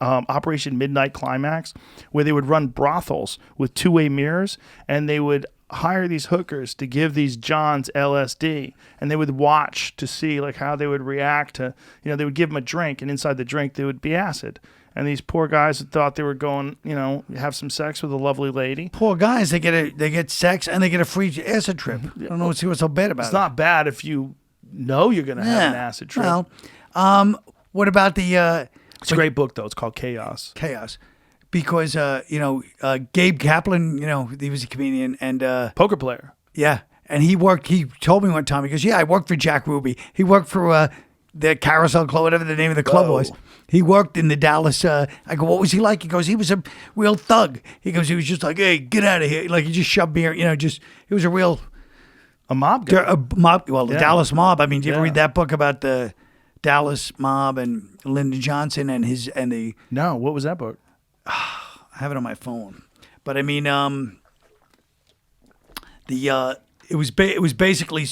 Operation Midnight Climax, where they would run brothels with two-way mirrors, and they would hire these hookers to give these Johns LSD, and they would watch to see like how they would react to, they would give them a drink, and inside the drink there would be acid. And these poor guys thought they were going, have some sex with a lovely lady. Poor guys, they get sex and they get a free acid trip. I don't know what's so bad about it. It's not bad if you know you're going to have an acid trip. Well, what about the? It's a great book though. It's called Chaos. Because Gabe Kaplan, he was a comedian and poker player. Yeah, and he told me one time, he goes, "Yeah, I worked for Jack Ruby. He worked for the Carousel Club, whatever the name of the club was. He worked in the Dallas." I go, "What was he like?" He goes, "He was a real thug." He goes, "He was just like, hey, get out of here!" Like he just shoved me, he was a mob guy. The Dallas mob. I mean, did you ever read that book about the Dallas mob and Lyndon Johnson and the? No, what was that book? I have it on my phone, but I mean, it was basically,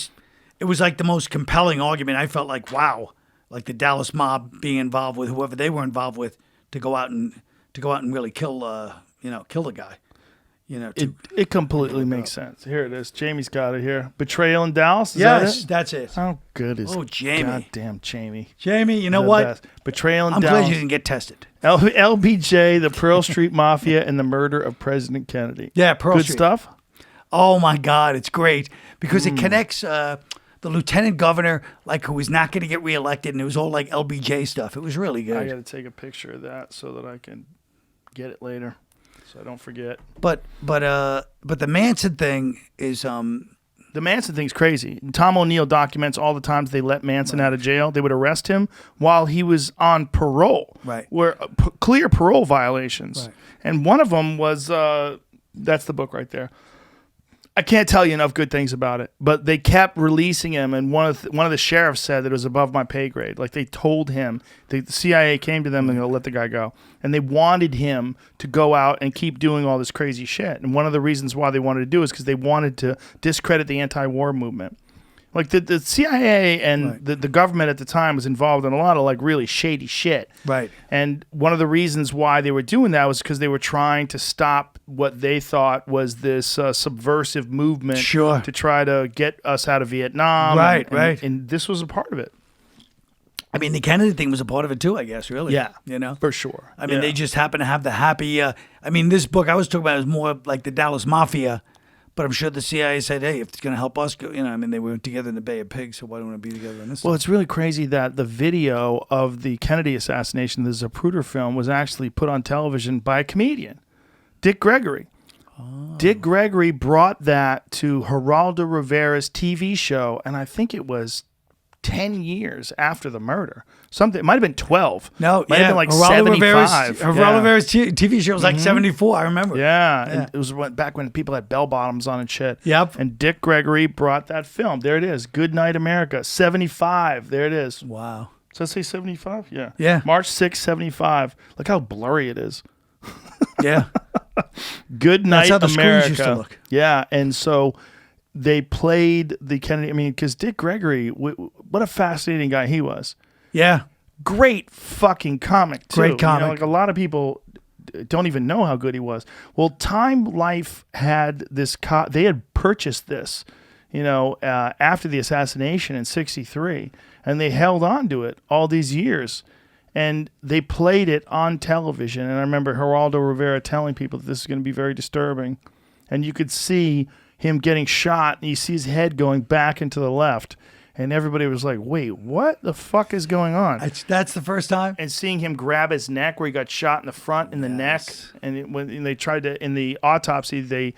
it was like the most compelling argument. I felt like, wow, like the Dallas mob being involved with whoever they were involved with to go out and really kill the guy. It completely makes sense. Here it is. Jamie's got it here. Betrayal in Dallas. Yes, that's it. How good is? Oh, Jamie! Goddamn, Jamie. Jamie, you know what? Best. Betrayal in I'm Dallas. glad you didn't get tested. LBJ, the Pearl Street Mafia, and the murder of President Kennedy. Yeah, Pearl Good Street. stuff. Oh my God, it's great because it connects the lieutenant governor, like who was not going to get reelected, and it was all like LBJ stuff. It was really good. I got to take a picture of that so that I can get it later, so I don't forget. But the Manson thing is the Manson thing's crazy. Tom O'Neill documents all the times they let Manson out of jail. They would arrest him while he was on parole. Right. Where clear parole violations. Right. And one of them was that's the book right there. I can't tell you enough good things about it, but they kept releasing him, and one of the sheriffs said that it was above my pay grade. Like they told him, the CIA came to them and go, let the guy go, and they wanted him to go out and keep doing all this crazy shit. And one of the reasons why they wanted to do it is because they wanted to discredit the anti-war movement. Like the CIA and the government at the time was involved in a lot of like really shady shit. Right. And one of the reasons why they were doing that was because they were trying to stop what they thought was this subversive movement Sure. to try to get us out of Vietnam. Right, right. And this was a part of it. I mean, the Kennedy thing was a part of it too, I guess, really. Yeah. You know? For sure. I mean, Yeah. they just happen to have the happy, I mean, this book I was talking about is more like the Dallas Mafia, but I'm sure the CIA said, hey, if it's going to help us, go, I mean, they were together in the Bay of Pigs, so why don't we be together in this? Well, it's really crazy that the video of the Kennedy assassination, the Zapruder film, was actually put on television by a comedian, Dick Gregory. Oh. Dick Gregory brought that to Geraldo Rivera's TV show, and I think it was 10 years after the murder. Something, it might have been 12. No, might have been like Geraldo 75. Geraldo Rivera's TV show was like 74, I remember. Yeah, and it was back when people had bell bottoms on and shit. Yep. And Dick Gregory brought that film. There it is. Good Night America. 75. There it is. Wow. Does that say 75? Yeah. Yeah. March 6, 75. Look how blurry it is. Yeah. Good Night That's how the America. screens used to look. Yeah, and so they played the Kennedy. I mean, because Dick Gregory, what a fascinating guy he was. Yeah. Great fucking comic, too. Great comic. You know, like a lot of people don't even know how good he was. Well, Time Life had this. They had purchased this, after the assassination in '63, and they held on to it all these years. And they played it on television. And I remember Geraldo Rivera telling people that this is going to be very disturbing. And you could see him getting shot, and you see his head going back and to the left. And everybody was like, wait, what the fuck is going on? That's the first time? And seeing him grab his neck where he got shot in the front in the neck. And when they tried to, in the autopsy, they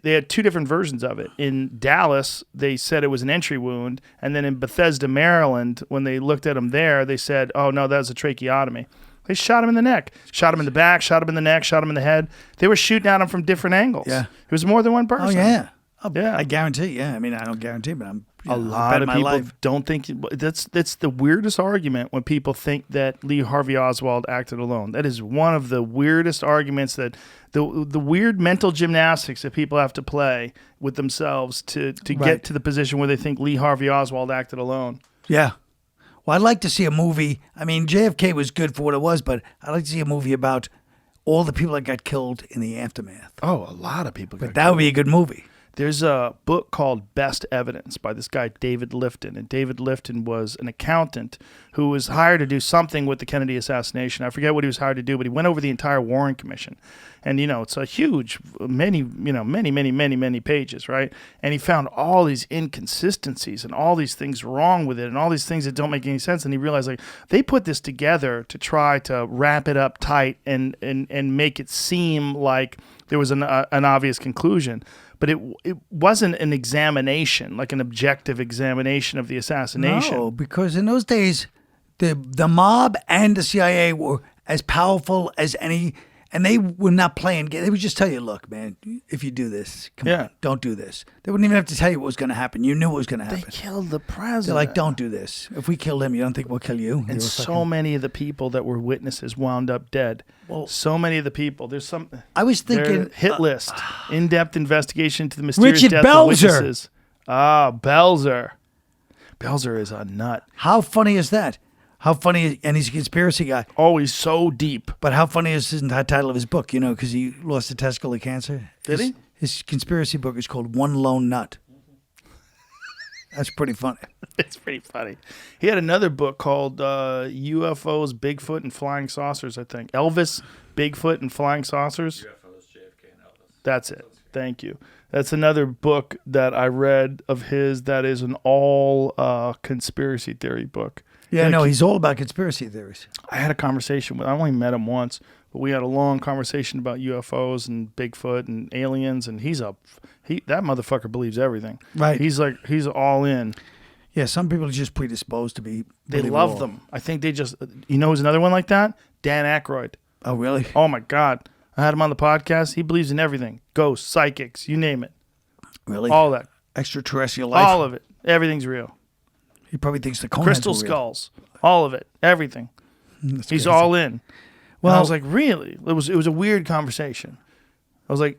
had two different versions of it. In Dallas, they said it was an entry wound. And then in Bethesda, Maryland, when they looked at him there, they said, oh, no, that was a tracheotomy. They shot him in the neck, shot him in the back, shot him in the neck, shot him in the head. They were shooting at him from different angles. Yeah. It was more than one person. Oh, yeah. Yeah. I guarantee, yeah. I mean, I don't guarantee, but I'm A lot of people don't think that's the weirdest argument when people think that Lee Harvey Oswald acted alone. That is one of the weirdest arguments, that the weird mental gymnastics that people have to play with themselves to get to the position where they think Lee Harvey Oswald acted alone. Yeah. Well, I'd like to see a movie. I mean, JFK was good for what it was, but I'd like to see a movie about all the people that got killed in the aftermath. Oh, a lot of people got But that would be a good movie. There's a book called Best Evidence by this guy, David Lifton. And David Lifton was an accountant who was hired to do something with the Kennedy assassination. I forget what he was hired to do, but he went over the entire Warren Commission. And, it's a huge, many pages, right? And he found all these inconsistencies and all these things wrong with it and all these things that don't make any sense. And he realized, like, they put this together to try to wrap it up tight and make it seem like there was an obvious conclusion. But it wasn't an examination, like an objective examination of the assassination. No, because in those days, the mob and the CIA were as powerful as any, and they were not playing. They would just tell you, look, man, if you do this, come on, don't do this. They wouldn't even have to tell you what was going to happen. You knew what was going to happen. They killed the president. They're like, don't do this. If we kill him, you don't think we'll kill you? And so many of the people that were witnesses wound up dead. Well, so many of the people. There's some. I was thinking hit list, in-depth investigation into the mysterious Richard death Belzer. of witnesses. Ah, Belzer. Belzer is a nut. How funny is that? How funny, and he's a conspiracy guy. Oh, he's so deep. But how funny is the title of his book, because he lost a testicle to cancer? Did he? His conspiracy book is called One Lone Nut. That's pretty funny. It's pretty funny. He had another book called UFOs, Bigfoot, and Flying Saucers, I think. Elvis, Bigfoot, and Flying Saucers. UFOs, JFK, and Elvis. That's it. Thank you. That's another book that I read of his that is an all conspiracy theory book. Yeah, no, he's all about conspiracy theories. I had a conversation with, I only met him once, but we had a long conversation about UFOs and Bigfoot and aliens, and that motherfucker believes everything. Right. He's all in. Yeah, some people are just predisposed to be. They love them. I think they just, who's another one like that? Dan Aykroyd. Oh, really? Oh my God. I had him on the podcast. He believes in everything. Ghosts, psychics, you name it. Really? All that. Extraterrestrial life. All of it. Everything's real. He probably thinks the Coneheads Crystal are real. skulls. All of it. Everything. He's crazy. all in. Well, And I was like, really? It was a weird conversation. I was like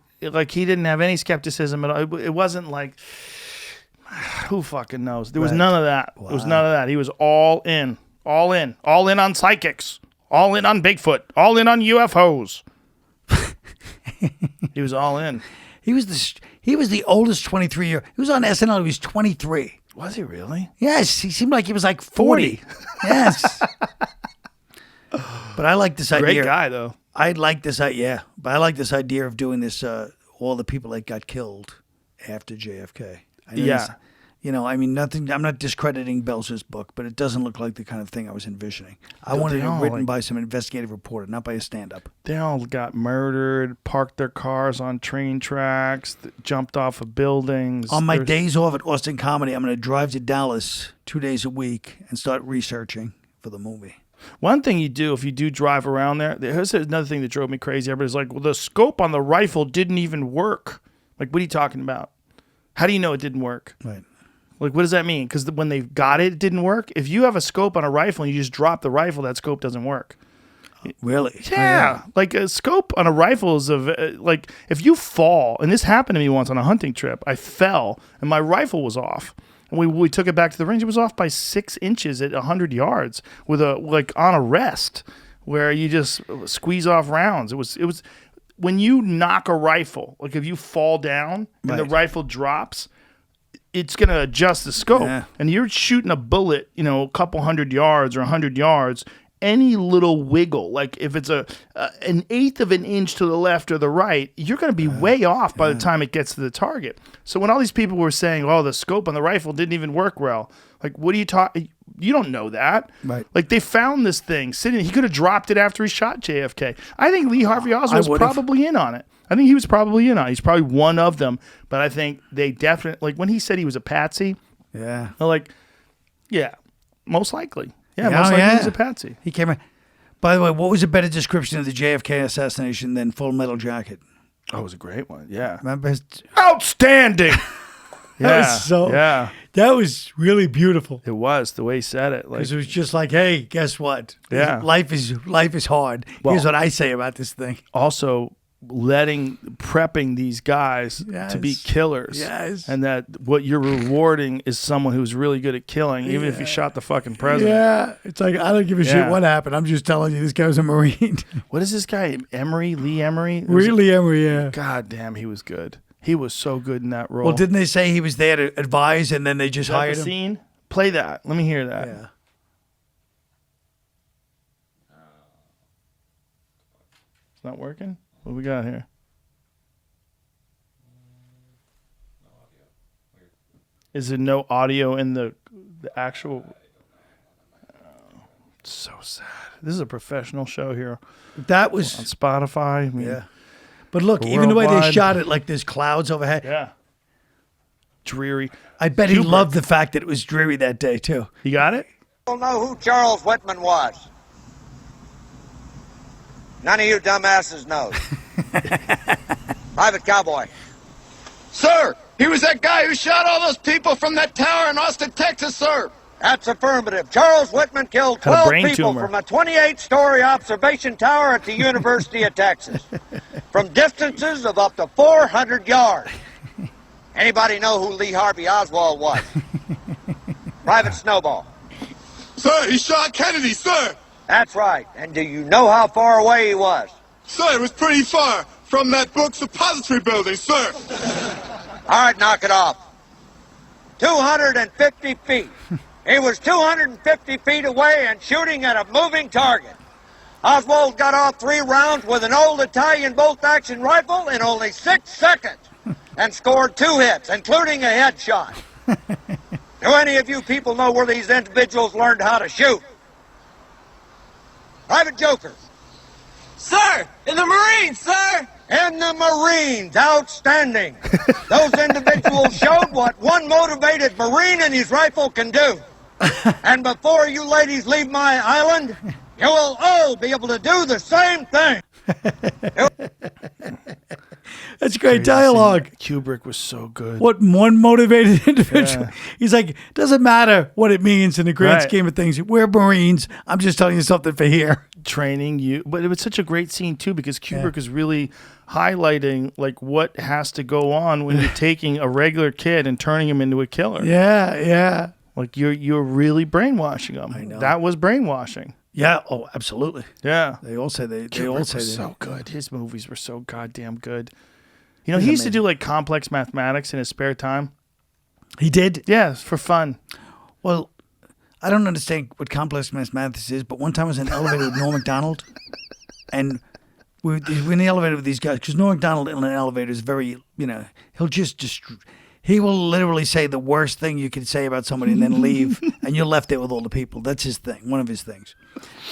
he didn't have any skepticism at all. It wasn't like, who fucking knows? There was none of that. There was none of that. He was all in. All in. All in on psychics. All in on Bigfoot. All in on UFOs. He was all in. he was the oldest 23-year. He was on SNL. He was 23. Was he really? Yes, he seemed like he was like 40. Yes. But I like this idea. Great guy, though. I like this idea. But I like this idea of doing this. All the people that got killed after JFK. I know Yeah. this- You know, I mean, nothing. I'm not discrediting Belzer's book, but it doesn't look like the kind of thing I was envisioning. I wanted they it all, written like- by some investigative reporter, not by a stand-up. They all got murdered, parked their cars on train tracks, jumped off of buildings. On my There's- days off at Austin Comedy, I'm going to drive to Dallas 2 days a week and start researching for the movie. One thing you do if you do drive around there, here's another thing that drove me crazy. Everybody's like, well, the scope on the rifle didn't even work. Like, what are you talking about? How do you know it didn't work? Right. Like, what does that mean? Because when they got it, it didn't work. If you have a scope on a rifle and you just drop the rifle, that scope doesn't work. Really? Yeah. Like a scope on a rifle is like if you fall, and this happened to me once on a hunting trip. I fell and my rifle was off. And we took it back to the range. It was off by 6 inches at 100 yards with on a rest where you just squeeze off rounds. It was when you knock a rifle, like if you fall down and the Right. rifle drops, it's going to adjust the scope. Yeah. And you're shooting a bullet, a couple 100 yards or 100 yards, any little wiggle, like if it's an eighth of an inch to the left or the right, you're going to be way off by the time it gets to the target. So when all these people were saying, oh, the scope on the rifle didn't even work well, like, what are you talking? You don't know that. Right. Like, they found this thing sitting. He could have dropped it after he shot JFK. I think Lee Harvey Oswald was would've. probably in on it. I think he was probably in on it. He's probably one of them. But I think they definitely, like, when he said he was a patsy, Yeah. they're like, yeah, most likely. Yeah, Yeah, most likely yeah. he was a patsy. He came. By the way, what was a better description of the JFK assassination than Full Metal Jacket? Oh, it was a great one. Yeah. Remember? Outstanding. That was really beautiful. It was the way he said it. Like, Because it was just like, hey, guess what? Yeah. Life is hard. Here's what I say about this thing. also prepping these guys to be Yes. killers. Yes. And that what you're rewarding is someone who's really good at killing, even if he shot the fucking president. Yeah. It's like, I don't give a shit Yeah. what happened. I'm just telling you this guy was a Marine. What is this guy? Lee Emery? Really, Emery, yeah. God damn, he was good. He was so good in that role. Well, didn't they say he was there to advise and then they just Is that hired the him? scene? Play that. Let me hear that. Yeah. It's not working? What we got here? Is there no audio in the actual? It's so sad. This is a professional show here That on was, Spotify. I mean, yeah. But look, even the way they Worldwide. shot it, like there's clouds overhead. yeah. Dreary. I bet he Kubrick. loved the fact that it was dreary that day, too. You got it? People know who Charles Whitman was. None of you dumbasses knows. Private Cowboy. Sir, he was that guy who shot all those people from that tower in Austin, Texas, sir. That's affirmative. Charles Whitman killed Had a 12 brain people tumor. from a 28-story observation tower at the University of Texas, from distances of up to 400 yards. Anybody know who Lee Harvey Oswald was? Private Snowball. Sir, he shot Kennedy, sir. That's right. And do you know how far away he was? Sir, it was pretty far from that book suppository building, sir. All right, knock it off. 250 feet. He was 250 feet away and shooting at a moving target. Oswald got off 3 rounds with an old Italian bolt-action rifle in only 6 seconds and scored 2 hits, including a headshot. Do any of you people know where these individuals learned how to shoot? Private Joker. Sir, in the Marines, sir. In the Marines, outstanding. Those individuals showed what one motivated Marine and his rifle can do. And before you ladies leave my island, you will all be able to do the same thing. That's great Crazy scene. dialogue. Kubrick was so good. What one motivated individual? Yeah. He's like, doesn't matter what it means in the grand Right. scheme of things. We're Marines. I'm just telling you something for here. Training you, but it was such a great scene too because Kubrick is really highlighting like what has to go on when you're taking a regular kid and turning him into a killer. Yeah. Like you're really brainwashing him. I know. That was brainwashing. Yeah. Oh, absolutely. Yeah. They all say they all Kubrick say was that. so good. His movies were so goddamn good. You know, he used to do like complex mathematics in his spare time. He did. Yeah, for fun. Well, I don't understand what complex mathematics is, but one time I was in an elevator with Norm Macdonald, and we're in the elevator with these guys because Norm Macdonald in an elevator is very, he will literally say the worst thing you can say about somebody and then leave, and you're left there with all the people. That's his thing, one of his things.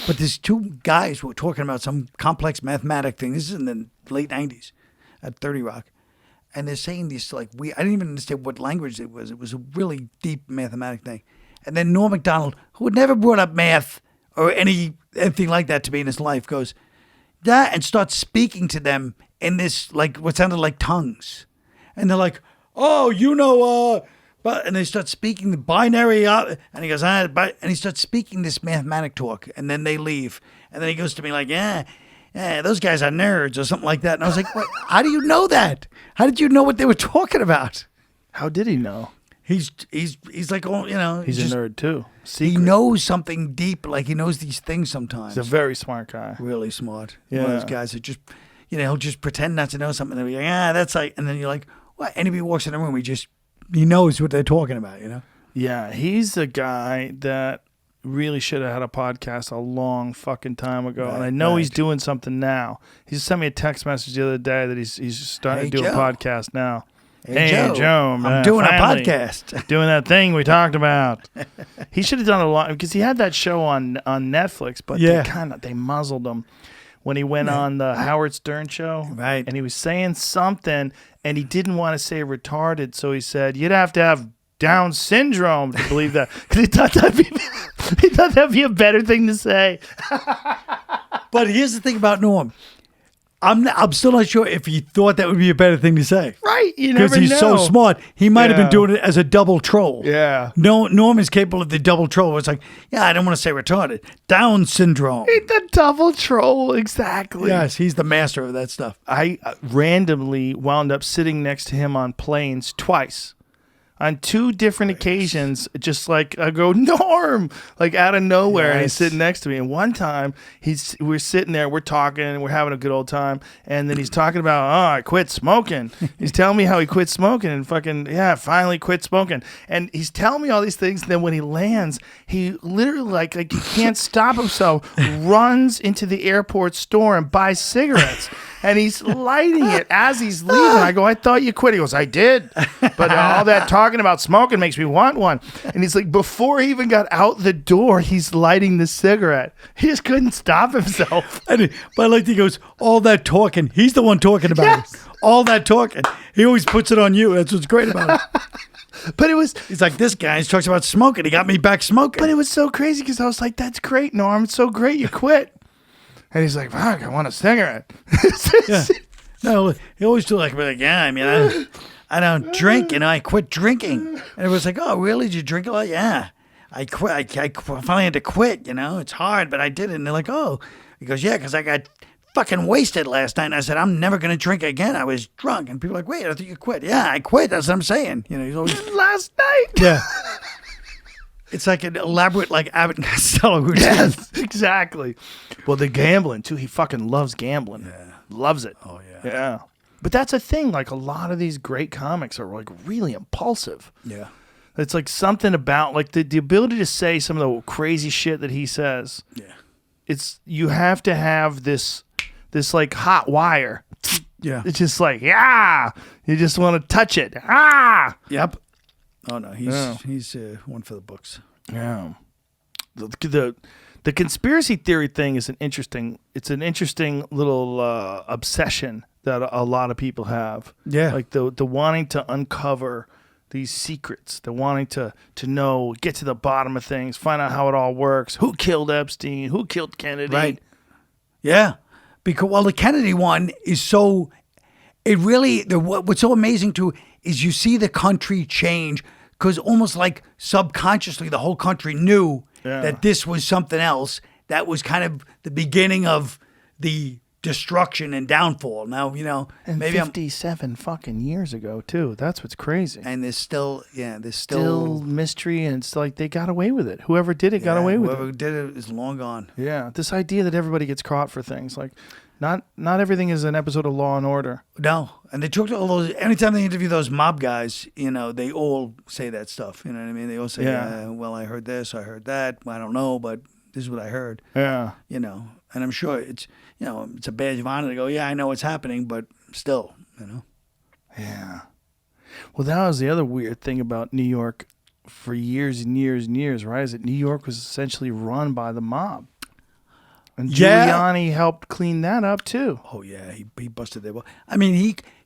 But there's two guys who were talking about some complex mathematic thing. This is in the late 90s at 30 Rock. And they're saying this I didn't even understand what language it was. It was a really deep mathematic thing. And then Norm Macdonald, who had never brought up math or anything like that to me in his life, goes, yeah, and starts speaking to them in this, like, what sounded like tongues. And they're like, oh, and they start speaking the binary, and he goes, and he starts speaking this mathematic talk, and then they leave. And then he goes to me like, yeah, those guys are nerds or something like that. And I was like, what? How do you know that? How did you know what they were talking about? How did he know? He's like, oh, He's a nerd too. He knows something deep, like he knows these things sometimes. He's a very smart guy. Really smart. Yeah. One of those guys that just, he'll just pretend not to know something. And they'll be like, that's like, and then you're like, what? Anybody walks in the room, he knows what they're talking about, Yeah, he's the guy that really should have had a podcast a long fucking time ago. And I know he's doing something now. He just sent me a text message the other day that he's starting to do a podcast now. Hey, Joe, I'm doing a podcast. Doing that thing we talked about. He should have done a lot because he had that show on Netflix, but they muzzled him when he went on the Howard Stern show. Right. And he was saying something, and he didn't want to say retarded, so he said, you'd have to have Down syndrome to believe that. Because he thought that'd be a better thing to say. But here's the thing about Norm. I'm still not sure if he thought that would be a better thing to say. Right, you never know. Because he's so smart. He might have been doing it as a double troll. Yeah. No, Norm is capable of the double troll. It's like, I don't want to say retarded. Down syndrome. The double troll, exactly. Yes, he's the master of that stuff. I randomly wound up sitting next to him on planes twice. On two different occasions, just like I go, Norm, like out of nowhere, and he's sitting next to me. And one time, we're sitting there, we're talking, and we're having a good old time. And then he's talking about, I quit smoking. He's telling me how he quit smoking and finally quit smoking. And he's telling me all these things. And then when he lands, he literally like he can't stop himself, runs into the airport store and buys cigarettes. And he's lighting it as he's leaving. I go, I thought you quit. He goes, I did. But all that talking about smoking makes me want one. And he's like, before he even got out the door, he's lighting the cigarette. He just couldn't stop himself. But I like he goes, all that talking. He's the one talking about it. All that talking. He always puts it on you. That's what's great about it. But he's like, this guy talks about smoking. He got me back smoking. But it was so crazy because I was like, that's great, Norm. It's so great you quit. And he's like, fuck, I want a cigarette. Yeah. No, he always do like, I don't drink, I quit drinking. And it was like, oh, really? Did you drink a lot? Yeah. I quit. I finally had to quit, It's hard, but I did it. And they're like, oh. He goes, yeah, because I got fucking wasted last night. And I said, I'm never going to drink again. I was drunk. And people are like, wait, I thought you quit. Yeah, I quit. That's what I'm saying. He's always... Last night. Yeah. It's like an elaborate, like Abbott and Costello routine. Yes, exactly. Well, the gambling, too. He fucking loves gambling. Yeah. Loves it. Oh, yeah. Yeah. But that's a thing. Like, a lot of these great comics are, like, really impulsive. Yeah. It's, like, something about, like, the ability to say some of the crazy shit that he says. Yeah. It's, you have to have this like, hot wire. Yeah. It's just like, yeah. You just want to touch it. Ah. Yep. Oh no, he's one for the books. Yeah, the conspiracy theory thing is an interesting little obsession that a lot of people have. Yeah, like the wanting to uncover these secrets, the wanting to know, get to the bottom of things, find out how it all works. Who killed Epstein? Who killed Kennedy? Right. Yeah, because the Kennedy one is so. it really, what's so amazing too is you see the country change because almost like subconsciously the whole country knew that this was something else that was kind of the beginning of the destruction and downfall. Now, And maybe 57 fucking years ago, too. That's what's crazy. And there's still mystery, and it's like they got away with it. Whoever did it got away with whoever it. did it is long gone. Yeah, this idea that everybody gets caught for things. Like, not everything is an episode of Law and Order. No, and they talk to all those. Anytime they interview those mob guys, they all say that stuff. You know what I mean? They all say, "Well, I heard this, I heard that. Well, I don't know, but this is what I heard." Yeah, and I'm sure it's it's a badge of honor to go, "Yeah, I know what's happening," but still, Yeah. Well, that was the other weird thing about New York for years and years and years, right? Is that New York was essentially run by the mob. And Giuliani helped clean that up too. Oh yeah, he busted that. I mean,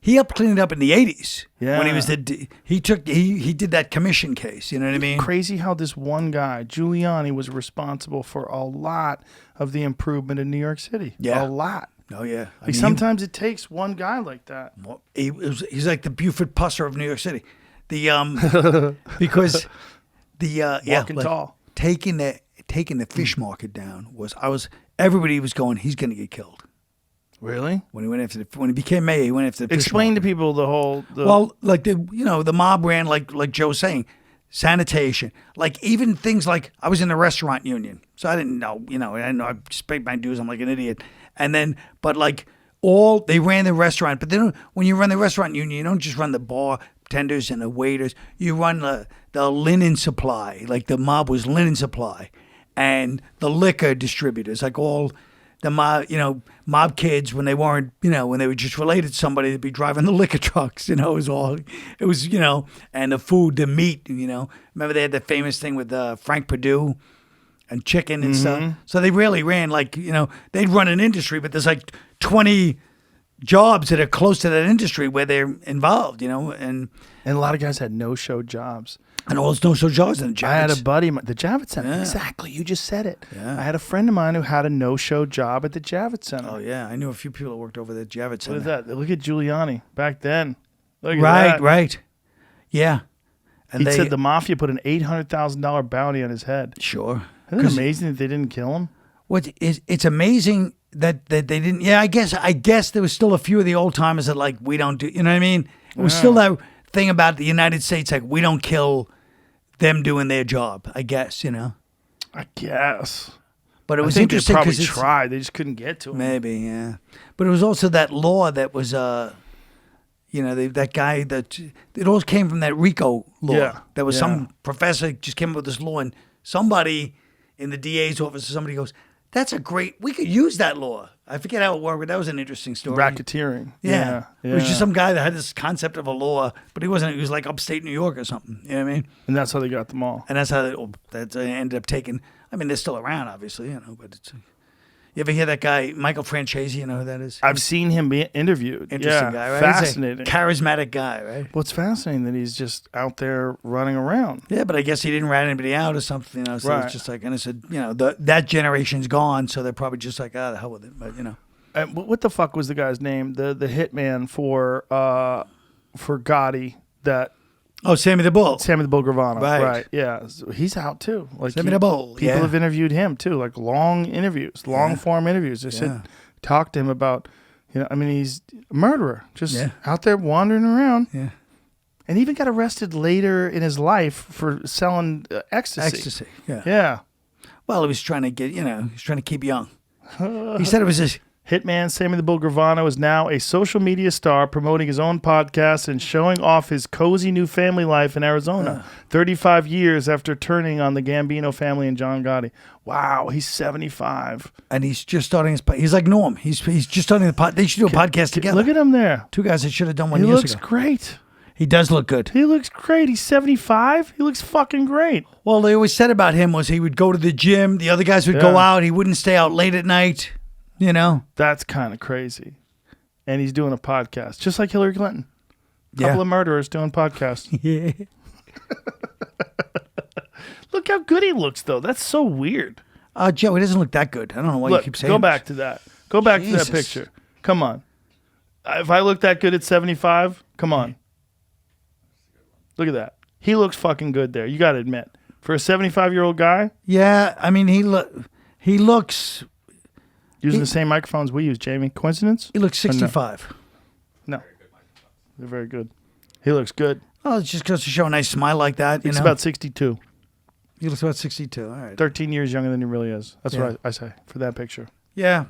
he helped clean it up in the '80s. Yeah, when he was he did that commission case. You know what I mean? Crazy how this one guy Giuliani was responsible for a lot of the improvement in New York City. Yeah, a lot. Oh yeah. Sometimes it takes one guy like that. He's like the Buford Pusser of New York City. Because walking tall, taking the fish market down everybody was going, he's going to get killed. Really? When he became mayor, he went after the fish Explain market. to people the whole. Well, like the mob ran like Joe was saying, sanitation, like even things like I was in the restaurant union, so I didn't know, I didn't know. I just paid my dues. I'm like an idiot, and then but like they ran the restaurant, but then when you run the restaurant union, you don't just run the bartenders and the waiters. You run the linen supply, like the mob was linen supply. And the liquor distributors, like all the mob kids, when they weren't, when they were just related to somebody, they'd be driving the liquor trucks. It was, and the food, the meat. Remember they had that famous thing with Frank Perdue and chicken and stuff. So they really ran they'd run an industry, but there's like 20 jobs that are close to that industry where they're involved. And a lot of guys had no-show jobs. And all those no-show jobs in the Javits. I had a buddy, the Javits Center. Yeah. Exactly, you just said it. Yeah. I had a friend of mine who had a no-show job at the Javits Center. Oh yeah, I knew a few people that worked over the Javits Center. Look at that. Look at Giuliani back then. Look at that. Right. Yeah. And he said the mafia put an $800,000 bounty on his head. Sure. Isn't it amazing that they didn't kill him? It's amazing that they didn't. Yeah, I guess there was still a few of the old timers that we don't do. You know what I mean? It was still that thing about the United States, like we don't kill them doing their job. I guess I guess. But it was think interesting they probably because tried. They just couldn't get to him. Maybe, yeah. But it was also that law that was, that guy that it all came from that RICO law. Yeah. There was some professor just came up with this law, and somebody in the DA's office or somebody goes, we could use that law. I forget how it worked, but that was an interesting story. Racketeering. Yeah. It was just some guy that had this concept of a law, but he was like upstate New York or something. You know what I mean? And that's how they got them all. And that's how they ended up taking. I mean, they're still around, obviously, but it's. You ever hear that guy, Michael Francesi? You know who that is? I've seen him be interviewed. Interesting guy, right? Fascinating. Charismatic guy, right? Well, it's fascinating that he's just out there running around. Yeah, but I guess he didn't rat anybody out or something, So right. It's just like, and I said, that generation's gone, so they're probably just like, the hell with it, but And what the fuck was the guy's name? The hitman for Gotti that. Oh, Sammy the Bull. Sammy the Bull Gravano. Right. Yeah. So he's out too. Sammy the Bull. People have interviewed him too, like long interviews, long form interviews. They said, talk to him about, he's a murderer, just out there wandering around. Yeah. And even got arrested later in his life for selling ecstasy. Yeah. Yeah. Well, he was trying to get, he's trying to keep young. He said it was his. Hitman Sammy the Bull Gravano is now a social media star promoting his own podcast and showing off his cozy new family life in Arizona, 35 years after turning on the Gambino family and John Gotti. Wow, he's 75. And he's just starting his podcast. He's like Norm. He's just starting the podcast. They should do a podcast together. Look at him there. Two guys that should have done one years ago. He looks great. He does look good. He looks great. He's 75. He looks fucking great. Well, they always said about him was he would go to the gym. The other guys would go out. He wouldn't stay out late at night. That's kind of crazy. And he's doing a podcast, just like Hillary Clinton. Couple of murderers doing podcasts. Yeah. Look how good he looks, though. That's so weird. Joe, he doesn't look that good. I don't know why you keep saying Go back to that. Go back to that Jesus. picture. Come on. if I look that good at 75, come on. Look at that. He looks fucking good there. You got to admit. For a 75-year-old guy. Yeah, I mean, he looks... Using the same microphones we use, Jamie. Coincidence? He looks 65. No. They're very good. He looks good. Oh, it's just goes to show a nice smile like that. He's about 62. He looks about 62. All right. 13 years younger than he really is. That's what I say for that picture. Yeah.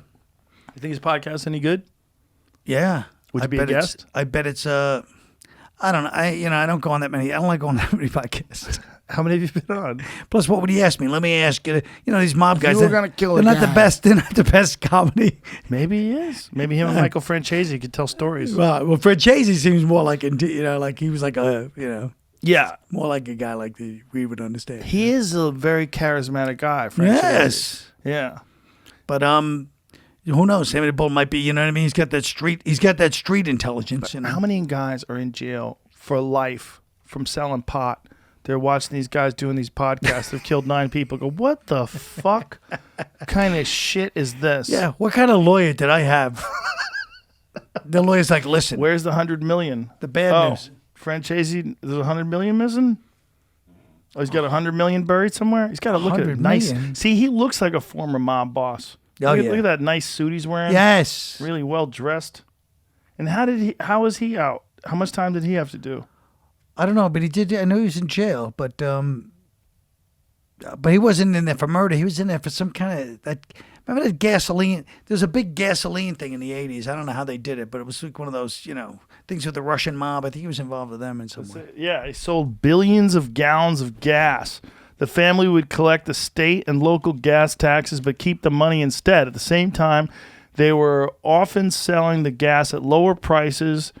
You think his podcast any good? Yeah. Would you be a guest? I bet it's I don't know. I don't go on that many. I don't like going on that many podcasts. How many have you been on? Plus, what would he ask me? Let me ask you. These mob guys. were gonna kill a They're not the guy. best. They're not the best comedy. Maybe he is. Maybe him and Michael Francesi could tell stories. Well, Francesi seems more like like he was like Yeah. more like a guy like we would understand. He is a very charismatic guy, Francesi. Yes. Yeah. But who knows? Sammy the Bull might be. You know what I mean? He's got that street intelligence. How many guys are in jail for life from selling pot? They're watching these guys doing these podcasts. They've killed 9 people. Go, what the fuck kind of shit is this? Yeah. What kind of lawyer did I have? The lawyer's like, listen. Where's the 100 million? The bad news. Francesi, there's 100 million missing? Oh, he's got 100 million buried somewhere? He's got to look at 100 nice. million? See, he looks like a former mob boss. Oh, Look yeah. at that nice suit he's wearing. Yes. Really well dressed. And how is he out? How much time did he have to do? I don't know, but he did. I know he was in jail, but he wasn't in there for murder. He was in there for some kind of that. Remember that gasoline? There's a big gasoline thing in the '80s. I don't know how they did it, but it was like one of those, things with the Russian mob. I think he was involved with them in some way. Yeah, he sold billions of gallons of gas. The family would collect the state and local gas taxes, but keep the money instead. At the same time, they were often selling the gas at lower prices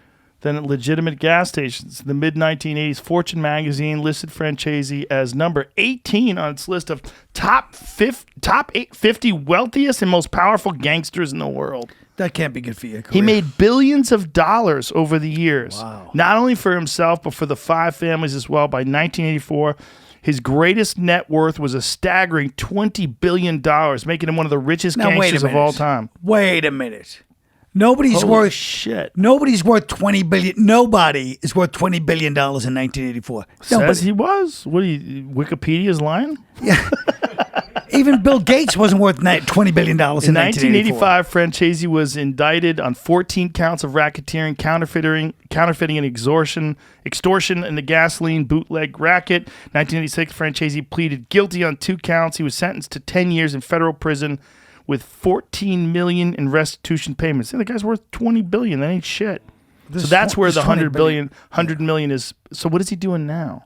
than at legitimate gas stations. In the mid-1980s, Fortune magazine listed Francesi as number 18 on its list of top 50 wealthiest and most powerful gangsters in the world. That can't be good for you. He made billions of dollars over the years, Wow. not only for himself, but for the 5 families as well. By 1984, his greatest net worth was a staggering $20 billion, making him one of the richest gangsters of all time. Wait a minute. Nobody's Holy worth shit. Nobody's worth $20 billion. Nobody is worth $20 billion in 1984. Says he was. What? Wikipedia's lying. Even Bill Gates wasn't worth $20 billion in 1985, Francesi was indicted on 14 counts of racketeering, counterfeiting, and extortion in the gasoline bootleg racket. 1986, Francesi pleaded guilty on 2 counts. He was sentenced to 10 years in federal prison with $14 million in restitution payments. The guy's worth $20 billion. That ain't shit. So that's where the $100 million is. So what is he doing now?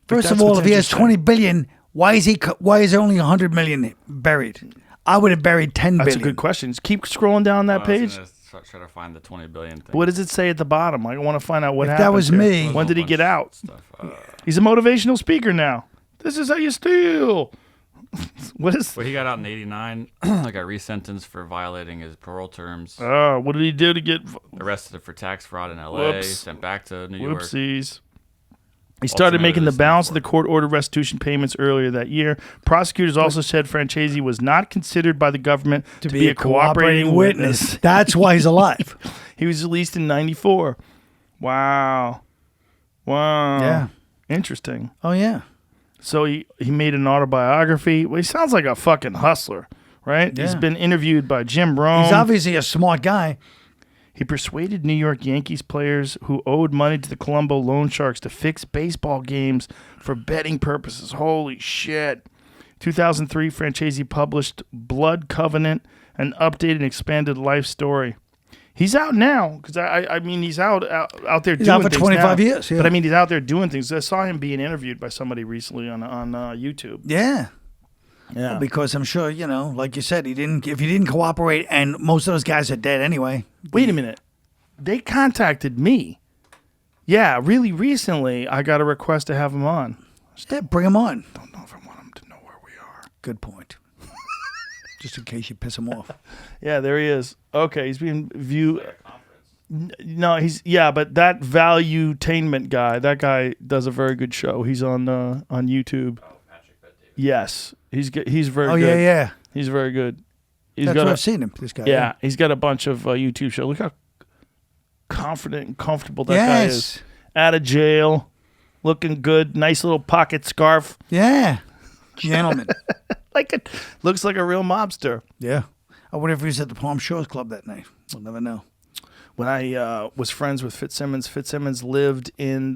First of all, if he has $20 billion, why is there only $100 million buried? I would have buried $10 billion. That's a good question. Just keep scrolling down that page. I was gonna try to find the 20 billion thing. What does it say at the bottom? I want to find out what If happened. that was here. me- When did he get out? Stuff. He's a motivational speaker now. This is how you steal. What is? Well, he got out in '89. Got resentenced for violating his parole terms. What did he do to get? Arrested for tax fraud in LA. Whoops. Sent back to New York. Whoopsies. He started Ultimately, making the this balance of thing the court-ordered restitution payments earlier that year. Prosecutors also said Francesi was not considered by the government to be a cooperating witness. That's why he's alive. He was released in '94. Wow. Yeah. Interesting. Oh, yeah. So he made an autobiography. Well, he sounds like a fucking hustler, right? Yeah. He's been interviewed by Jim Rome. He's obviously a smart guy. He persuaded New York Yankees players who owed money to the Colombo loan sharks to fix baseball games for betting purposes. Holy shit. 2003, Francesi published Blood Covenant, an updated and expanded life story. He's out now because I mean he's out there He's doing out for things 25 now. years, yeah. But I mean he's out there doing things. I saw him being interviewed by somebody recently on YouTube. Yeah. Yeah. Because I'm sure, like you said, if he didn't cooperate, and most of those guys are dead anyway. Wait a minute. They contacted me. Yeah, really recently I got a request to have him on. Yeah, bring him on. Don't know if I want him to know where we are. Good point. Just in case you piss him off. Yeah, there he is. Okay, he's being viewed. No, but that Valuetainment guy, that guy does a very good show. He's on YouTube. Oh, Patrick Bet David. Yes, he's good. He's very Oh, good. yeah. He's very good. He's That's got what a, I've seen him, this guy. yeah, he's got a bunch of YouTube shows. Look how confident and comfortable that guy is. Out of jail, looking good, nice little pocket scarf. Yeah. Gentleman. Looks like a real mobster. Yeah. I wonder if he was at the Palm Shores Club that night. We'll never know. When I was friends with Fitzsimmons lived in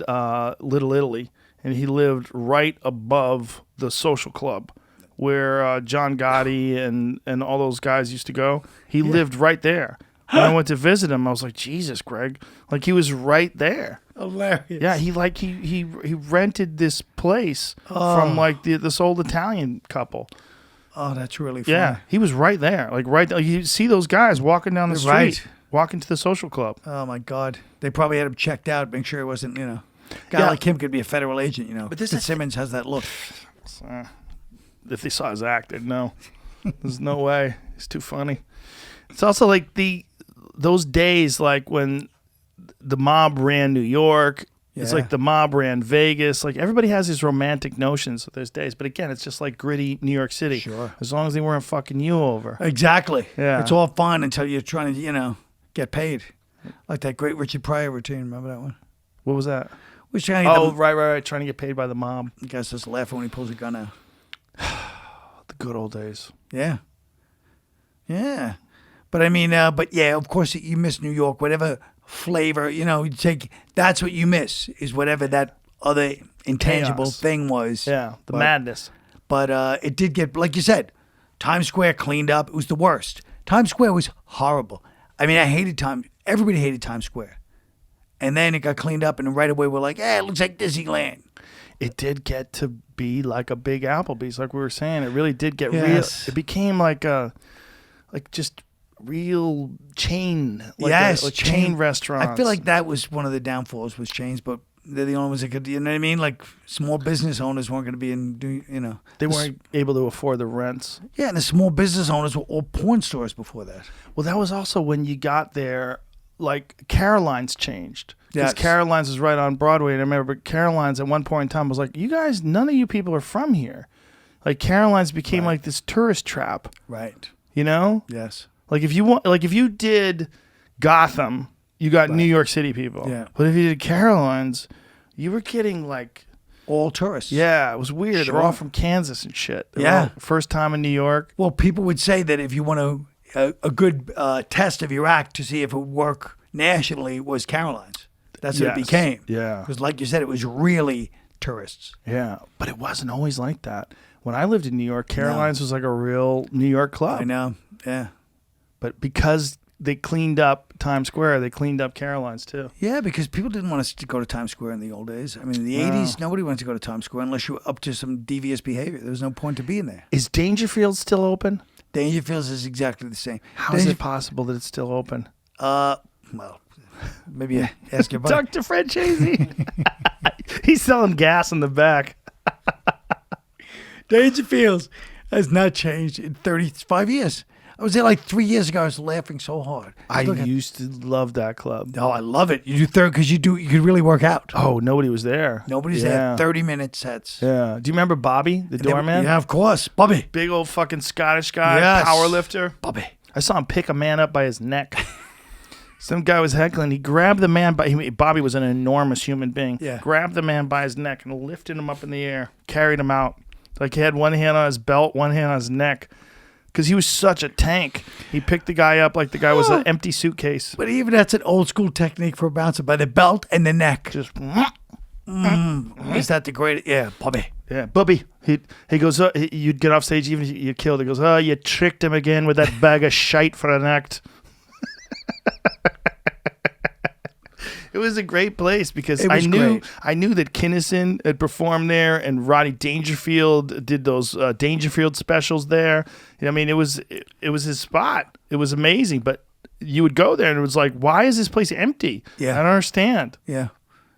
Little Italy, and he lived right above the social club where John Gotti and all those guys used to go. He lived right there. When I went to visit him, I was like, Jesus, Greg. Like, he was right there. Hilarious. Yeah, he rented this place from like this old Italian couple. Oh, that's really funny. Yeah, he was right there. Like, right there. You see those guys walking down the street. Right. Walking to the social club. Oh, my God. They probably had him checked out, make sure he wasn't, guy like him could be a federal agent, But Fitzsimmons has that look. If they saw his act, they'd know. There's no way. He's too funny. It's also like those days, like when the mob ran New York. Yeah. It's like the mob ran Vegas. Like, everybody has these romantic notions of those days. But again, it's just like gritty New York City. Sure. As long as they weren't fucking you over. Exactly. Yeah. It's all fine until you're trying to, get paid. Like that great Richard Pryor routine. Remember that one? What was that? We're trying to get right. Trying to get paid by the mob. The guy's just laughing when he pulls a gun out. The good old days. Yeah. Yeah. But I mean, of course you miss New York, whatever flavor, you take, that's what you miss, is whatever that other intangible Chaos. thing was. Yeah, madness. But it did get, like you said, Times Square cleaned up. It was the worst. Times Square was horrible. I mean, everybody hated Times Square. And then it got cleaned up, and right away we're like, it looks like Disneyland. It did get to be like a big Applebee's, like we were saying. It really did get real. Yes. It became like just real chain. Chain restaurants. I feel like that was one of the downfalls was chains, but they're the only ones that could, you know what I mean? Like, small business owners weren't going to be in, They weren't able to afford the rents. Yeah, and the small business owners were all porn stores before that. Well, that was also when you got there, like, Caroline's changed. Because Caroline's is right on Broadway, and I remember Caroline's at one point in time was like, you guys, none of you people are from here. Like, Caroline's became like this tourist trap. Right. You know? Yes. Like, if you did Gotham, you got New York City people. Yeah. But if you did Caroline's, you were getting like all tourists. Yeah, it was weird. Sure. They're all from Kansas and shit. Yeah. First time in New York. Well, people would say that if you want a good test of your act to see if it would work nationally was Caroline's. That's what it became. Yeah. Because like you said, it was really tourists. Yeah. But it wasn't always like that. When I lived in New York, Caroline's was like a real New York club. I know. Yeah. But because they cleaned up Times Square, they cleaned up Caroline's too. Yeah, because people didn't want us to go to Times Square in the old days. I mean, in the 80s, nobody wanted to go to Times Square unless you were up to some devious behavior. There was no point to being there. Is Dangerfield still open? Dangerfield is exactly the same. How is it possible that it's still open? Well, maybe ask your buddy. Dr. Francesi. He's selling gas in the back. Dangerfield has not changed in 35 years. I was there like 3 years ago. I was laughing so hard. I used to love that club. Oh, I love it. You do third because you could really work out. Oh, nobody was there. Nobody's there. 30-minute sets. Yeah. Do you remember Bobby, the doorman? Yeah, of course. Bobby. Big old fucking Scottish guy, power lifter. Bobby. I saw him pick a man up by his neck. Some guy was heckling. He grabbed the man by... Bobby was an enormous human being. Yeah. Grabbed the man by his neck and lifted him up in the air. Carried him out. Like he had one hand on his belt, one hand on his neck. Because he was such a tank. He picked the guy up like the guy was an empty suitcase. But even that's an old school technique for a bouncer, by the belt and the neck. Just... Is that the greatest? Yeah, Bobby. Yeah, Bobby. He goes, you'd get off stage even if you killed. He goes, you tricked him again with that bag of shite for an act. It was a great place because I knew that Kinnison had performed there and Rodney Dangerfield did those Dangerfield specials there. You know, I mean, it was his spot. It was amazing, but you would go there and it was like, why is this place empty? Yeah. I don't understand. Yeah.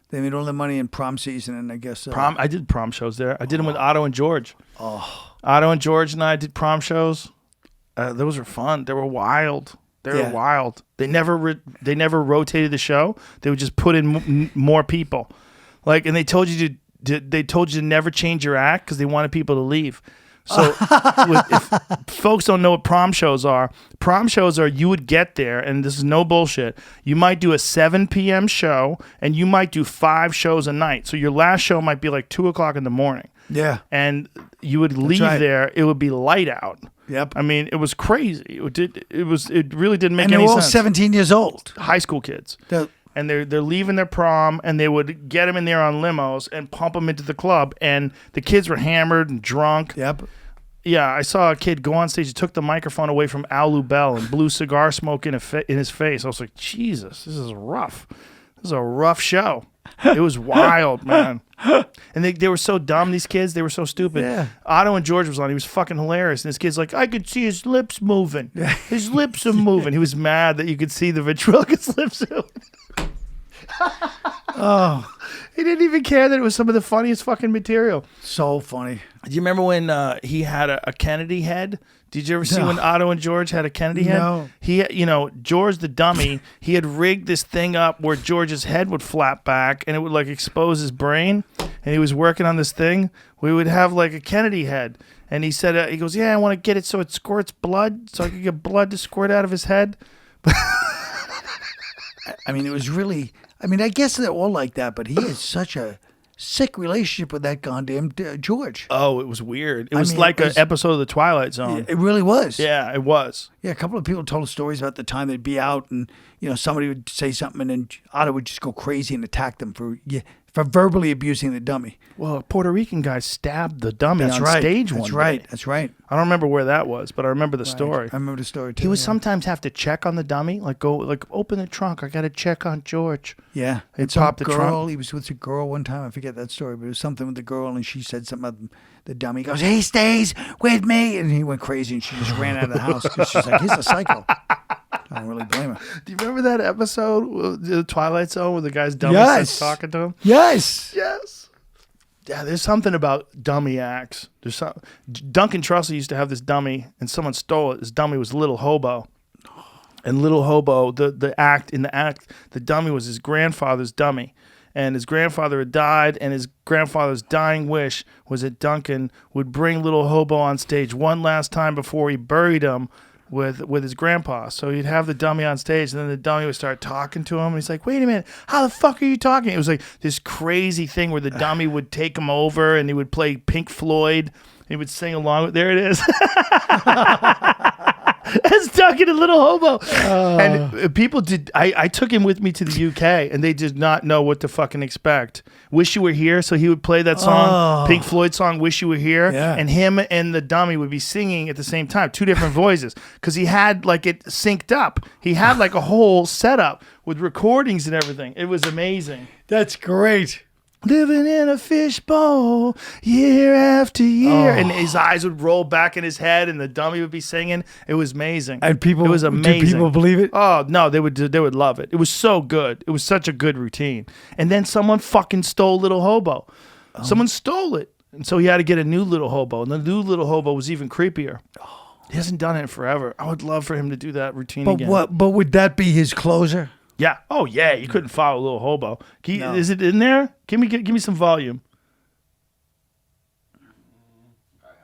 They made all the money in prom season, and I guess... I did prom shows there. I did them with Otto and George. Oh. Otto and George and I did prom shows. Those were fun. They were wild. They were wild. They never rotated the show. They would just put in more people, and they told you to never change your act because they wanted people to leave. So if folks don't know what prom shows are you would get there, and this is no bullshit, you might do a 7 p.m. show, and you might do 5 shows a night. So your last show might be like 2 o'clock in the morning. Yeah. And you would leave right. there, it would be light out. Yep. I mean, it was crazy. It really didn't make And they any were all sense. 17 years old. High school kids. The- And they're leaving their prom, and they would get them in there on limos and pump them into the club. And the kids were hammered and drunk. Yep. Yeah, I saw a kid go on stage. He took the microphone away from Al Lubell and blew cigar smoke in his face. I was like, Jesus, this is rough. This is a rough show. It was wild, man. And they were so dumb, these kids. They were so stupid. Yeah. Otto and George was on. He was fucking hilarious. And this kid's like, I could see his lips moving. His lips are moving. He was mad that you could see the ventriloquist's lips moving. Oh, he didn't even care that it was some of the funniest fucking material. So funny. Do you remember when he had a Kennedy head? Did you ever see No. when Otto and George had a Kennedy head? No. He, George the dummy, he had rigged this thing up where George's head would flap back and it would like expose his brain. And he was working on this thing. We would have like a Kennedy head. And he said, he goes, yeah, I want to get it so it squirts blood, so I can get blood to squirt out of his head. I mean, it was really. I mean, I guess they're all like that, but he has such a sick relationship with that goddamn George. Oh, it was weird. It was mean, like it an was- episode of The Twilight Zone. It really was. Yeah, it was. Yeah, a couple of people told stories about the time they'd be out and, somebody would say something and then Otto would just go crazy and attack them for verbally abusing the dummy. Well, a Puerto Rican guy stabbed the dummy That's on right. stage That's one right. day. That's right. I don't remember where that was, but I remember the story. I remember the story too. He would yeah. sometimes have to check on the dummy, like open the trunk. I got to check on George. Yeah. He'd And some pop the girl, trunk. he was with a girl one time. I forget that story, but it was something with the girl and she said something about the dummy. He goes, he stays with me. And he went crazy and she just ran out of the house because she's like, he's a psycho. I don't really blame her. Do you remember that episode, the Twilight Zone, where the guy's dummy Yes. starts talking to him? Yes. Yes. Yeah, there's something about dummy acts. There's some. Duncan Trussell used to have this dummy, and someone stole it. His dummy was Little Hobo. And Little Hobo, the dummy was his grandfather's dummy. And his grandfather had died, and his grandfather's dying wish was that Duncan would bring Little Hobo on stage one last time before he buried him with his grandpa. So he'd have the dummy on stage, and then the dummy would start talking to him. And he's like, wait a minute, how the fuck are you talking? It was like this crazy thing where the dummy would take him over, and he would play Pink Floyd. He would sing along. There it is. That's Duncan and Little Hobo. And people did. I took him with me to the UK, and they did not know what to fucking expect. Wish You Were Here. So he would play that song, Pink Floyd song, Wish You Were Here. Yeah. And him and the dummy would be singing at the same time, 2 different voices, because he had like it synced up. He had like a whole setup with recordings and everything. It was amazing. That's great. Living in a fishbowl year after year. And his eyes would roll back in his head and the dummy would be singing. It was amazing. And people, it was amazing. do people believe it? Oh, no, they would love it. It was so good. It was such a good routine. And then someone fucking stole Little Hobo. Someone stole it. And so he had to get a new Little Hobo. And the new Little Hobo was even creepier. He hasn't done it in forever. I would love for him to do that routine But again. But would that be his closer? Yeah. Oh, yeah. You couldn't follow Little Hobo. No. Is it in there? Give me some volume.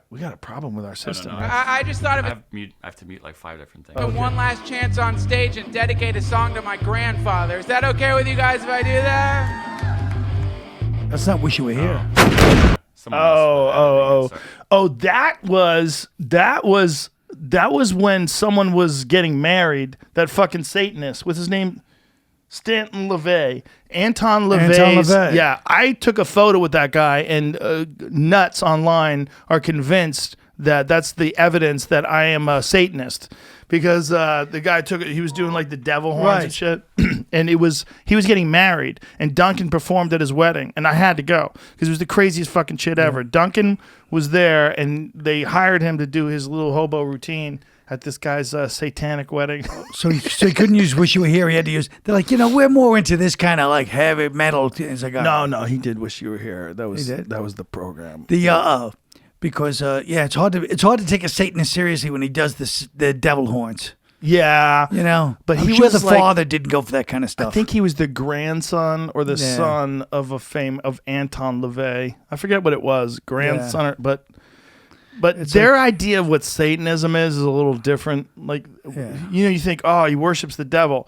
We got a problem with our system. no. I just thought of I it. have to mute like 5 different things. One last chance on stage and dedicate a song to my grandfather. Is that okay with you guys if I do that? That's not Wish You Were Here. Someone else said that. Oh, that was when someone was getting married, that fucking Satanist. What's his name? Stanton LaVey. Anton LaVey. Yeah, I took a photo with that guy, and nuts online are convinced that that's the evidence that I am a Satanist. Because the guy took it, he was doing like the devil horns and shit. And he was getting married, and Duncan performed at his wedding, and I had to go because it was the craziest fucking shit ever. Duncan was there, and they hired him to do his Little Hobo routine at this guy's satanic wedding. So he couldn't use Wish You Were Here. He had to use. They're like, we're more into this kind of like heavy metal. It's like, No, he did Wish You Were Here. That was did? that was the program. Because it's hard to take a Satanist seriously when he does the devil horns. Yeah, But he I'm sure was the like- father didn't go for that kind of stuff. I think he was the grandson or the Yeah. son of of Anton LaVey. I forget what it was, grandson, but But their idea of what Satanism is a little different. Like, you think, oh, he worships the devil.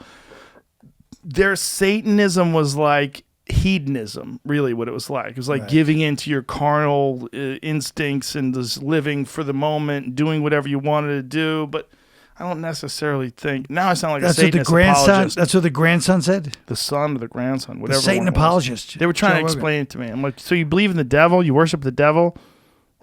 Their Satanism was like hedonism, really what it was like. It was like giving into your carnal instincts and just living for the moment, doing whatever you wanted to do. But I don't necessarily think. Now I sound like a Satanist apologist. That's what the grandson said? The son or the grandson, whatever. The Satan apologist. They were trying to explain it to me. I'm like, so you believe in the devil? You worship the devil?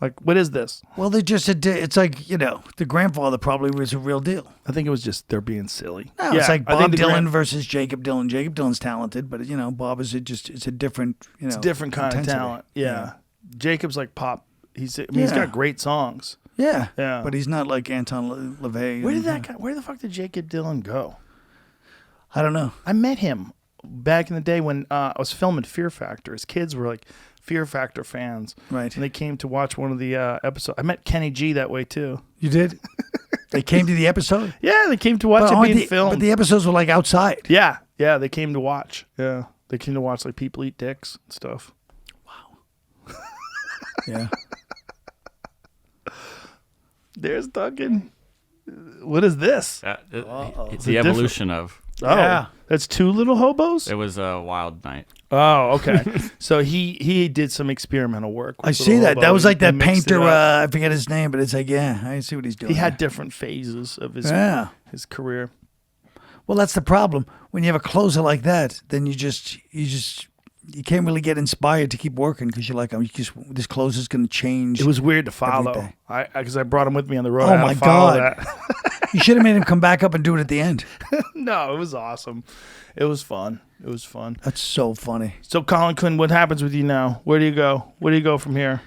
Like, what is this? Well, they just said, it's like, the grandfather probably was a real deal. I think it was just they're being silly. No, it's like Bob Dylan versus Jacob Dylan. Jacob Dylan's talented, but, Bob is it's a different, It's a different kind of talent. Yeah. Jacob's like pop. He's got great songs. Yeah. Yeah. But he's not like Anton LaVey. Where the fuck did Jacob Dylan go? I don't know. I met him back in the day when I was filming Fear Factor. His kids were like Fear Factor fans. Right. And they came to watch one of the episodes. I met Kenny G that way too. You did? They came to the episode? Yeah, they came to watch it being filmed. But the episodes were like outside. Yeah. Yeah, they came to watch. Yeah. They came to watch like people eat dicks and stuff. Wow. Yeah. There's Duncan. What is this? It's the evolution of. Oh, yeah. That's two little hobos? It was a wild night. Oh, okay. So he did some experimental work. I see that. That was like that painter, I forget his name, but it's like, I see what he's doing. He had different phases of his career. Well, that's the problem. When you have a closer like that, then you can't really get inspired to keep working because you're like, this closer's going to change. It was weird to follow. Because I brought him with me on the road. Oh, my God. You should have made him come back up and do it at the end. No, it was awesome. It was fun. That's so funny. So, Colin Quinn, what happens with you now? Where do you go? Where do you go from here?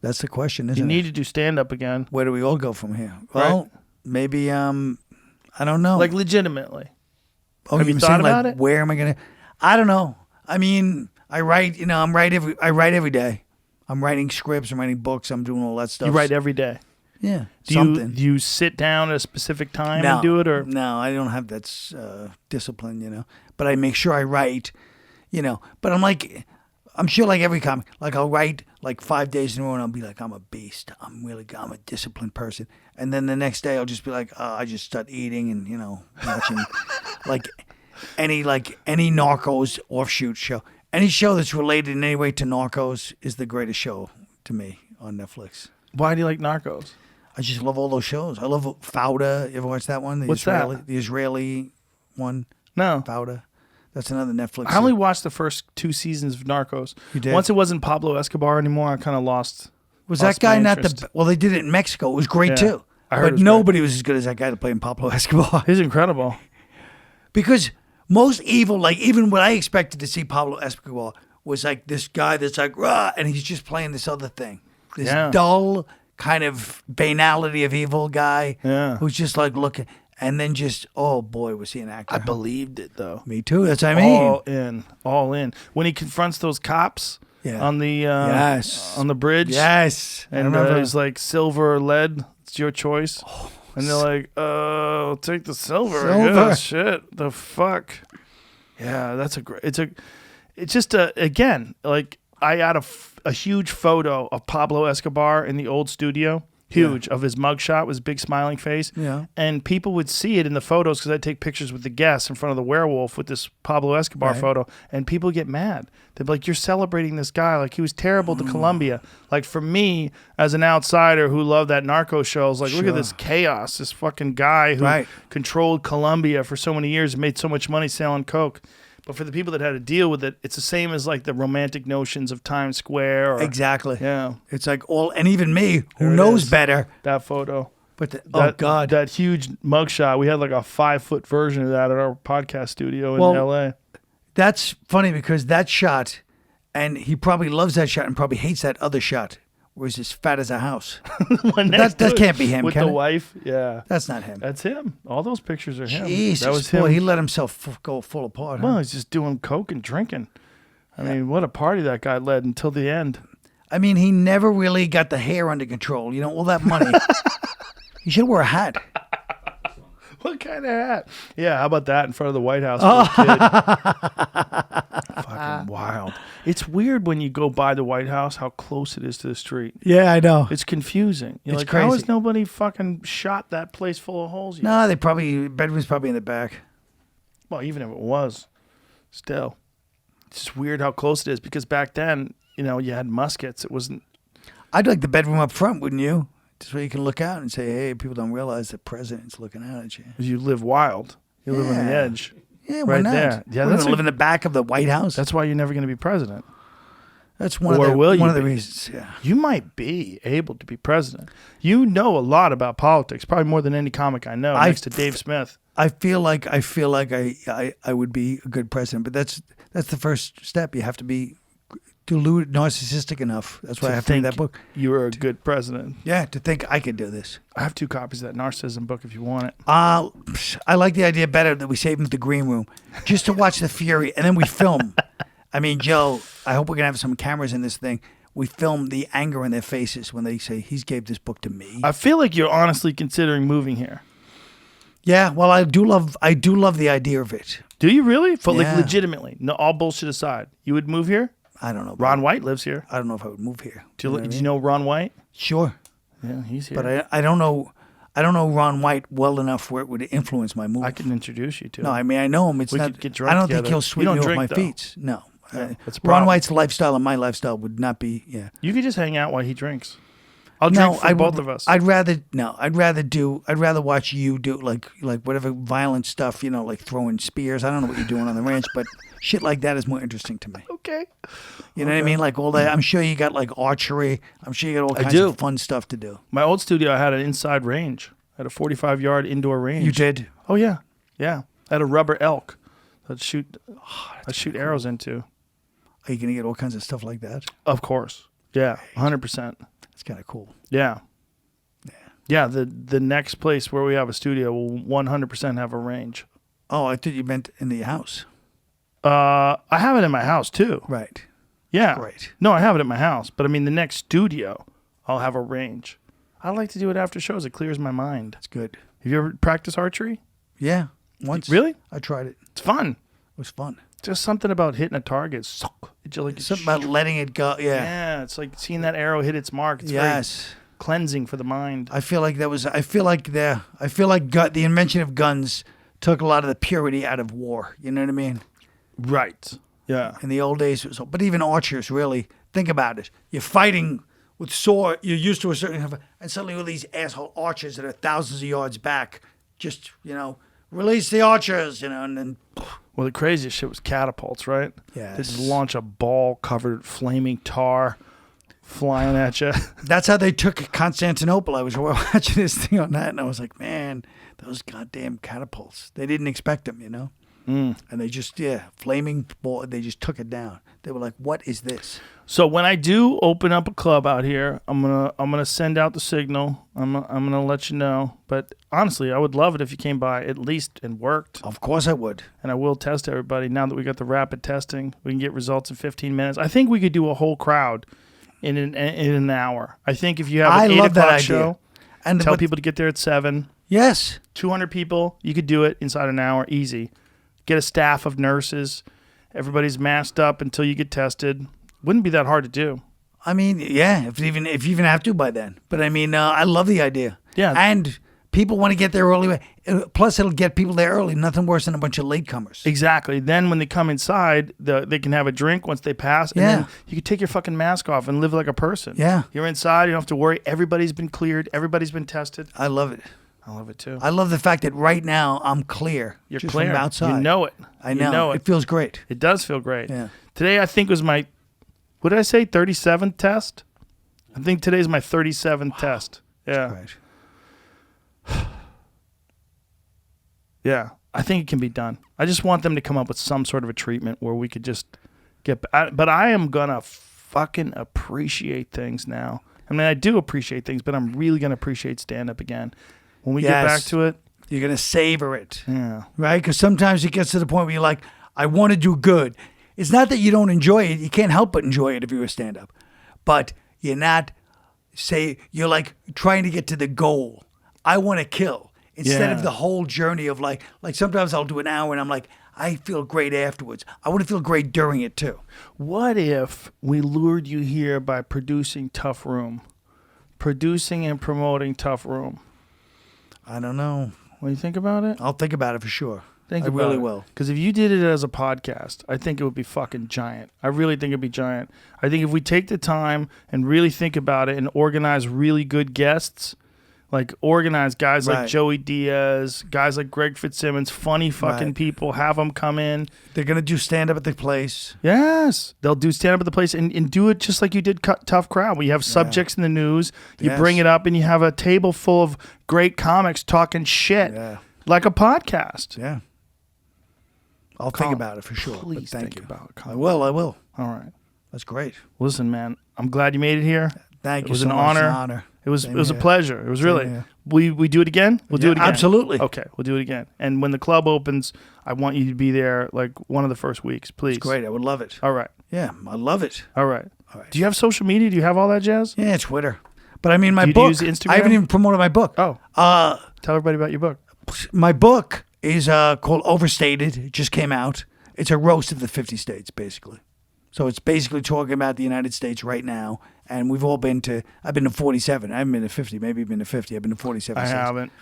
That's the question, isn't it? You need to do stand-up again. Where do we all go from here? Well, maybe, I don't know. Like, legitimately. Oh, have you thought about it? Where am I going to? I don't know. I mean, I write, I write every day. I'm writing scripts, I'm writing books, I'm doing all that stuff. You write every day? Yeah. Do you sit down at a specific time and do it? Or no, I don't have that discipline, But I make sure I write, But I'm sure like every comic, like I'll write like 5 days in a row and I'll be like, I'm a beast. I'm a disciplined person. And then the next day I'll just be like, I just start eating and, watching like any Narcos offshoot show. Any show that's related in any way to Narcos is the greatest show to me on Netflix. Why do you like Narcos? I just love all those shows. I love Fauda. You ever watch that one? What's that? The Israeli one? No. Fauda. That's another Netflix. I only watched the first 2 seasons of Narcos. You did? Once it wasn't Pablo Escobar anymore, I kind of lost. Was that guy not the? Well, they did it in Mexico. It was great too. I heard but nobody was as good as that guy to play in Pablo Escobar. He's incredible. Because most evil, like even what I expected to see Pablo Escobar was like this guy that's like, rah, and he's just playing this other thing. This dull kind of banality of evil guy who's just like looking. And then just, oh boy, was he an actor. I believed it though. Me too. That's what I mean. All in. When he confronts those cops on the on the bridge. Yes. And he's like, silver or lead, it's your choice. Oh, and they're like, I'll take the silver. I guess. Shit. The fuck. Yeah, that's it's just again, like I had a huge photo of Pablo Escobar in the old studio. Huge of his mugshot with his big smiling face. Yeah. And people would see it in the photos because I'd take pictures with the guests in front of the werewolf with this Pablo Escobar photo. And people get mad. They'd be like, you're celebrating this guy. Like, he was terrible to Colombia. Like, for me, as an outsider who loved that narco show, I was like, look at this chaos. This fucking guy who controlled Colombia for so many years and made so much money selling coke. But for the people that had to deal with it, it's the same as like the romantic notions of Times Square. Exactly. Yeah. It's like and even me, who knows better. That photo. But oh, God. That huge mugshot. We had like a 5-foot version of that at our podcast studio in L.A. That's funny because that shot, and he probably loves that shot and probably hates that other shot. Where he's as fat as a house. that can't be him, with can the it? wife. Yeah, that's not him. That's him. All those pictures are him. Jesus, that was him. Boy, he let himself go full apart. Well, he's just doing coke and drinking. I mean, what a party that guy led until the end. I mean, he never really got the hair under control. All that money. He should wear a hat. What kind of hat? Yeah, how about that in front of the White House for a kid? fucking wild. It's weird when you go by the White House how close it is to the street. Yeah, I know. It's confusing. You're It's like, how crazy. has nobody fucking shot that place full of holes yet? No, bedroom's probably in the back. Well, even if it was, still. It's just weird how close it is because back then, you had muskets. It wasn't. I'd like the bedroom up front, wouldn't you? Just where you can look out and say, hey, people don't realize the president's looking out at you. You live wild. You live on the Yeah. edge. Yeah, why Right not? there. Yeah, We're that's gonna live in the back of the White House. That's why you're never going to be president. That's one Or of the will you one of the be? reasons. Yeah. You might be able to be president. You know a lot about politics, probably more than any comic I know, next to Dave Smith. I feel like I would be a good president, but that's the first step. You have to be deluded, narcissistic enough. That's why I have to read that book. You were a good president. Yeah, to think I could do this. I have 2 copies of that narcissism book if you want it. I like the idea better that we save him at the green room just to watch the fury, and then we film. I mean, Joe, I hope we're going to have some cameras in this thing. We film the anger in their faces when they say, he's gave this book to me. I feel like you're honestly considering moving here. Yeah, well, I do love the idea of it. Do you really? Like Yeah. legitimately. No, all bullshit aside. You would move here? I don't know. Ron White lives here. I don't know if I would move here. Do what I you mean? know Ron White? Sure. Yeah, he's here. But I don't know Ron White well enough where it would influence my move. I can introduce you to No, him. I mean I know him. It's We not. could get drunk I don't together. think he'll You sweep don't me off drink, my though. feet. No. Yeah, that's a Ron problem. White's lifestyle and my lifestyle would not be. Yeah. You could just hang out while he drinks. I'll No, drink for both of us. I'd rather watch you do like whatever violent stuff, like throwing spears. I don't know what you're doing on the ranch, but shit like that is more interesting to me. Okay. You know what I mean? Like all that. I'm sure you got like archery. I'm sure you got all kinds do. of fun stuff to do. My old studio, I had an inside range. I had a 45-yard indoor range. You did? Oh, yeah. Yeah. I had a rubber elk I'd shoot arrows into. Are you gonna get all kinds of stuff like that? Of course. Yeah, 100%. That's kind of cool. Yeah. Yeah, the next place where we have a studio will 100% have a range. Oh, I thought you meant in the house. I have it in my house, too. Right. Yeah. Great. No, I have it at my house. But, I mean, the next studio, I'll have a range. I like to do it after shows. It clears my mind. That's good. Have you ever practiced archery? Yeah. Once. Really? I tried it. It's fun. It was fun. Just something about hitting a target. Something about letting it go. Yeah. Yeah, it's like seeing that arrow hit its mark. It's Yes. very cleansing for the mind. I feel like the invention of guns took a lot of the purity out of war. You know what I mean? Right. Yeah. In the old days, it was, but even archers, really, think about it. You're fighting with sword. You're used to a certain, and suddenly all these asshole archers that are thousands of yards back, just release the archers, and then. Well, the craziest shit was catapults, right? Yes. They just launch a ball covered flaming tar flying at you. That's how they took Constantinople. I was watching this thing on that, and I was like, man, those goddamn catapults. They didn't expect them, And they just, flaming ball. They just took it down. They were like, what is this? So when I do open up a club out here, I'm gonna send out the signal. I'm gonna let you know. But honestly, I would love it if you came by at least and worked. Of course I would. And I will test everybody. Now that we got the rapid testing, we can get results in 15 minutes. I think we could do a whole crowd in an hour. I think if you have an 8 love that o'clock idea. show, And tell people to get there at 7. Yes. 200 people, you could do it inside an hour, easy. Get a staff of nurses. Everybody's masked up until you get tested. Wouldn't be that hard to do. I mean, yeah, if you even have to by then. But I mean, I love the idea. Yeah. And people want to get there early. Plus, it'll get people there early. Nothing worse than a bunch of latecomers. Exactly. Then when they come inside, they can have a drink once they pass. And then you can take your fucking mask off and live like a person. Yeah. You're inside. You don't have to worry. Everybody's been cleared. Everybody's been tested. I love it. I love it too. I love the fact that right now I'm clear. You're just clear. from outside. You know it. I know. You know It feels great. It does feel great. Yeah. Today I think was my, what did I say, 37th test? I think today's my 37th test. Yeah. Right. Yeah. I think it can be done. I just want them to come up with some sort of a treatment where we could just get, but I am going to fucking appreciate things now. I mean, I do appreciate things, but I'm really going to appreciate stand-up again. When we get back to it. You're going to savor it. Yeah. Right? Because sometimes it gets to the point where you're like, I want to do good. It's not that you don't enjoy it. You can't help but enjoy it if you're a stand-up. But you're not, you're like trying to get to the goal. I want to kill. Instead of the whole journey of like sometimes I'll do an hour and I'm like, I feel great afterwards. I want to feel great during it too. What if we lured you here by producing Tough Room? Producing and promoting Tough Room. I don't know. What do you think about it? I'll think about it for sure. Think I about really it. will. Because if you did it as a podcast, I think it would be fucking giant. I really think it'd be giant. I think if we take the time and really think about it and organize really good guests, like organize guys like Right. Joey Diaz, guys like Greg Fitzsimmons, funny fucking Right. people, have them come in. They're going to do stand-up at the place. Yes. They'll do stand up at the place and do it just like you did Tough Crowd, where you have subjects in the news, you Yes. bring it up, and you have a table full of great comics talking shit Yeah. like a podcast. Yeah. I'll Colin, think about it for sure. please but thank think you. about it, I Colin. will. I will. All right. That's great. Listen, man, I'm glad you made it here. Thank It you was so an much. honor. It's an honor. It was Same a here. pleasure. It was really. here. We do it again. We'll do Yeah, it again. absolutely. Okay, we'll do it again. And when the club opens, I want you to be there like one of the first weeks, please. It's great. I would love it. All right. Yeah, I love it. All right. All right. Do you have social media? Do you have all that jazz? Yeah, Twitter. But I mean, my Do you book. use Instagram? I haven't even promoted my book. Oh. Uh, Tell everybody about your book. my book is called Overstated. It just came out. It's a roast of the 50 states, basically. So it's basically talking about the United States right now. And we've all been to, I've been to 47. I haven't been to 50. Maybe you've been to 50. I've been to 47 I states. haven't.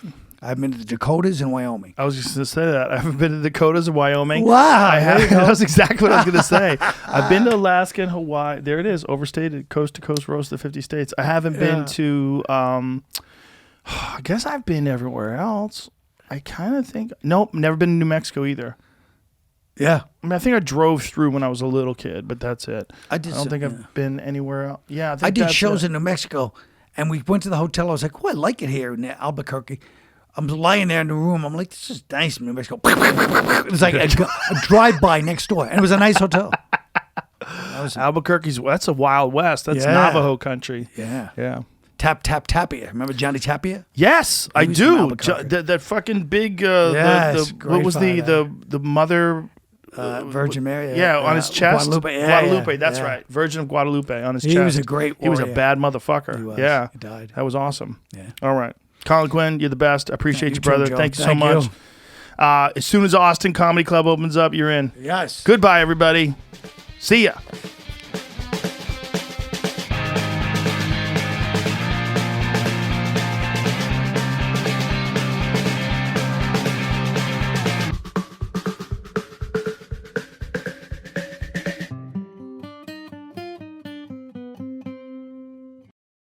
I've been to the Dakotas and Wyoming. I was just going to say that. I haven't been to the Dakotas and Wyoming. Wow, I there you have. go. That was exactly what I was going to say. I've been to Alaska and Hawaii. There it is. Overstated. Coast to coast roast of the 50 states. I haven't been to, I guess I've been everywhere else. I kind of think, nope, never been to New Mexico either. Yeah. I mean, I think I drove through when I was a little kid, but that's it. I did don't so- think yeah. I've been anywhere else. Yeah, I, think I did that's shows it. in New Mexico, and we went to the hotel. I was like, "Oh, I like it here in Albuquerque." I'm lying there in the room. I'm like, "This is nice in New Mexico." It's like a drive-by next door, and it was a nice hotel. Albuquerque's, that's a Wild West. That's Yeah. Navajo country. Yeah. Yeah. Tapia. Remember Johnny Tapia? Yes, I was from do. Albuquerque. That fucking big. Yes, what was the mother? Virgin Mary. Yeah, on his chest. Guadalupe. Yeah, Guadalupe. yeah, That's yeah. right. Virgin of Guadalupe on his He chest. was a great He was a warrior. bad motherfucker. He was. Yeah, He died. That was awesome. Yeah. All right, Colin Quinn, you're the best. I appreciate you, you too, brother. Joe. Thank you so Thank much. you. As soon as Austin Comedy Club opens up, you're in. Yes. Goodbye, everybody. See ya.